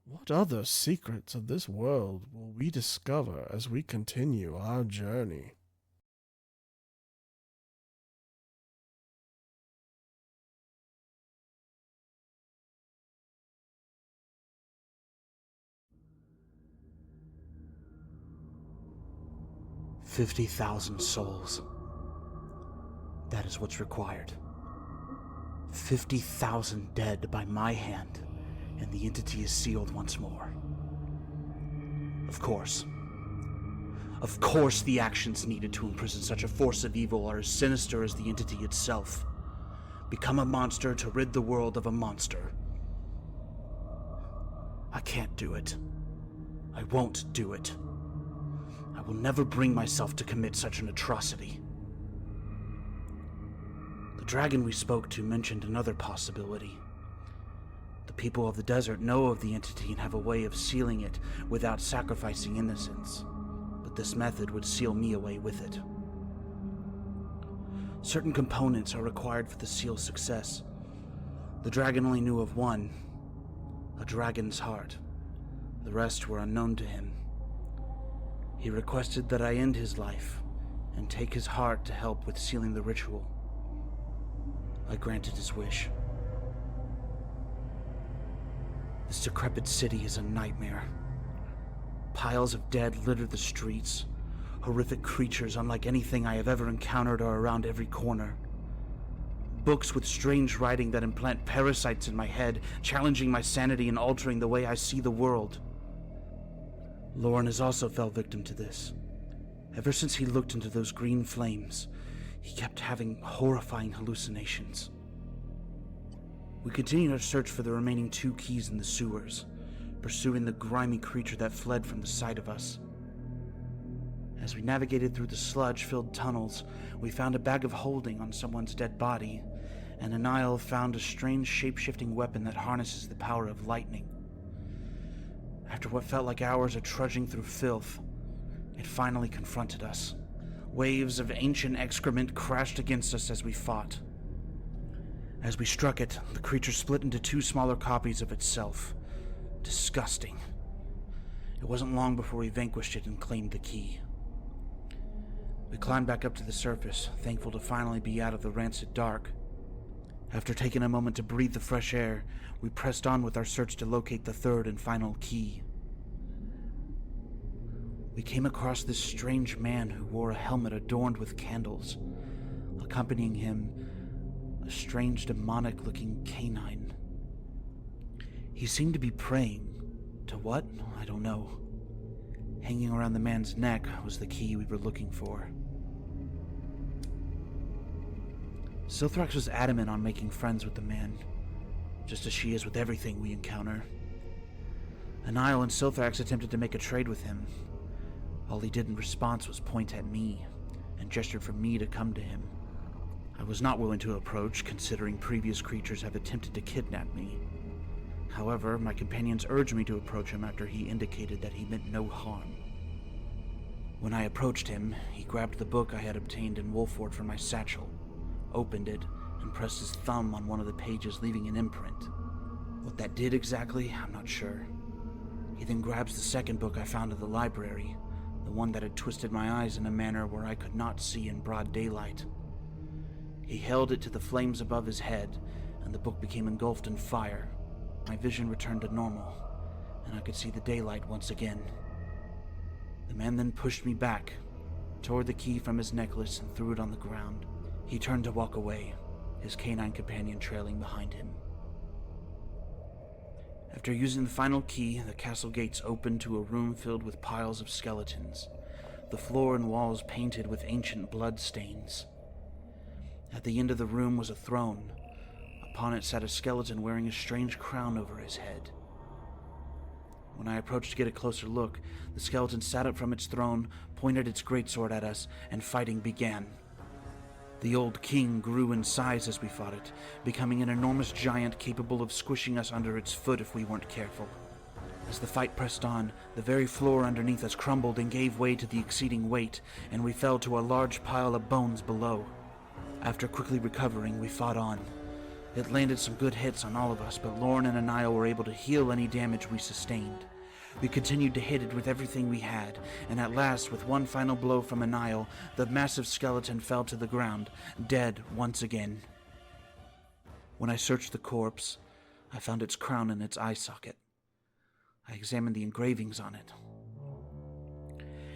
S4: What other secrets of this world will we discover as we continue our journey?
S3: $50,000 souls. That is what's required. 50,000 dead by my hand, and the entity is sealed once more. Of course, the actions needed to imprison such a force of evil are as sinister as the entity itself. Become a monster to rid the world of a monster. I can't do it. I won't do it. I will never bring myself to commit such an atrocity. The dragon we spoke to mentioned another possibility. The people of the desert know of the entity and have a way of sealing it without sacrificing innocents, but this method would seal me away with it. Certain components are required for the seal's success. The dragon only knew of one, a dragon's heart. The rest were unknown to him. He requested that I end his life and take his heart to help with sealing the ritual. I granted his wish. This decrepit city is a nightmare. Piles of dead litter the streets. Horrific creatures unlike anything I have ever encountered are around every corner. Books with strange writing that implant parasites in my head, challenging my sanity and altering the way I see the world. Lauren has also fell victim to this. Ever since he looked into those green flames, he kept having horrifying hallucinations. We continued our search for the remaining 2 keys in the sewers, pursuing the grimy creature that fled from the sight of us. As we navigated through the sludge-filled tunnels, we found a bag of holding on someone's dead body, and Anil found a strange shape-shifting weapon that harnesses the power of lightning. After what felt like hours of trudging through filth, it finally confronted us. Waves of ancient excrement crashed against us as we fought. As we struck it, the creature split into 2 smaller copies of itself. Disgusting. It wasn't long before we vanquished it and claimed the key. We climbed back up to the surface, thankful to finally be out of the rancid dark. After taking a moment to breathe the fresh air, we pressed on with our search to locate the 3rd and final key. We came across this strange man who wore a helmet adorned with candles. Accompanying him, a strange demonic-looking canine. He seemed to be praying. To what? I don't know. Hanging around the man's neck was the key we were looking for. Silthrax was adamant on making friends with the man, just as she is with everything we encounter. Anil and Silthrax attempted to make a trade with him. All he did in response was point at me, and gestured for me to come to him. I was not willing to approach, considering previous creatures have attempted to kidnap me. However, my companions urged me to approach him after he indicated that he meant no harm. When I approached him, he grabbed the book I had obtained in Wolford from my satchel, opened it, and pressed his thumb on one of the pages, leaving an imprint. What that did exactly, I'm not sure. He then grabs the 2nd book I found in the library, the one that had twisted my eyes in a manner where I could not see in broad daylight. He held it to the flames above his head, and the book became engulfed in fire. My vision returned to normal, and I could see the daylight once again. The man then pushed me back, tore the key from his necklace, and threw it on the ground. He turned to walk away, his canine companion trailing behind him. After using the final key, the castle gates opened to a room filled with piles of skeletons, the floor and walls painted with ancient blood stains. At the end of the room was a throne. Upon it sat a skeleton wearing a strange crown over his head. When I approached to get a closer look, the skeleton sat up from its throne, pointed its greatsword at us, and fighting began. The old king grew in size as we fought it, becoming an enormous giant capable of squishing us under its foot if we weren't careful. As the fight pressed on, the very floor underneath us crumbled and gave way to the exceeding weight, and we fell to a large pile of bones below. After quickly recovering, we fought on. It landed some good hits on all of us, but Lorne and Anile were able to heal any damage we sustained. We continued to hit it with everything we had, and at last, with one final blow from Anile, the massive skeleton fell to the ground, dead once again. When I searched the corpse, I found its crown in its eye socket. I examined the engravings on it.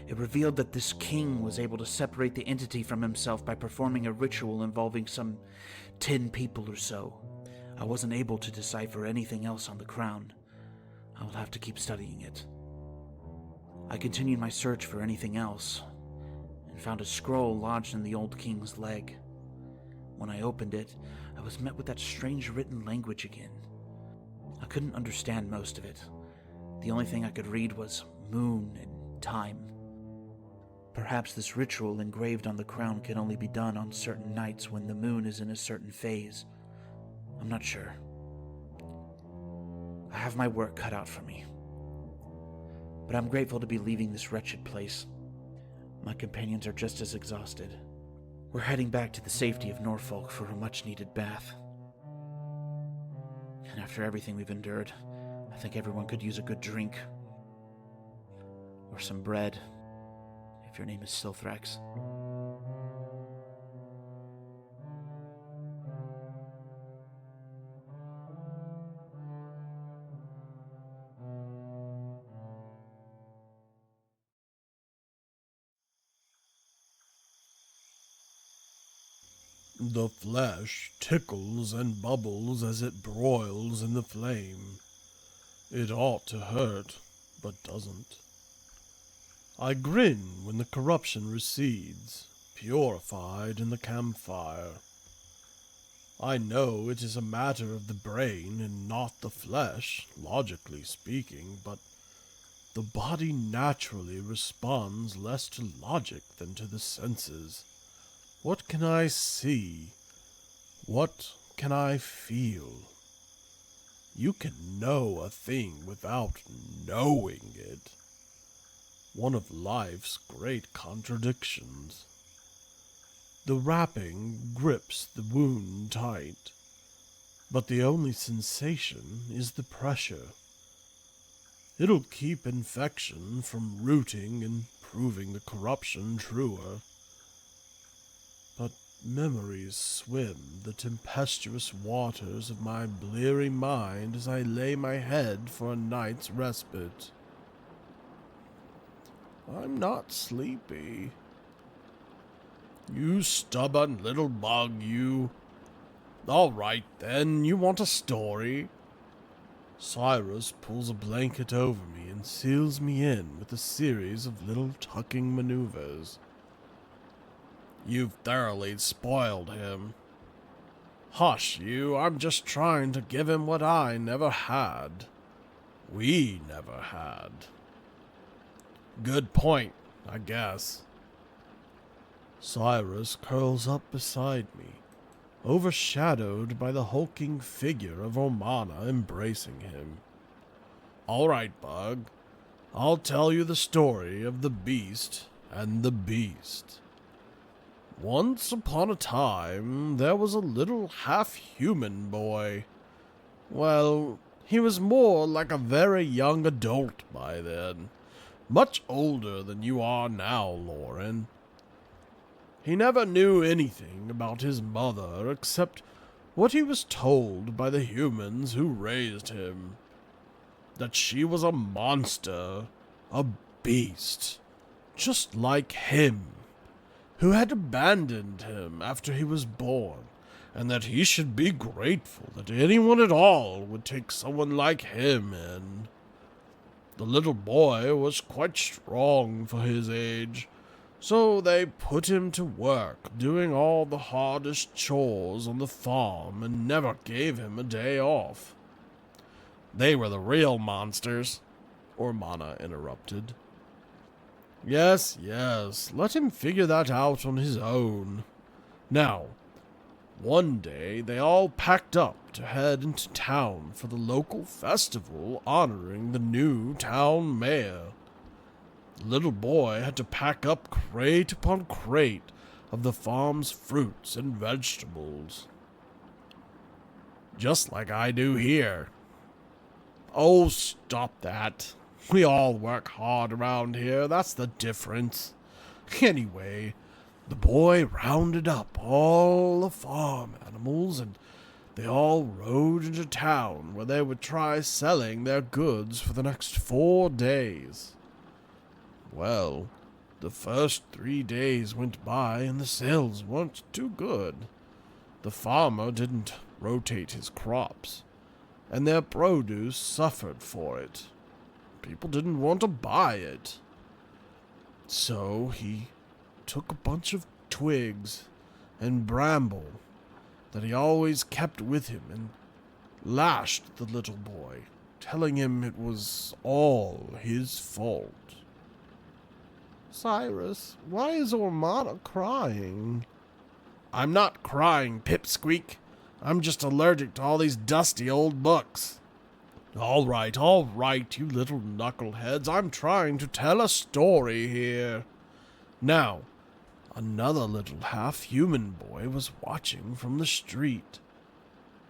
S3: It revealed that this king was able to separate the entity from himself by performing a ritual involving some 10 people or so. I wasn't able to decipher anything else on the crown. I will have to keep studying it. I continued my search for anything else, and found a scroll lodged in the old king's leg. When I opened it, I was met with that strange written language again. I couldn't understand most of it. The only thing I could read was moon and time. Perhaps this ritual engraved on the crown can only be done on certain nights when the moon is in a certain phase. I'm not sure. I have my work cut out for me. But I'm grateful to be leaving this wretched place. My companions are just as exhausted. We're heading back to the safety of Norfolk for a much-needed bath. And after everything we've endured, I think everyone could use a good drink. Or some bread, if your name is Silthrax.
S4: The flesh tickles and bubbles as it broils in the flame. It ought to hurt, but doesn't. I grin when the corruption recedes, purified in the campfire. I know it is a matter of the brain and not the flesh, logically speaking, but the body naturally responds less to logic than to the senses. What can I see? What can I feel? You can know a thing without knowing it. One of life's great contradictions. The wrapping grips the wound tight, but the only sensation is the pressure. It'll keep infection from rooting and proving the corruption truer. But memories swim the tempestuous waters of my bleary mind as I lay my head for a night's respite. I'm not sleepy. You stubborn little bug, you. All right, then, you want a story? Cyrus pulls a blanket over me and seals me in with a series of little tucking maneuvers. You've thoroughly spoiled him. Hush, you, I'm just trying to give him what I never had. We never had. Good point, I guess. Cyrus curls up beside me, overshadowed by the hulking figure of Omana embracing him. All right, Bug, I'll tell you the story of the beast and the beast. Once upon a time, there was a little half-human boy. Well, he was more like a very young adult by then, much older than you are now, Lauren. He never knew anything about his mother except what he was told by the humans who raised him. That she was a monster, a beast, just like him, who had abandoned him after he was born and that he should be grateful that anyone at all would take someone like him in. The little boy was quite strong for his age, so they put him to work doing all the hardest chores on the farm and never gave him a day off. They were the real monsters, Ormana interrupted. Yes, let him figure that out on his own. Now, one day they all packed up to head into town for the local festival honoring the new town mayor. The little boy had to pack up crate upon crate of the farm's fruits and vegetables. Just like I do here. Oh, stop that. We all work hard around here, that's the difference. Anyway, the boy rounded up all the farm animals and they all rode into town where they would try selling their goods for the next 4 days. Well, the first 3 days went by and the sales weren't too good. The farmer didn't rotate his crops, and their produce suffered for it. People didn't want to buy it. So he took a bunch of twigs and bramble that he always kept with him and lashed the little boy, telling him it was all his fault. Cyrus, why is Ormana crying? I'm not crying, Pipsqueak. I'm just allergic to all these dusty old books. All right, you little knuckleheads. I'm trying to tell a story here. Now, another little half-human boy was watching from the street.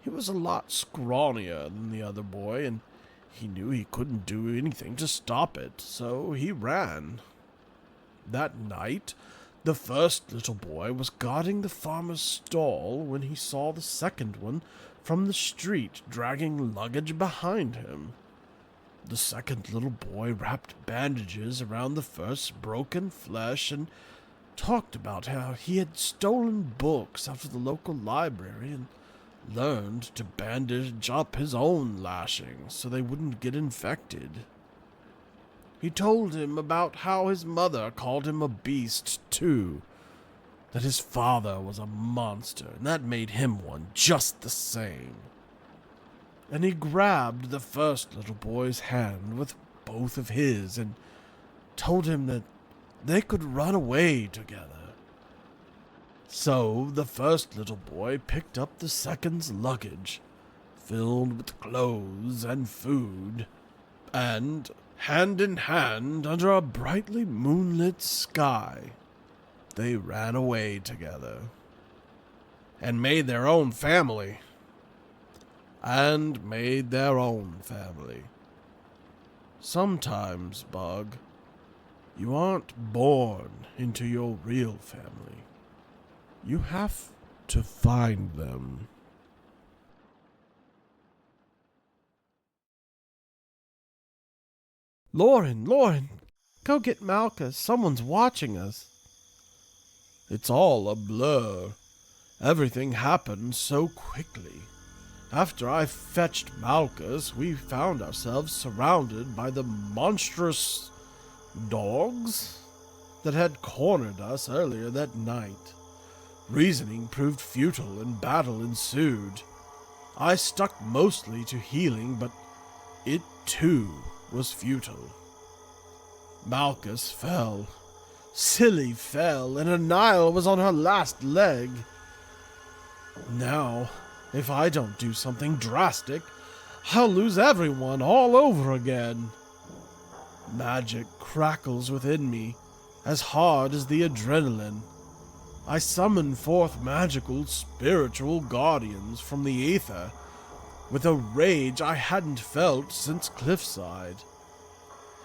S4: He was a lot scrawnier than the other boy, and he knew he couldn't do anything to stop it, so he ran. That night, the first little boy was guarding the farmer's stall when he saw the second one from the street dragging luggage behind him. The second little boy wrapped bandages around the first's broken flesh and talked about how he had stolen books out of the local library and learned to bandage up his own lashings so they wouldn't get infected. He told him about how his mother called him a beast, too, that his father was a monster, and that made him one just the same. And he grabbed the first little boy's hand with both of his and told him that they could run away together. So the first little boy picked up the second's luggage, filled with clothes and food, and, hand in hand under a brightly moonlit sky, they ran away together, and made their own family. Sometimes, Bug, you aren't born into your real family. You have to find them. Lauren, go get Malchus. Someone's watching us. It's all a blur. Everything happened so quickly. After I fetched Malchus, we found ourselves surrounded by the monstrous dogs that had cornered us earlier that night. Reasoning proved futile and battle ensued. I stuck mostly to healing, but it too was futile. Malchus fell. Silly fell, and Anile was on her last leg. Now, if I don't do something drastic, I'll lose everyone all over again. Magic crackles within me, as hard as the adrenaline. I summon forth magical, spiritual guardians from the aether, with a rage I hadn't felt since Cliffside.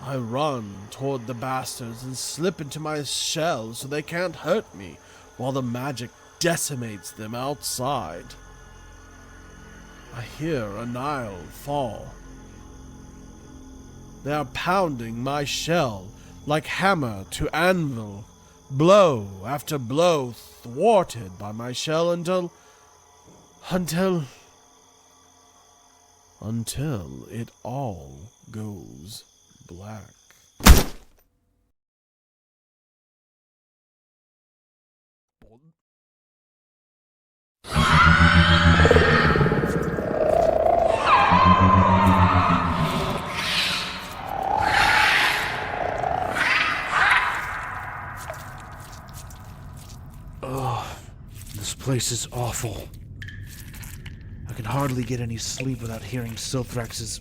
S4: I run toward the bastards and slip into my shell so they can't hurt me, while the magic decimates them outside. I hear Anile fall. They are pounding my shell like hammer to anvil, blow after blow thwarted by my shell until Until it all goes black.
S3: This place is awful. I can hardly get any sleep without hearing Silthrax's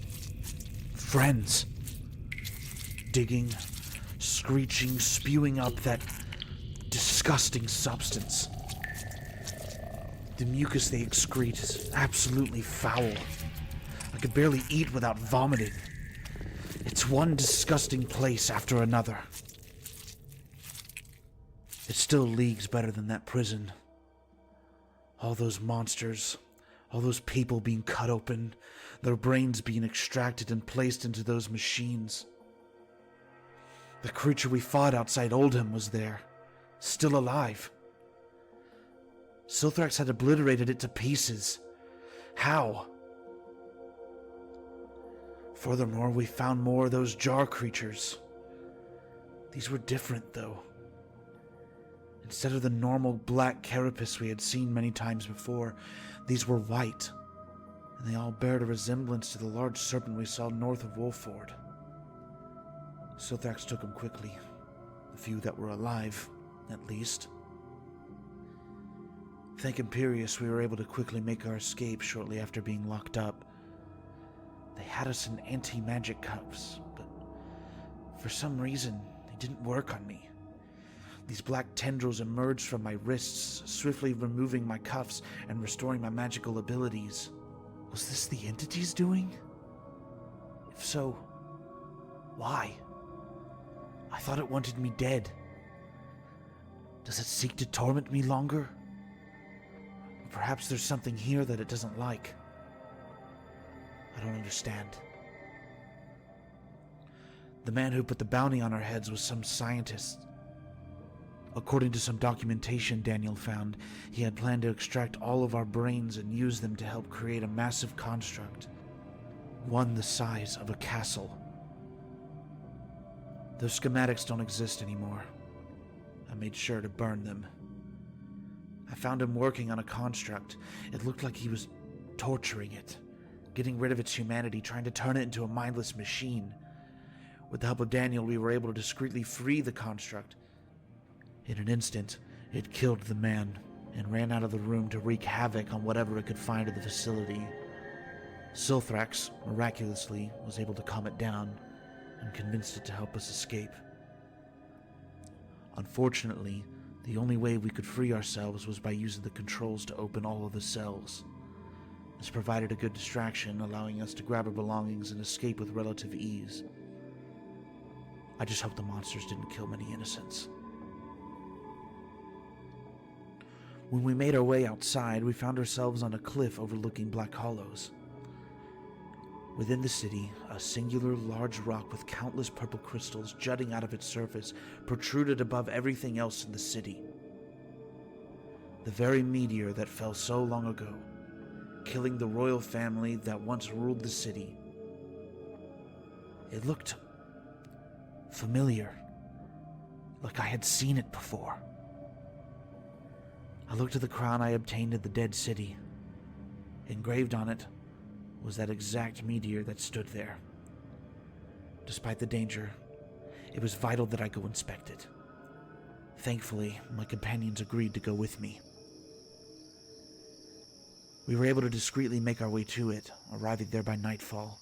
S3: friends digging, screeching, spewing up that disgusting substance. The mucus they excrete is absolutely foul. I could barely eat without vomiting. It's one disgusting place after another. It's still leagues better than that prison. All those monsters, all those people being cut open, their brains being extracted and placed into those machines. The creature we fought outside Oldham was there, still alive. Silthrax had obliterated it to pieces. How? Furthermore, we found more of those jar creatures. These were different, though. Instead of the normal black carapace we had seen many times before, these were white, and they all bared a resemblance to the large serpent we saw north of Wolford. Silthrax took them quickly, the few that were alive, at least. Thank Imperius, we were able to quickly make our escape shortly after being locked up. They had us in anti-magic cuffs, but for some reason, they didn't work on me. These black tendrils emerged from my wrists, swiftly removing my cuffs and restoring my magical abilities. Was this the entity's doing? If so, why? I thought it wanted me dead. Does it seek to torment me longer? Or perhaps there's something here that it doesn't like. I don't understand. The man who put the bounty on our heads was some scientist. According to some documentation Daniel found, he had planned to extract all of our brains and use them to help create a massive construct, one the size of a castle. Those schematics don't exist anymore. I made sure to burn them. I found him working on a construct. It looked like he was torturing it, getting rid of its humanity, trying to turn it into a mindless machine. With the help of Daniel, we were able to discreetly free the construct. In an instant, it killed the man and ran out of the room to wreak havoc on whatever it could find at the facility. Silthrax, miraculously, was able to calm it down and convinced it to help us escape. Unfortunately, the only way we could free ourselves was by using the controls to open all of the cells. This provided a good distraction, allowing us to grab our belongings and escape with relative ease. I just hope the monsters didn't kill many innocents. When we made our way outside, we found ourselves on a cliff overlooking Black Hollows. Within the city, a singular large rock with countless purple crystals jutting out of its surface protruded above everything else in the city. The very meteor that fell so long ago, killing the royal family that once ruled the city. It looked familiar, like I had seen it before. I looked at the crown I obtained at the dead city. Engraved on it was that exact meteor that stood there. Despite the danger, it was vital that I go inspect it. Thankfully, my companions agreed to go with me. We were able to discreetly make our way to it, arriving there by nightfall.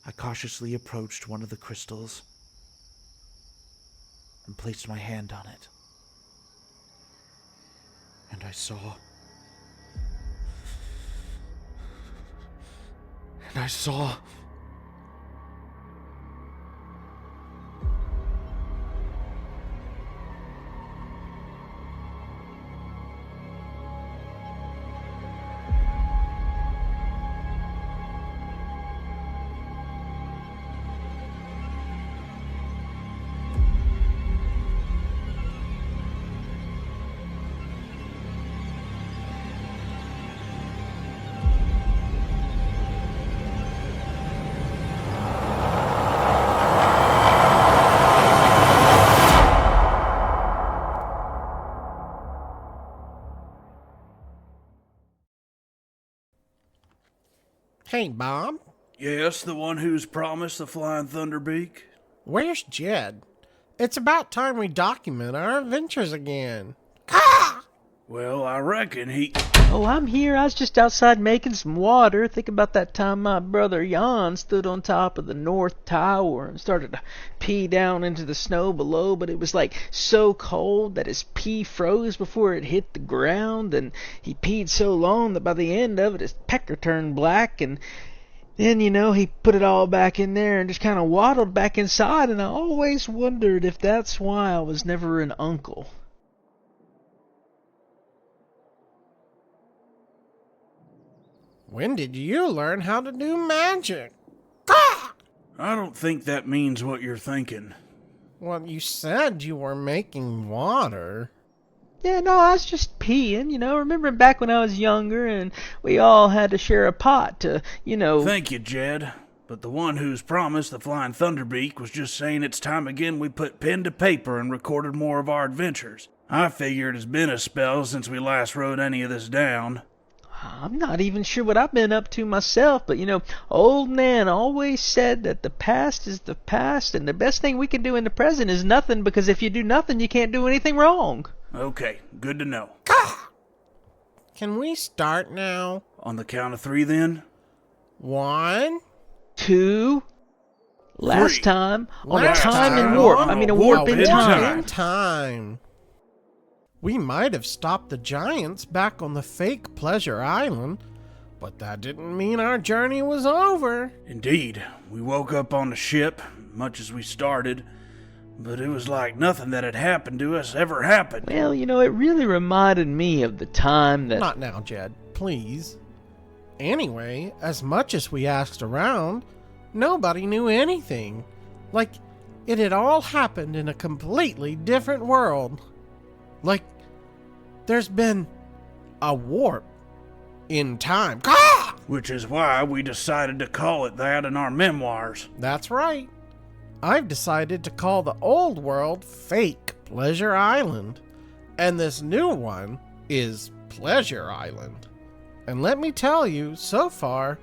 S3: I cautiously approached one of the crystals and placed my hand on it. And I saw...
S15: Hey, Bob.
S3: Yes, the one who's promised the Flying Thunderbeak?
S15: Where's Jed? It's about time we document our adventures again.
S3: Well, I reckon he...
S8: Oh, I'm here. I was just outside making some water. Think about that time my brother Jan stood on top of the North Tower and started to pee down into the snow below, but it was like so cold that his pee froze before it hit the ground, and he peed so long that by the end of it his pecker turned black, and then, he put it all back in there and just kind of waddled back inside, and I always wondered if that's why I was never an uncle.
S15: When did you learn how to do magic?
S3: I don't think that means what you're thinking.
S15: Well, you said you were making water.
S8: Yeah, no, I was just peeing, remembering back when I was younger and we all had to share a pot to,
S3: Thank you, Jed. But the one who's promised the Flying Thunderbeak was just saying it's time again we put pen to paper and recorded more of our adventures. I figure it has been a spell since we last wrote any of this down.
S8: I'm not even sure what I've been up to myself, but old Nan always said that the past is the past and the best thing we can do in the present is nothing, because if you do nothing, you can't do anything wrong.
S3: Okay, good to know.
S15: Can we start now?
S3: On the count of 3 then?
S15: 1,
S8: 2. Last
S3: 3.
S8: time on
S15: Last
S8: a time
S15: time
S8: in warp.
S15: on
S8: A warp in
S15: time.
S8: time.
S15: We might have stopped the giants back on the fake Pleasure Island, but that didn't mean our journey was over.
S3: Indeed, we woke up on the ship, much as we started, but it was like nothing that had happened to us ever happened.
S8: Well, it really reminded me of the time that...
S15: Not now, Jed, please. Anyway, as much as we asked around, nobody knew anything. Like, it had all happened in a completely different world. Like, there's been a warp in time.
S3: Which is why we decided to call it that in our memoirs.
S15: That's right. I've decided to call the old world Fake Pleasure Island, and this new one is Pleasure Island. And let me tell you, so far,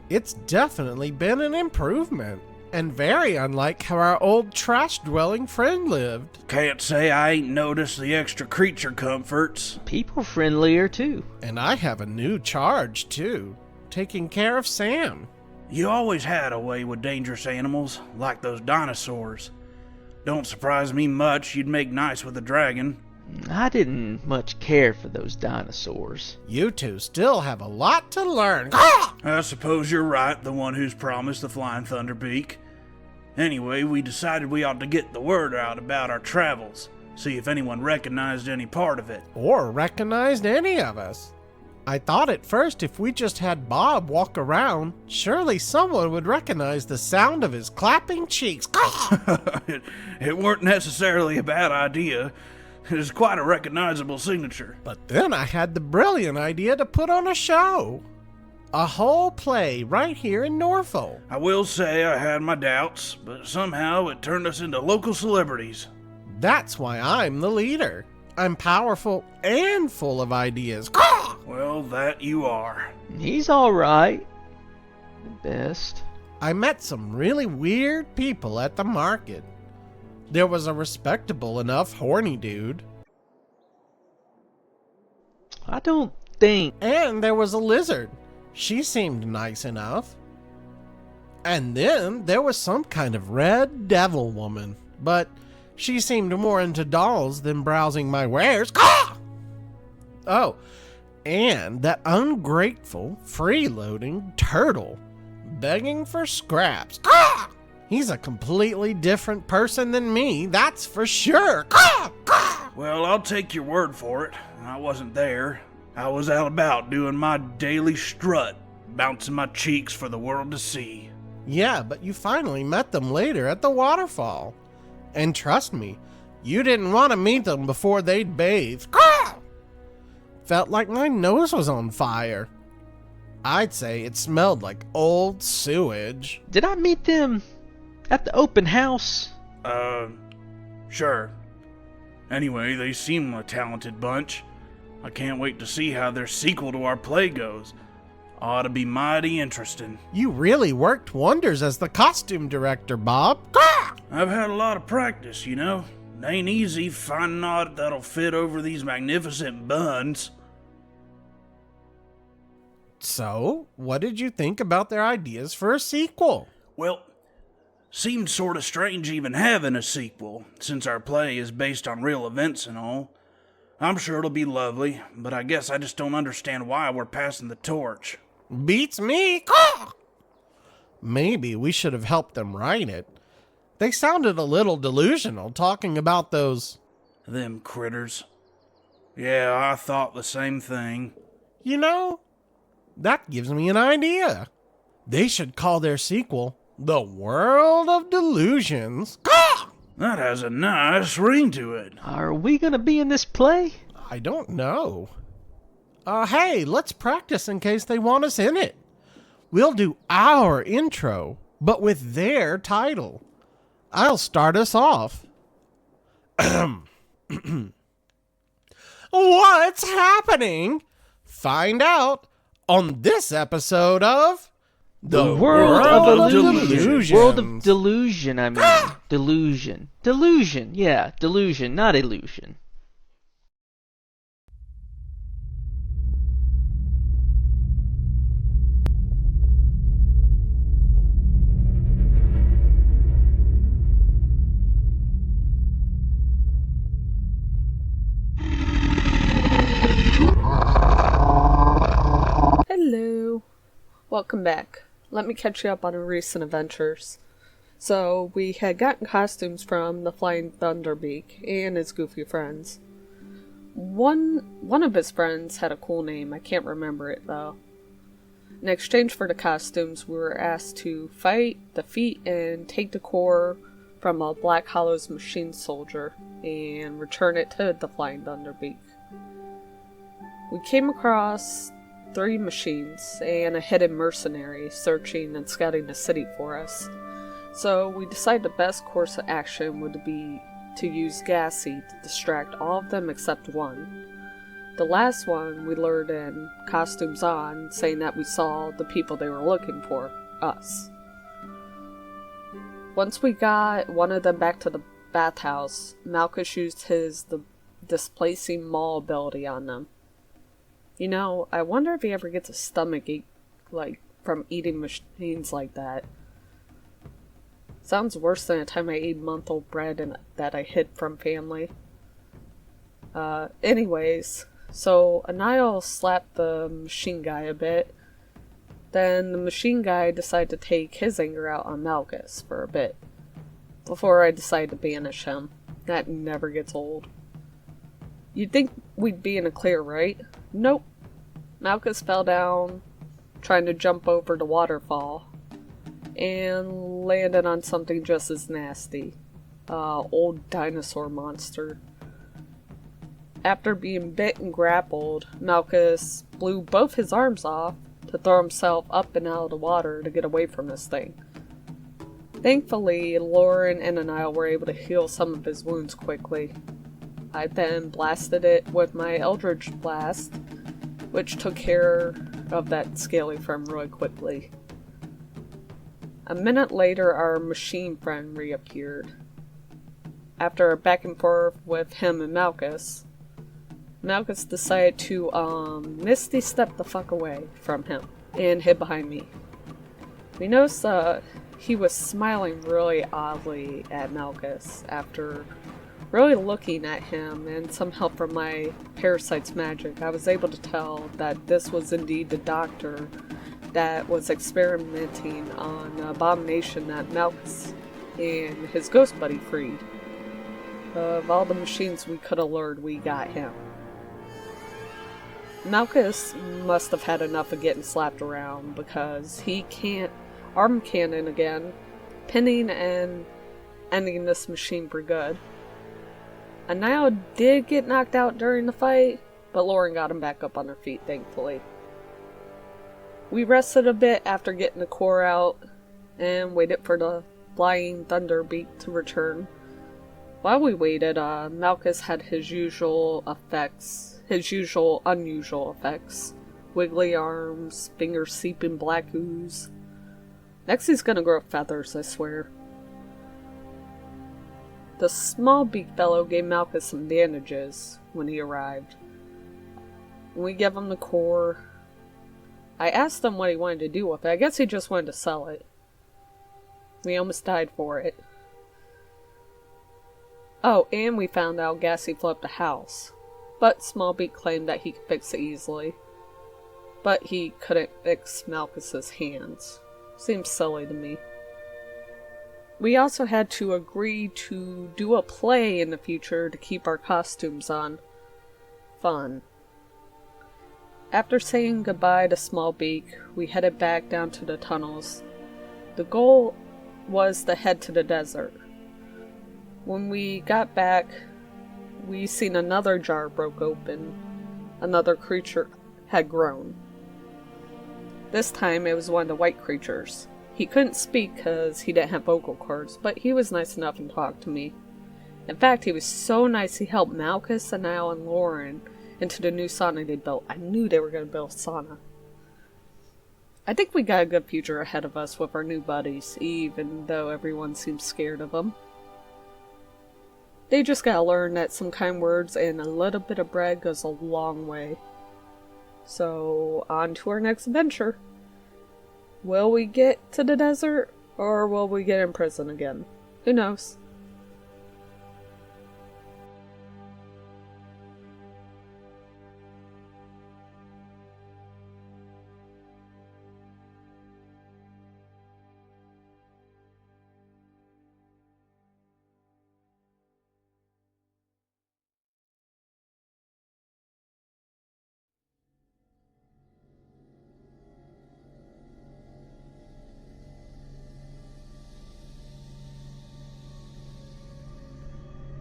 S15: it's definitely been an improvement, and very unlike how our old trash-dwelling friend lived.
S3: Can't say I ain't noticed the extra creature comforts.
S8: People friendlier, too.
S15: And I have a new charge, too, taking care of Sam.
S3: You always had a way with dangerous animals, like those dinosaurs. Don't surprise me much you'd make nice with a dragon.
S8: I didn't much care for those dinosaurs.
S15: You two still have a lot to learn.
S3: I suppose you're right, the one who's promised the Flying Thunderbeak. Anyway, we decided we ought to get the word out about our travels, see if anyone recognized any part of it.
S15: Or recognized any of us. I thought at first if we just had Bob walk around, surely someone would recognize the sound of his clapping cheeks.
S3: It weren't necessarily a bad idea. It is quite a recognizable signature.
S15: But then I had the brilliant idea to put on a show. A whole play right here in Norfolk.
S3: I will say I had my doubts, but somehow it turned us into local celebrities.
S15: That's why I'm the leader. I'm powerful and full of ideas.
S3: Well, that you are.
S8: He's all right. At best.
S15: I met some really weird people at the market. There was a respectable enough horny dude.
S8: I don't think...
S15: And there was a lizard. She seemed nice enough. And then there was some kind of red devil woman, but she seemed more into dolls than browsing my wares. Oh, and that ungrateful, freeloading turtle begging for scraps. He's a completely different person than me, that's for sure.
S3: Well, I'll take your word for it. I wasn't there. I was out about doing my daily strut, bouncing my cheeks for the world to see.
S15: Yeah, but you finally met them later at the waterfall. And trust me, you didn't want to meet them before they'd bathed. Felt like my nose was on fire. I'd say it smelled like old sewage.
S8: Did I meet them at the open house?
S3: Sure. Anyway, they seem a talented bunch. I can't wait to see how their sequel to our play goes.
S16: Ought to be mighty interesting.
S15: You really worked wonders as the costume director, Bob.
S16: I've had a lot of practice, you know. It ain't easy finding art that'll fit over these magnificent buns.
S15: So, what did you think about their ideas for a sequel?
S16: Well, seems sort of strange even having a sequel, since our play is based on real events and all. I'm sure it'll be lovely, but I guess I just don't understand why we're passing the torch.
S15: Beats me. Maybe we should have helped them write it. They sounded a little delusional talking about those...
S16: Them critters. Yeah, I thought the same thing.
S15: You know, that gives me an idea. They should call their sequel The World of Delusions.
S16: That has a nice ring to it.
S8: Are we gonna be in this play?
S15: I don't know. Hey, let's practice in case they want us in it. We'll do our intro, but with their title. I'll start us off. What's happening? Find out on this episode of
S8: The World of Delusion. World of Delusion, I mean. Delusion. Delusion, yeah, delusion, not illusion.
S5: Hello. Welcome back. Let me catch you up on our recent adventures. So, we had gotten costumes from the Flying Thunderbeak and his goofy friends. One of his friends had a cool name, I can't remember it though. In exchange for the costumes, we were asked to fight, defeat, and take the core from a Black Hollow's machine soldier and return it to the Flying Thunderbeak. We came across 3 machines and a hidden mercenary searching and scouting the city for us. So we decided the best course of action would be to use Gassy to distract all of them except one. The last one we lured in, costumes on, saying that we saw the people they were looking for, us. Once we got one of them back to the bathhouse, Malchus used the displacing maul ability on them. You know, I wonder if he ever gets a stomach ache, from eating machines like that. Sounds worse than the time I ate month-old bread that I hid from family. Anyways, so Anile slapped the machine guy a bit. Then the machine guy decided to take his anger out on Malchus for a bit, before I decided to banish him. That never gets old. You'd think we'd be in a clear, right? Nope. Malchus fell down, trying to jump over the waterfall, and landed on something just as nasty. Old dinosaur monster. After being bit and grappled, Malchus blew both his arms off to throw himself up and out of the water to get away from this thing. Thankfully, Lauren and Anile were able to heal some of his wounds quickly. I then blasted it with my Eldritch Blast, which took care of that scaly friend really quickly. A minute later, our machine friend reappeared. After a back and forth with him and Malchus decided to misty step the fuck away from him and hid behind me. We noticed he was smiling really oddly at Malchus after really looking at him, and some help from my parasite's magic, I was able to tell that this was indeed the doctor that was experimenting on an abomination that Malchus and his ghost buddy freed. Of all the machines we could have lured, we got him. Malchus must have had enough of getting slapped around, because he can't arm cannon again, pinning and ending this machine for good. Anile did get knocked out during the fight, but Lauren got him back up on her feet, thankfully. We rested a bit after getting the core out, and waited for the Flying Thunderbeak to return. While we waited, Malchus had his usual unusual effects, wiggly arms, fingers seep in black ooze. Next he's gonna grow feathers, I swear. The small beak fellow gave Malchus some bandages when he arrived. We gave him the core. I asked him what he wanted to do with it. I guess he just wanted to sell it. We almost died for it. Oh, and we found out Gassy flipped a house. But Smallbeak claimed that he could fix it easily. But he couldn't fix Malchus's hands. Seems silly to me. We also had to agree to do a play in the future to keep our costumes on. Fun. After saying goodbye to Smallbeak, we headed back down to the tunnels. The goal was to head to the desert. When we got back, we seen another jar broke open. Another creature had grown. This time it was one of the white creatures. He couldn't speak because he didn't have vocal cords, but he was nice enough and talked to me. In fact, he was so nice he helped Malchus and Al and Lauren into the new sauna they built. I knew they were going to build a sauna. I think we got a good future ahead of us with our new buddies, even though everyone seems scared of them. They just gotta learn that some kind words and a little bit of bread goes a long way. So, on to our next adventure. Will we get to the desert, or will we get in prison again? Who knows?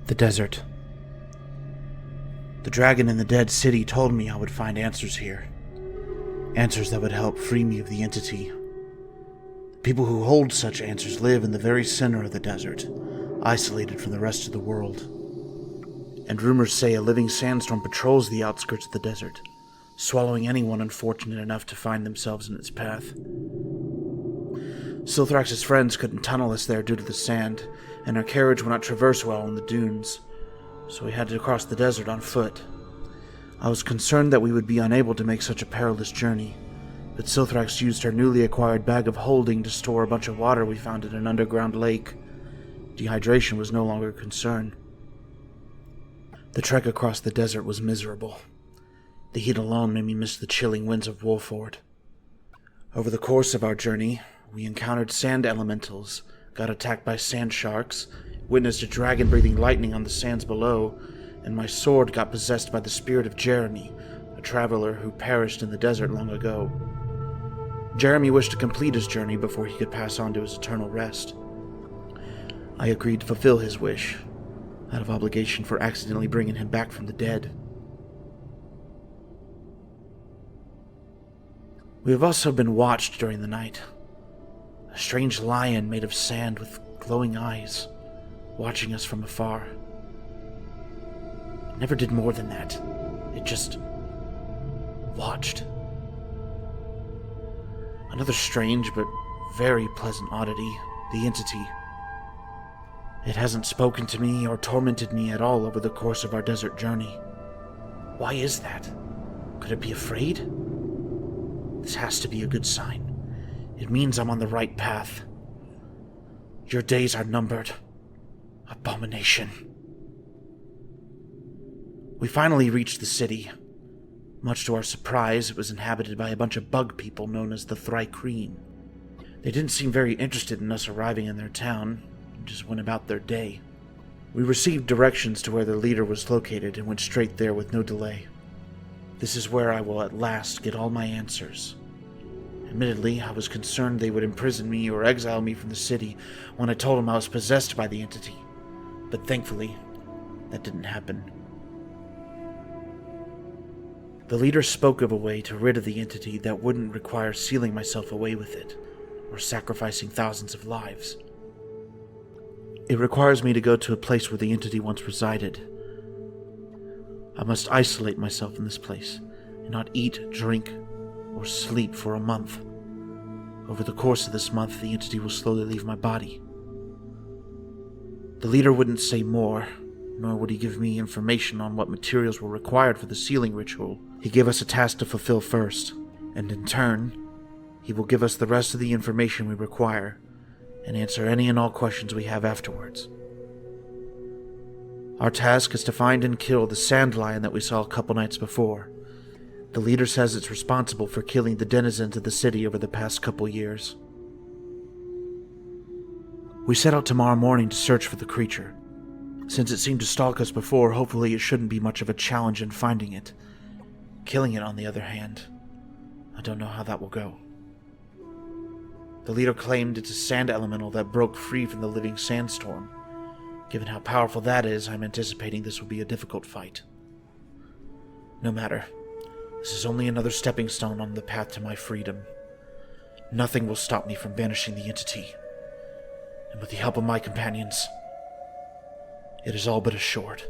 S3: The desert. The dragon in the dead city told me I would find answers here. Answers that would help free me of the entity. The people who hold such answers live in the very center of the desert, isolated from the rest of the world. And rumors say a living sandstorm patrols the outskirts of the desert, swallowing anyone unfortunate enough to find themselves in its path. Silthrax's friends couldn't tunnel us there due to the sand, and our carriage would not traverse well on the dunes, so we had to cross the desert on foot. I was concerned that we would be unable to make such a perilous journey, but Silthrax used her newly acquired bag of holding to store a bunch of water we found in an underground lake. Dehydration was no longer a concern. The trek across the desert was miserable. The heat alone made me miss the chilling winds of Wolford. Over the course of our journey, we encountered sand elementals, got attacked by sand sharks, witnessed a dragon breathing lightning on the sands below, and my sword got possessed by the spirit of Jeremy, a traveler who perished in the desert long ago. Jeremy wished to complete his journey before he could pass on to his eternal rest. I agreed to fulfill his wish, out of obligation for accidentally bringing him back from the dead. We have also been watched during the night. A strange lion made of sand with glowing eyes, watching us from afar. It never did more than that. It just watched. Another strange but very pleasant oddity, the entity. It hasn't spoken to me or tormented me at all over the course of our desert journey. Why is that? Could it be afraid? This has to be a good sign. It means I'm on the right path. Your days are numbered, abomination. We finally reached the city. Much to our surprise, it was inhabited by a bunch of bug people known as the Thrycreen. They didn't seem very interested in us arriving in their town, and just went about their day. We received directions to where their leader was located and went straight there with no delay. This is where I will at last get all my answers. Admittedly, I was concerned they would imprison me or exile me from the city when I told them I was possessed by the entity, but thankfully, that didn't happen. The leader spoke of a way to rid of the entity that wouldn't require sealing myself away with it, or sacrificing thousands of lives. It requires me to go to a place where the entity once resided. I must isolate myself in this place, and not eat, drink, or sleep for a month. Over the course of this month, the entity will slowly leave my body. The leader wouldn't say more, nor would he give me information on what materials were required for the sealing ritual. He gave us a task to fulfill first, and in turn, he will give us the rest of the information we require, and answer any and all questions we have afterwards. Our task is to find and kill the sand lion that we saw a couple nights before. The leader says it's responsible for killing the denizens of the city over the past couple years. We set out tomorrow morning to search for the creature. Since it seemed to stalk us before, hopefully it shouldn't be much of a challenge in finding it. Killing it, on the other hand, I don't know how that will go. The leader claimed it's a sand elemental that broke free from the living sandstorm. Given how powerful that is, I'm anticipating this will be a difficult fight. No matter. This is only another stepping stone on the path to my freedom. Nothing will stop me from banishing the entity. And with the help of my companions, it is all but assured.